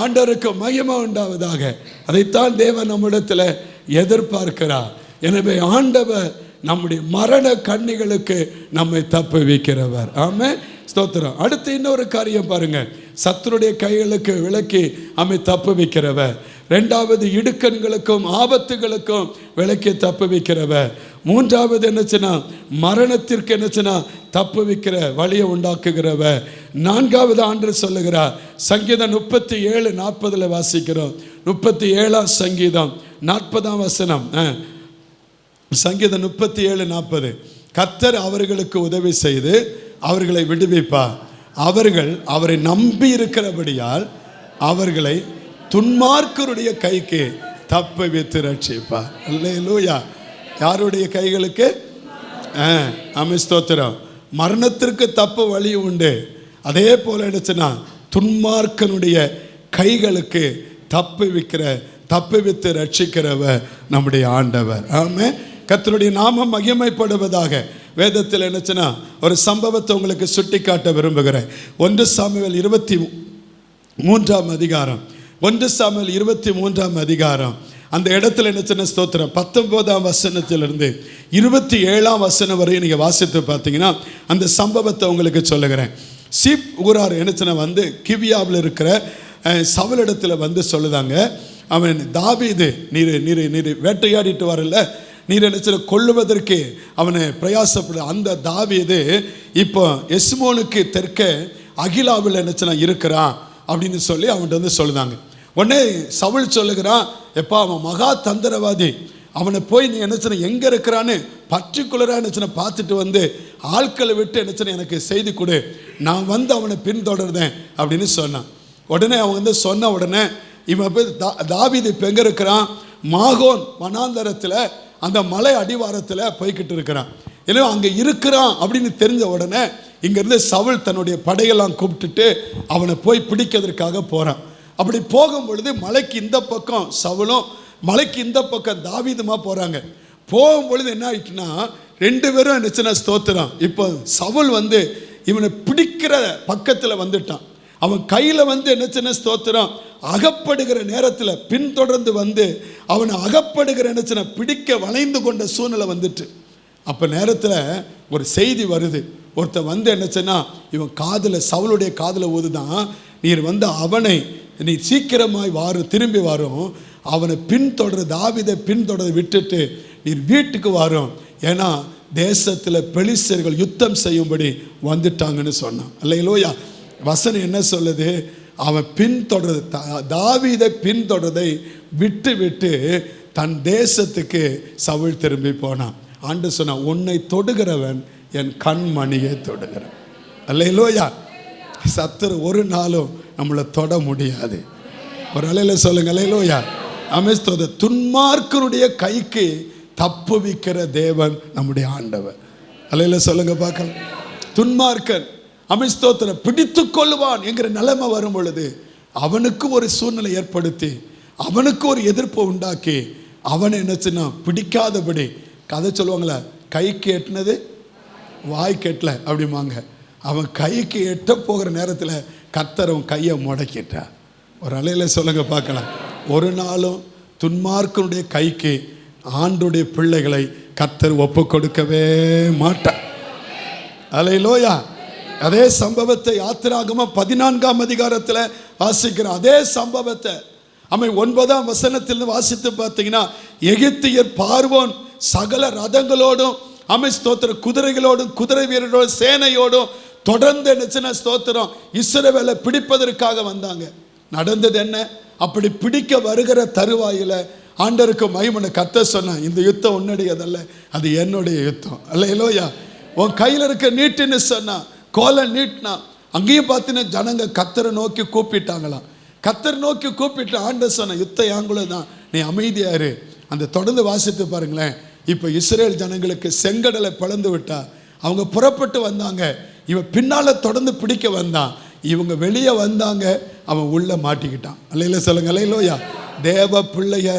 ஆண்டவருக்கு மகிமை உண்டாவதாக. அதைத்தான் தேவன் நம்மிடத்தில் எதிர்பார்க்கிறார். எனவே ஆண்டவர் நம்முடைய மரண கண்ணிகளுக்கு நம்மை தப்புவிக்கிறவர். ஆமென். ஸ்தோத்திரம். அடுத்து இன்னொரு காரியம் பாருங்க. சத்துருடைய கைகளுக்கு விலக்கி நம்மை தப்புவிக்கிறவர். ரெண்டாவது இடுக்கண்களுக்கும் ஆபத்துகளுக்கும் விலக்கி தப்புவிக்கிறவர். மூன்றாவது என்னச்சுன்னா மரணத்திற்கு என்னச்சுன்னா தப்புவிக்கிற வழியை உண்டாக்குகிறவர். நான்காவது ஆண்டவர் சொல்லுகிறார். சங்கீதம் 37:40 வாசிக்கிறோம். 37ஆம் சங்கீதம் 40ஆம் வசனம். சங்கீதம் 37:40. கர்த்தர் அவர்களுக்கு உதவி செய்து அவர்களை விடுவிப்பார். அவர்கள் அவரை நம்பி இருக்கிறபடியால் அவர்களை துன்மார்க்கருடைய கைக்கு தப்புவித்து ரட்சிப்பார். அல்லேலூயா. யாருடைய கைகளுக்கு? ஸ்தோத்திரம். மரணத்திற்கு தப்பு வழி உண்டு. அதே போல எடுத்துனா துன்மார்க்கனுடைய கைகளுக்கு தப்புவித்து ரட்சிக்கிறவர் நம்முடைய ஆண்டவர். ஆமென். கர்த்தருடைய நாமம் மகிமைப்படுவதாக. வேதத்தில் என்னச்சுன்னா ஒரு சம்பவத்தை உங்களுக்கு சுட்டி காட்ட விரும்புகிறேன். 1 சாமுவேல் 23ஆம் அதிகாரம். 1 சாமுவேல் 23ஆம் அதிகாரம். அந்த இடத்துல என்னச்சுன்னா ஸ்தோத்திரம் 19ஆம் வசனத்திலிருந்து 27ஆம் வசனம் வரை நீங்க வாசித்து பார்த்தீங்கன்னா அந்த சம்பவத்தை உங்களுக்கு சொல்லுகிறேன். சீப் ஊரார் என்னச்சுன்னா வந்து கிவியாவில் இருக்கிற சவுலிடத்துல வந்து சொல்லுதாங்க, அவன் தாவீது நீர் வேட்டையாடிட்டு வரல, நீர் என்ன கொல்லுவதற்கு அவனை பிரயாசப்பட அந்த தாவீது இப்போ எஸ்மோனுக்கு தெற்க அகிலாவில் என்ன இருக்கிறான் அப்படின்னு சொல்லி அவன்கிட்ட வந்து சொல்லுதாங்க. உடனே சவுல் சொல்லுகிறான், எப்பா அவன் மகா தந்திரவாதி, அவனை போய் நீ என்ன சொன்ன எங்கே இருக்கிறான்னு பர்டிகுலராக என்ன சொன்ன பார்த்துட்டு வந்து ஆட்களை விட்டு என்ன சொன்ன எனக்கு செய்தி கொடு, நான் வந்து அவனை பின்தொடர்ந்தேன் அப்படின்னு சொன்னான். உடனே அவன் வந்து சொன்ன உடனே இவன் போய் தாவீது இப்போ எங்கே இருக்கிறான், மாகோன் வனாந்தரத்தில் அந்த மலை அடிவாரத்தில் போய்கிட்டு இருக்கிறான். எனவே அங்கே இருக்கிறான் அப்படின்னு தெரிஞ்ச உடனே இங்கேருந்து சவுல் தன்னுடைய படையெல்லாம் கூப்பிட்டுட்டு அவனை போய் பிடிக்கிறதுக்காக போகிறான். அப்படி போகும் பொழுது மலைக்கு இந்த பக்கம் சவுலும் மலைக்கு இந்த பக்கம் தாவீதுமா போகிறாங்க. போகும் பொழுது என்ன ஆயிட்டுன்னா 2 பேரும் நிச்சன ஸ்தோத்திரம். இப்போ சவுல் வந்து இவனை பிடிக்கிற பக்கத்தில் வந்துட்டான். அவன் கையில் வந்து நிச்சன ஸ்தோத்திரம் அகப்படுகிற நேரத்தில் பின்தொடர்ந்து வந்து அவனை அகப்படுகிற நிச்சன பிடிக்க வளைந்து கொண்ட சூழ்நிலை வந்துட்டு. அப்போ நேரத்தில் ஒரு செய்தி வருது. ஒருத்தன் வந்து என்னச்சுன்னா இவன் காதில் சவுளுடைய காதில் ஊதுதான், நீர் வந்து அவனை நீ சீக்கிரமாய் திரும்பி வரும், அவனை பின்தொடர் தாவீதை பின்தொடர் விட்டுட்டு நீர் வீட்டுக்கு வரும், ஏன்னா தேசத்தில் பெலிஸ்தர்கள் யுத்தம் செய்யும்படி வந்துட்டாங்கன்னு சொன்னான். அல்லேலூயா. வசனம் என்ன சொல்லுது, அவன் பின்தொடர் தாவீதை பின்தொடர்தை விட்டு விட்டு தன் தேசத்துக்கு சவுல் திரும்பி போனான். ஆண்டு சொன்னா, உன்னை தொடுகிறவன் என் கண்மணியை தொடுகிறவன். அல்லேலூயா. சத்துரு ஒரு நாளும் நம்மளை தொட முடியாது. ஒரு அலையில சொல்லுங்க அல்லேலூயா. அமேஸ்தோத துன்மார்க்கனுடைய கைக்கு தப்புவிக்கிற தேவன் நம்முடைய ஆண்டவர். அலையில சொல்லுங்க பார்க்கலாம். துன்மார்க்கன் அமேஸ்தோத்திர பிடித்து கொள்ளுவான் என்கிற நிலைமை வரும் பொழுது அவனுக்கு ஒரு சூழ்நிலை ஏற்படுத்தி அவனுக்கு ஒரு எதிர்ப்பை உண்டாக்கி அவனை என்னச்சுன்னா பிடிக்காதபடி கதை சொல்லுவாங்களே, கைக்கு எட்டினது வாய் கெட்டல அப்படிமாங்க. அவன் கைக்கு எட்ட போகிற நேரத்தில் கர்த்தர் அவன் கையை முடக்கிட்டார். ஒரு அலையில சொல்லுங்க பார்க்கலாம். ஒரு நாளும் துன்மார்க்கனுடைய கைக்கு ஆண்டுடைய பிள்ளைகளை கர்த்தர் ஒப்பு கொடுக்கவே மாட்டார். அல்லேலூயா. அதே சம்பவத்தை யாத்திராகமம் 14ஆம் அதிகாரத்தில் வாசிக்கிற அதே சம்பவத்தை 9ஆம் வசனத்திலிருந்து வாசித்து பார்த்தீங்கன்னா, எகிப்தியர் பார்வோன் சகல ரதங்களோடும் ஸ்தோத்திர குதிரைகளோடும் குதிரை வீரரோடும் சேனையோடும் தொடர்ந்து என்ன ஸ்தோத்திரம் இஸ்ரவேலை பிடிப்பதற்காக வந்தாங்க. நடந்தது என்ன, அப்படி பிடிக்க வருகிற தருவாயில் ஆண்டவருக்கு மகிமை கர்த்தர் சொன்னான், இந்த யுத்தம் உன்னுடையதல்ல, அது என்னுடைய யுத்தம். அல்லேலூயா. உன் கையில் இருக்க நீட்டுன்னு சொன்னா, கோலை நீட்டினா அங்கேயும் பார்த்தீங்கன்னா ஜனங்க கர்த்தரை நோக்கி கூப்பிட்டாங்களாம். கர்த்தர் நோக்கி கூப்பிட்டு ஆண்டவர் சொன்ன, யுத்தம் யாங்குள்ள தான், நீ அமைதியாரு. அந்த தொடர்ந்து வாசித்து பாருங்களேன். இப்போ இஸ்ரேல் ஜனங்களுக்கு செங்கடலை பிளந்து விட்டா, அவங்க புறப்பட்டு வந்தாங்க, இவன் பின்னால் தொடர்ந்து பிடிக்க வந்தான், இவங்க வெளியே வந்தாங்க, அவன் உள்ள மாட்டிக்கிட்டான். அல்லையில சொல்லுங்க அல்லேலூயா. தேவ பிள்ளைய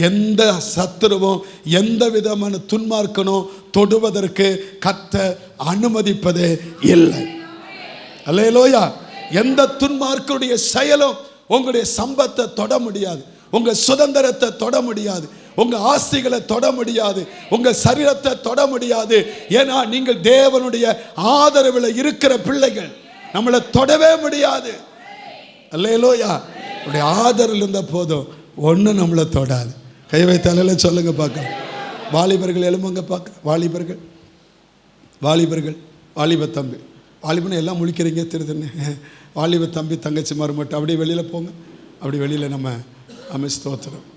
எந்த சத்துருவும் எந்த விதமான துன்மார்க்கனும் தொடுவதற்கு கர்த்தர் அனுமதிப்பதே இல்லை. அல்லேலூயா. எந்த துன்மார்க்கனுடைய செயலும் உங்களுடைய சம்பத்தை தொட முடியாது, உங்க சுதந்திரத்தை தொட முடியாது, உங்க ஆஸ்திகளை தொட முடியாது, உங்க சரீரத்தை தொட முடியாது. ஏன்னா நீங்கள் தேவனுடைய ஆதரவில் இருக்கிற பிள்ளைகள், நம்மளை தொடவே முடியாது. அல்லேலூயா. உடைய ஆதரவில் இருந்த போதும் ஒன்றும் நம்மளை தொடாது. கை வைத்தால சொல்லுங்க பார்க்கலாம். வாலிபர்கள் எழும்புங்க பார்க்க. வாலிபர்கள் வாலிபர்கள் வாலிப தம்பி, வாலிபனை எல்லாம் முழிக்கிறீங்க திருதுன்னு. வாலிப தம்பி தங்கச்சி மாறு மட்டும் அப்படியே வெளியில் போங்க. அப்படி வெளியில் நம்ம ஸ்தோத்திரம்.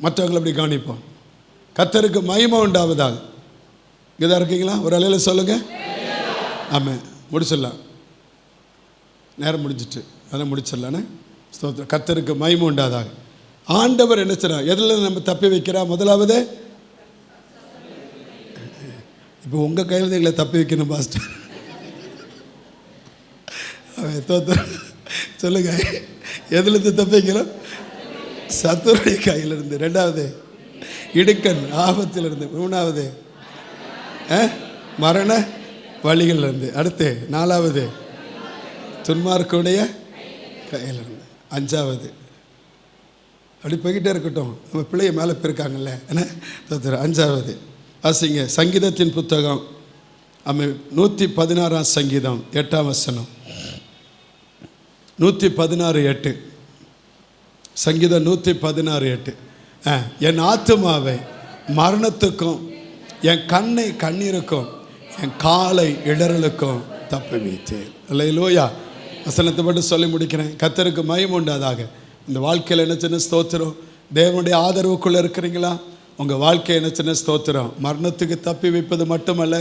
மற்றவங்களை அப்படி கவனிப்போம். கர்த்தருக்கு மகிமை உண்டாவதாக. இங்கே இருக்கீங்களா? ஒரு அலையில சொல்லுங்க. ஆமாம், முடிச்சிடலாம். நேரம் முடிஞ்சிட்டு அதெல்லாம் முடிச்சிடலான்னு. ஸ்தோத்திரம். கர்த்தருக்கு மகிமை உண்டாதாக. ஆண்டவர் என்ன செய்றார்? எதில் நம்ம தப்பி வைக்கிறா? முதலாவது இப்போ உங்கள் கையில் எங்களை தப்பி வைக்கணும் பாஸ்டர். ஸ்தோத்திரம். சொல்லுங்க, எதுலேருந்து தப்பி வைக்கிறோம்? சத்துருடைய கையிலிருந்து. ரெண்டாவது இடுக்கன் ஆபத்திலிருந்து. மூணாவது மரண வழிகளிலிருந்து. அடுத்து நாலாவது துன்மார்க்குடைய கையிலிருந்து. அஞ்சாவது அப்படி போய்கிட்டே இருக்கட்டும். நம்ம பிள்ளைய மேலே போயிருக்காங்கல்ல என்ன. அஞ்சாவது வாசிங்க. சங்கீதத்தின் புத்தகம் 116ஆம் சங்கீதம் 8ஆம் வசனம். 116:8. சங்கீதம் 116:8. என் ஆத்துமாவை மரணத்துக்கும் என் கண்ணை கண்ணீருக்கும் என் காலை இடறலுக்கும் தப்புவித்தேன். அல்லேலூயா. வசனத்தை மட்டும் சொல்லி முடிக்கிறேன். கர்த்தருக்கு மகிமை உண்டாதாக. இந்த வாழ்க்கையில் என்ன சின்ன ஸ்தோத்திரம். தேவனுடைய ஆதரவுக்குள்ளே இருக்கிறீங்களா? உங்கள் வாழ்க்கை என்ன சின்ன ஸ்தோத்திரம். மரணத்துக்கு தப்பி வைப்பது மட்டுமல்ல,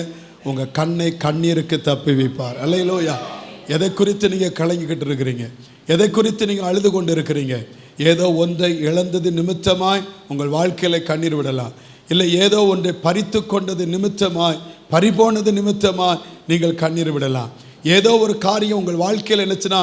உங்கள் கண்ணை கண்ணீருக்கு தப்பி வைப்பார். அல்லேலூயா. எதை குறித்து நீங்கள் கலங்கிக்கிட்டு இருக்கிறீங்க? எதை குறித்து நீங்கள் அழுது கொண்டு இருக்கிறீங்க? ஏதோ ஒன்றை இழந்தது நிமித்தமாய் உங்கள் வாழ்க்கையில் கண்ணீர் விடலாம். இல்லை ஏதோ ஒன்றை பறித்து கொண்டது நிமித்தமாய், பறிபோனது நிமித்தமாய் நீங்கள் கண்ணீர் விடலாம். ஏதோ ஒரு காரியம் உங்கள் வாழ்க்கையில் என்னச்சுன்னா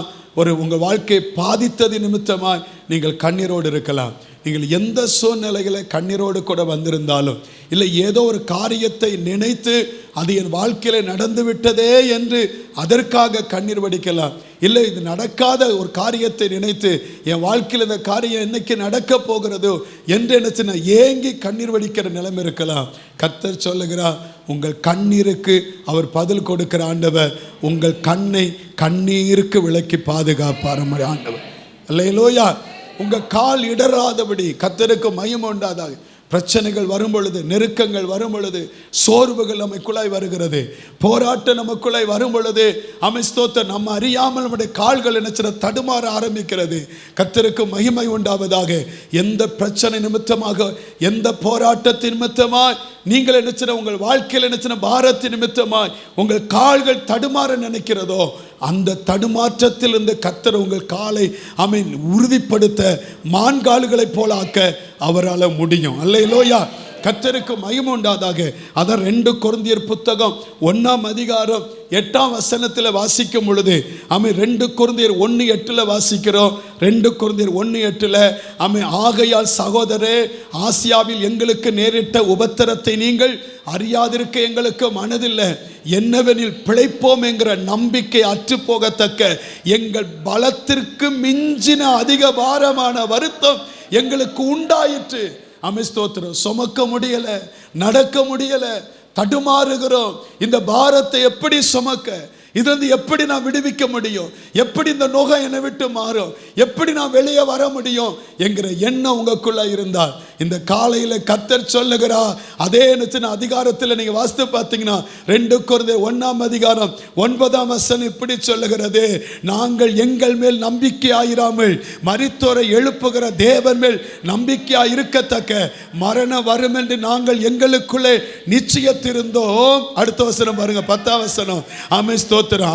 உங்கள் வாழ்க்கையை பாதித்தது நிமித்தமாய் நீங்கள் கண்ணீரோடு இருக்கலாம். நீங்கள் எந்த சூழ்நிலைகளை கண்ணீரோடு கூட வந்திருந்தாலும், இல்லை ஏதோ ஒரு காரியத்தை நினைத்து அது என் வாழ்க்கையில் நடந்து விட்டதே என்று அதற்காக கண்ணீர் வடிக்கலாம். இல்லை இது நடக்காத ஒரு காரியத்தை நினைத்து என் வாழ்க்கையில் இந்த காரியம் என்னைக்கு நடக்க போகிறதோ என்று நினைச்சுன்னா ஏங்கி கண்ணீர் வடிக்கிற நிலைமை இருக்கலாம். கர்த்தர் சொல்லுகிறார், உங்கள் கண்ணீருக்கு அவர் பதில் கொடுக்கிற ஆண்டவர். உங்கள் கண்ணை கண்ணீருக்கு விலக்கி பாதுகாப்பார் ஆண்டவர். அல்லேலூயா. உங்கள் கால் இடராதபடி கர்த்தருக்கு மகிமை உண்டாதாக. பிரச்சனைகள் வரும் பொழுது, நெருக்கங்கள் வரும் பொழுது, சோர்வுகள் நமக்குள்ளாய் வருகிறது, போராட்டம் நமக்குள்ளாய் வரும் பொழுது, ஸ்தோத்திரம், நம்ம அறியாமல் நம்முடைய கால்கள் என்ன தடுமாற ஆரம்பிக்கிறது. கர்த்தருக்கு மகிமை உண்டாவதாக. எந்த பிரச்சனை நிமித்தமாக, எந்த போராட்டத்தின் நிமித்தமாய் நீங்கள் என்ன உங்கள் வாழ்க்கையில் என்ன பாரத்தின் நிமித்தமாய் உங்கள் கால்கள் தடுமாற நினைக்கிறதோ, அந்த தடுமாற்றத்தில் இந்த கர்த்தர் உங்கள் காலை உறுதிப்படுத்த மான்கால்களை போல ஆக்க அவரால் முடியும். அல்லேலூயா. கர்த்தருக்கு மகிமை உண்டாதாக. அதான் 2 கொரிந்தியர் புத்தகம் 1ஆம் அதிகாரம் 8ஆம் வசனத்தில் வாசிக்கும் பொழுது 2 கொரிந்தியர் 1:8 வாசிக்கிறோம். 2 கொரிந்தியர் 1:8 ஆகையால் சகோதரரே, ஆசியாவில் எங்களுக்கு நேரிட்ட உபத்திரத்தை நீங்கள் அறியாதிருக்க எங்களுக்கு மனதில்லை. என்னவெனில் பிழைப்போம் என்கிற நம்பிக்கை அற்று போகத்தக்க எங்கள் பலத்திற்கு மிஞ்சின அதிக பாரமான வருத்தம் எங்களுக்கு உண்டாயிற்று. ஸ்தோத்திரம். சுமக்க முடியல, நடக்க முடியல, தடுமாறுகிறோம். இந்த பாரத்தை எப்படி சுமக்க, இது எப்படி நான் விடுவிக்க முடியும், எப்படி இந்த நோகை என்னை விட்டு மாறும், எப்படி நான் வெளியே வர முடியும் என்கிற எண்ணம் உங்களுக்குள்ள இருந்தால் இந்த காலையில் கர்த்தர் சொல்லுகிறா. அதே அதிகாரத்தில் நீங்க வாசித்து பார்த்தீங்கன்னா 2 கொரிந்தியர் 1ஆம் அதிகாரம் 9ஆம் வசனம் இப்படி சொல்லுகிறது, நாங்கள் எங்கள் மேல் நம்பிக்கையாயிராமல் மரித்தோரை எழுப்புகிற தேவன் மேல் நம்பிக்கையாய் இருக்கத்தக்க மரணம் வரும் என்று நாங்கள் எங்களுக்குள்ளே நிச்சயத்திருந்தோம். அடுத்த வசனம் பாருங்க, 10ஆம் வசனம்.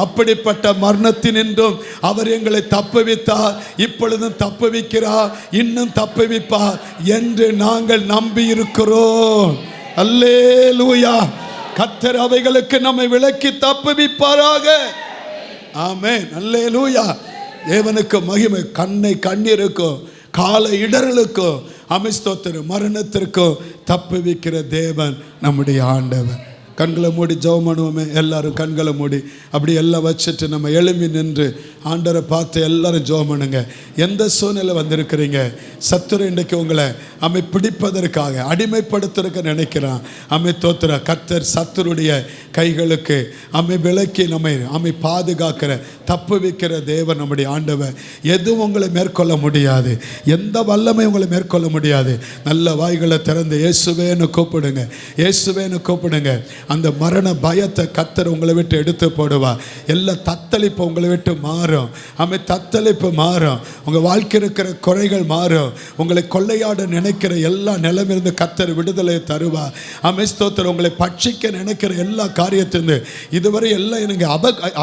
அப்படிப்பட்ட மரணத்தினின்றும் அவர் எங்களை தப்புவித்தார், இப்பொழுதும் தப்புவிக்கிறார், இன்னும் தப்புவிப்பார் என்று நாங்கள் நம்பி இருக்கிறோம். அல்லேலூயா. கர்த்தர் அவைகளுக்கு நம்மை விலக்கி தப்புவிப்பாராக. ஆமென். அல்லேலூயா. தேவனுக்கு மகிமை. கண்ணை கண்ணீருக்கும் காலை இடறலுக்கும் ஸ்தோத்திரம், மரணத்திற்கும் தப்புவிக்கிற தேவன் நம்முடைய ஆண்டவர். கண்களை மூடி ஜெபம் பண்ணுவோமே. எல்லாரும் கண்களை மூடி அப்படி எல்லாம் வச்சுட்டு நம்ம எழும்பி நின்று ஆண்டவரை பார்த்து எல்லாரும் ஜெபம் பண்ணுங்க. எந்த சூழ்நிலை வந்திருக்கிறீங்க, சத்துரு இன்றைக்கு உங்களை பிடிப்பதற்காக அடிமைப்படுத்துறதுக்கு நினைக்கிறான். தோத்துற கர்த்தர் சத்துருடைய கைகளுக்கு விலக்கி நம்மை பாதுகாக்கிற தப்பு வைக்கிற தேவன் நம்முடைய ஆண்டவர். எதுவும் உங்களை மேற்கொள்ள முடியாது, எந்த வல்லமை உங்களை மேற்கொள்ள முடியாது. நல்ல வாய்களை திறந்து இயேசுவேன்னு கூப்பிடுங்க, இயேசுவேன்னு கூப்பிடுங்க. அந்த மரண பயத்தை கர்த்தர் உங்களை விட்டு எடுத்து போடுவார். எல்லா தத்தளிப்பு உங்களை விட்டு மாறும். தத்தளிப்பு மாறும். உங்கள் வாழ்க்கை இருக்கிற குறைகள் மாறும். உங்களை கொள்ளையாட நினைக்கிற எல்லா நிலைமையிலிருந்து கர்த்தர் விடுதலை தருவார். ஸ்தோத்திரம். உங்களை பட்சிக்க நினைக்கிற எல்லா காரியத்திலிருந்து இதுவரை எல்லாம் எனக்கு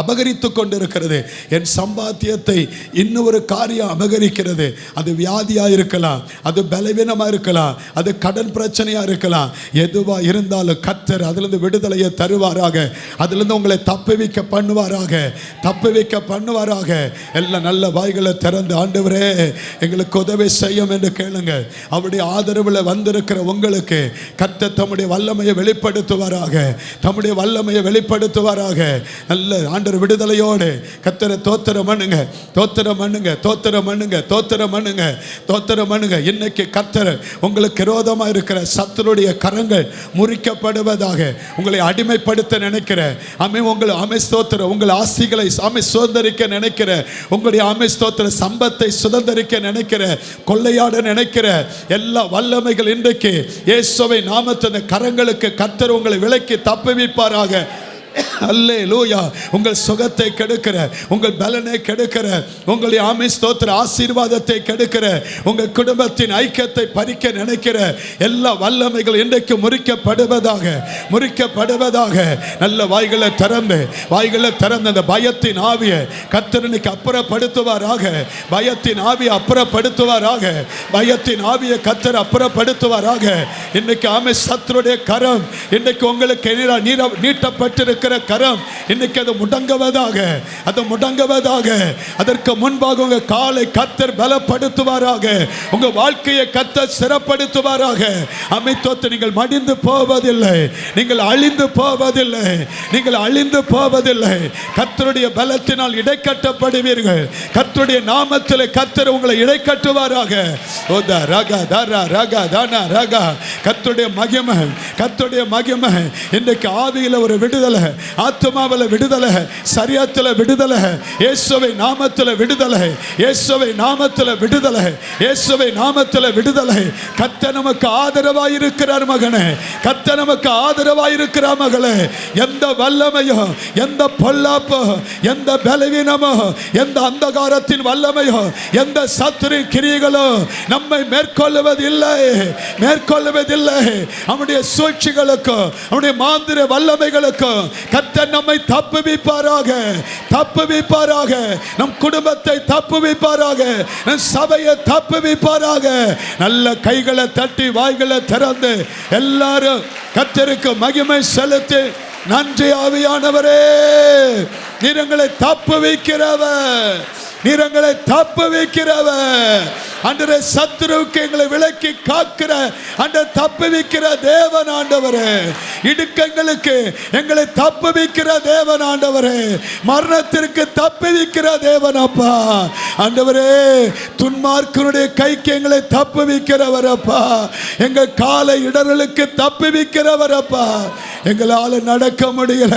அபகரித்து கொண்டு இருக்கிறது. என் சம்பாத்தியத்தை இன்னொரு காரியம் அபகரிக்கிறது. அது வியாதியாக இருக்கலாம், அது பலவீனமாக இருக்கலாம், அது கடன் பிரச்சனையாக இருக்கலாம். எதுவாக இருந்தாலும் கர்த்தர் அதிலிருந்து விடுதலையை தருவாராக. அதிலிருந்து உங்களை தப்புவிக்க பண்ணுவாராக, தப்புவிக்க பண்ணுவாராக. எல்லாம் நல்ல வாய்களை திறந்து ஆண்டவரே எங்களுக்கு உதவி செய்யும் என்று கேளுங்க. அவருடைய ஆதரவில் வந்திருக்கிற உங்களுக்கு கர்த்தர் தம்முடைய வல்லமையை வெளிப்படுத்துவாராக, தம்முடைய வல்லமையை வெளிப்படுத்துவாராக. நல்ல ஆண்டவர் விடுதலையோடு கர்த்தரை தோத்திரம் பண்ணுங்க, தோத்திரம் பண்ணுங்க, தோத்திரம் பண்ணுங்க, தோத்திரம் பண்ணுங்க, தோத்திரம் பண்ணுங்க. இன்னைக்கு கர்த்தர் உங்களுக்கு விரோதமாக இருக்கிற சத்துருடைய கரங்கள் முறிக்கப்படுவதாக. உங்களை அடிமைப்படுத்த நினைக்கிற உங்களை ஸ்தோத்திரம், உங்கள் ஆசிகளை சுதந்திரிக்க நினைக்கிற, உங்களுடைய ஸ்தோத்திர சம்பத்தை சுதந்திரிக்க நினைக்கிற, கொள்ளையாட நினைக்கிற எல்லா வல்லமைகள் இன்றைக்கு இயேசுவை நாமத்தின் கரங்களுக்கு கர்த்தர் உங்களை விலக்கி தப்புவிப்பாராக. அல்லேலூயா. உங்கள் சுகத்தை கெடுக்கிற, உங்கள் பலனை கெடுக்கிற, உங்களுடைய ஆமை ஸ்தோத்திர ஆசீர்வாதத்தை கெடுக்கிற, உங்கள் குடும்பத்தின் ஐக்கியத்தை பறிக்க நினைக்கிற எல்லா வல்லமைகள் இன்றைக்கு முறிக்கப்படுவதாக, முறிக்கப்படுவதாக. நல்ல வாய்களை திறந்து அந்த பயத்தின் ஆவியை கர்த்தர் இன்னைக்கு அப்புறப்படுத்துவாராக. பயத்தின் ஆவியை அப்புறப்படுத்துவாராக. பயத்தின் ஆவியை கர்த்தர் அப்புறப்படுத்துவாராக. இன்னைக்கு ஆமை சத்துருடைய கரம், இன்னைக்கு உங்களுக்கு நீட்டப்பட்டிருக்கிற கரம் இன்னைக்கு அது முடங்குவதாக, அது முடங்குவதாக. அதற்கு முன்பாக உங்க காலை கர்த்தர் பலப்படுத்துவாராக. உங்க வாழ்க்கையை கர்த்தர் சிறப்படுத்துவாராக. அமைத்தோத்து நீங்கள் மடிந்து போவதில்லை, நீங்கள் அழிந்து போவதில்லை, நீங்கள் அழிந்து போவதில்லை. கர்த்தருடைய பலத்தினால் இடைக்கட்டப்படுவீர்கள். கர்த்தருடைய நாமத்தில் கர்த்தர் உங்களை இடைக்கட்டுவாராக. ஓதா ரகா தரா ரகா தானா ரகா. கர்த்தருடைய மகிமை, கர்த்தருடைய மகிமை. இன்றைக்கு ஆவியில ஒரு விடுதலை, ஆத்துமாவில் விடுதலை, சரீரத்தில் விடுதலை, இயேசுவை நாமத்தில் விடுதலை, இயேசுவை நாமத்தில் விடுதலை, இயேசுவை நாமத்தில் விடுதலை. கர்த்தர் நமக்கு ஆதரவாய் இருக்கிறார் மகனே, கர்த்தர் நமக்கு ஆதரவாய் இருக்கிறார் மகளே. எந்த வல்லமையோ, எந்த பொல்லாப்போ, எந்த பலவீனமோ, எந்த அந்தகாரத்தின் வல்லமையோ, எந்த சத்துரு கிரியைகளோ நம்மை மேற்கொள்ளுவதில்லை, மேற்கொள்ளுவதில்லை. அவனுடைய சூழ்ச்சிகளுக்கு, அவனுடைய மாந்திர வல்லமைகளுக்கு கர்த்தர் நம்மை தப்புவிப்பாராக, தப்புவிப்பாராக. நம் குடும்பத்தை தப்புவிப்பாராக, நம் சபையை தப்புவிப்பாராக. நல்ல கைகளை தட்டி வாய்களை திறந்து எல்லாரும் கர்த்தருக்கு மகிமை செலுத்தி, நன்றி ஆவியானவரே, நீர் எங்களை தப்புவிக்கிறவர், நீர் எங்களை தப்புவிக்கிறவர். அன்றே சத்துருவுக்கு எங்களை விலக்கி காக்கிற அன்ற தப்புவிக்கிற தேவன் ஆண்டவரே. இடுக்கங்களுக்கு எங்களை தப்புவிக்கிற தேவன் ஆண்டவரே. மரணத்திற்கு தப்புவிக்கிற தேவன் அப்பா ஆண்டவரே. துன்மார்க்கனுடைய கைக்கு எங்களை தப்புவிக்கிறவர் அப்பா. எங்கள் காலை இடர்களுக்கு தப்புவிக்கிறவர் அப்பா. எங்களால் நடக்க முடியல,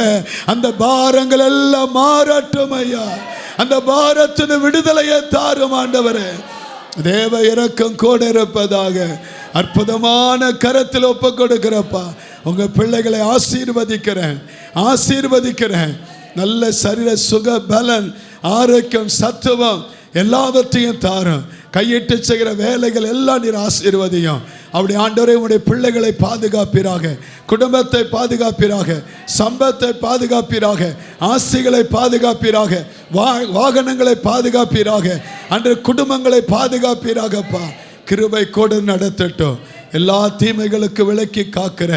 அந்த பாரங்கள் எல்லாம் மாறட்டும் ஐயா. அந்த பாரத்தின் விடுதலையை தாரும் ஆண்டவரே. தேவ இரக்கம் கூட இருப்பதாக. அற்புதமான கரத்தில் ஒப்பு கொடுக்கிறப்பா. உங்க பிள்ளைகளை ஆசீர்வதிக்கிறேன், ஆசீர்வதிக்கிறேன். நல்ல சரீர சுக பலன், ஆரோக்கியம், சத்துவம் எல்லாவற்றையும் தாரும். கையிட்டு செய்கிற வேலைகள் எல்லாம் நீர் ஆசீர்வதியும். அப்படி ஆண்டவரே உடைய பிள்ளைகளை பாதுகாப்பீராக, குடும்பத்தை பாதுகாப்பீராக, சம்பத்தை பாதுகாப்பீராக, ஆசிகளை பாதுகாப்பீராக, வாகனங்களை பாதுகாப்பீராக, அன்று குடும்பங்களை பாதுகாப்பீராகப்பா. கிருபை கொடு நடத்தட்டும். எல்லா தீமைகளுக்கு விலக்கி காக்கிற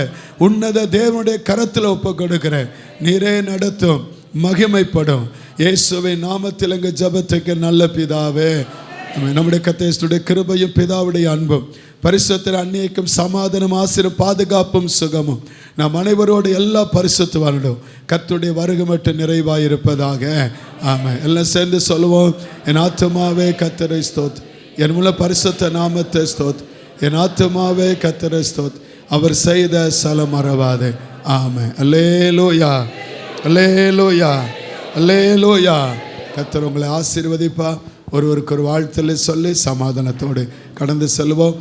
உன்னத தேவனுடைய கரத்தில் ஒப்பு கொடுக்கிற நீரே நடத்தும், மகிமைப்படும். இயேசுவின் நாமத்தில் எங்கள் ஜெபத்துக்கு நல்ல பிதாவே. நம்முடைய கர்த்தருடைய கிருபையும் பிதாவுடைய அன்பும் பரிசுத்த அன்னியக்கும் சமாதானம் ஆசீர்வாதம் பாதுகாப்பும் சுகமும் நாம் அனைவரோடு எல்லா பரிசுத்தவானும் கர்த்தருடைய வருகை மட்டும் நிறைவாயிருப்பதாக. ஆமென். எல்லாம் சேர்ந்து சொல்லுவோம். என் ஆத்துமாவே கர்த்தரை ஸ்தோத், என் மூல பரிசுத்த நாமத்தை ஸ்தோத், என் ஆத்துமாவே கர்த்தரை ஸ்தோத், அவர் செய்த சலம் மறவாதே. ஆமென். அல்லேலூயா, அல்லேலூயா, அல்லேலூயா. கர்த்தர் உங்களை ஆசீர்வதிப்பா. ஒருவருக்கு ஒரு வாழ்த்தலை சொல்லி சமாதானத்தோடு கடந்து செல்வோம்.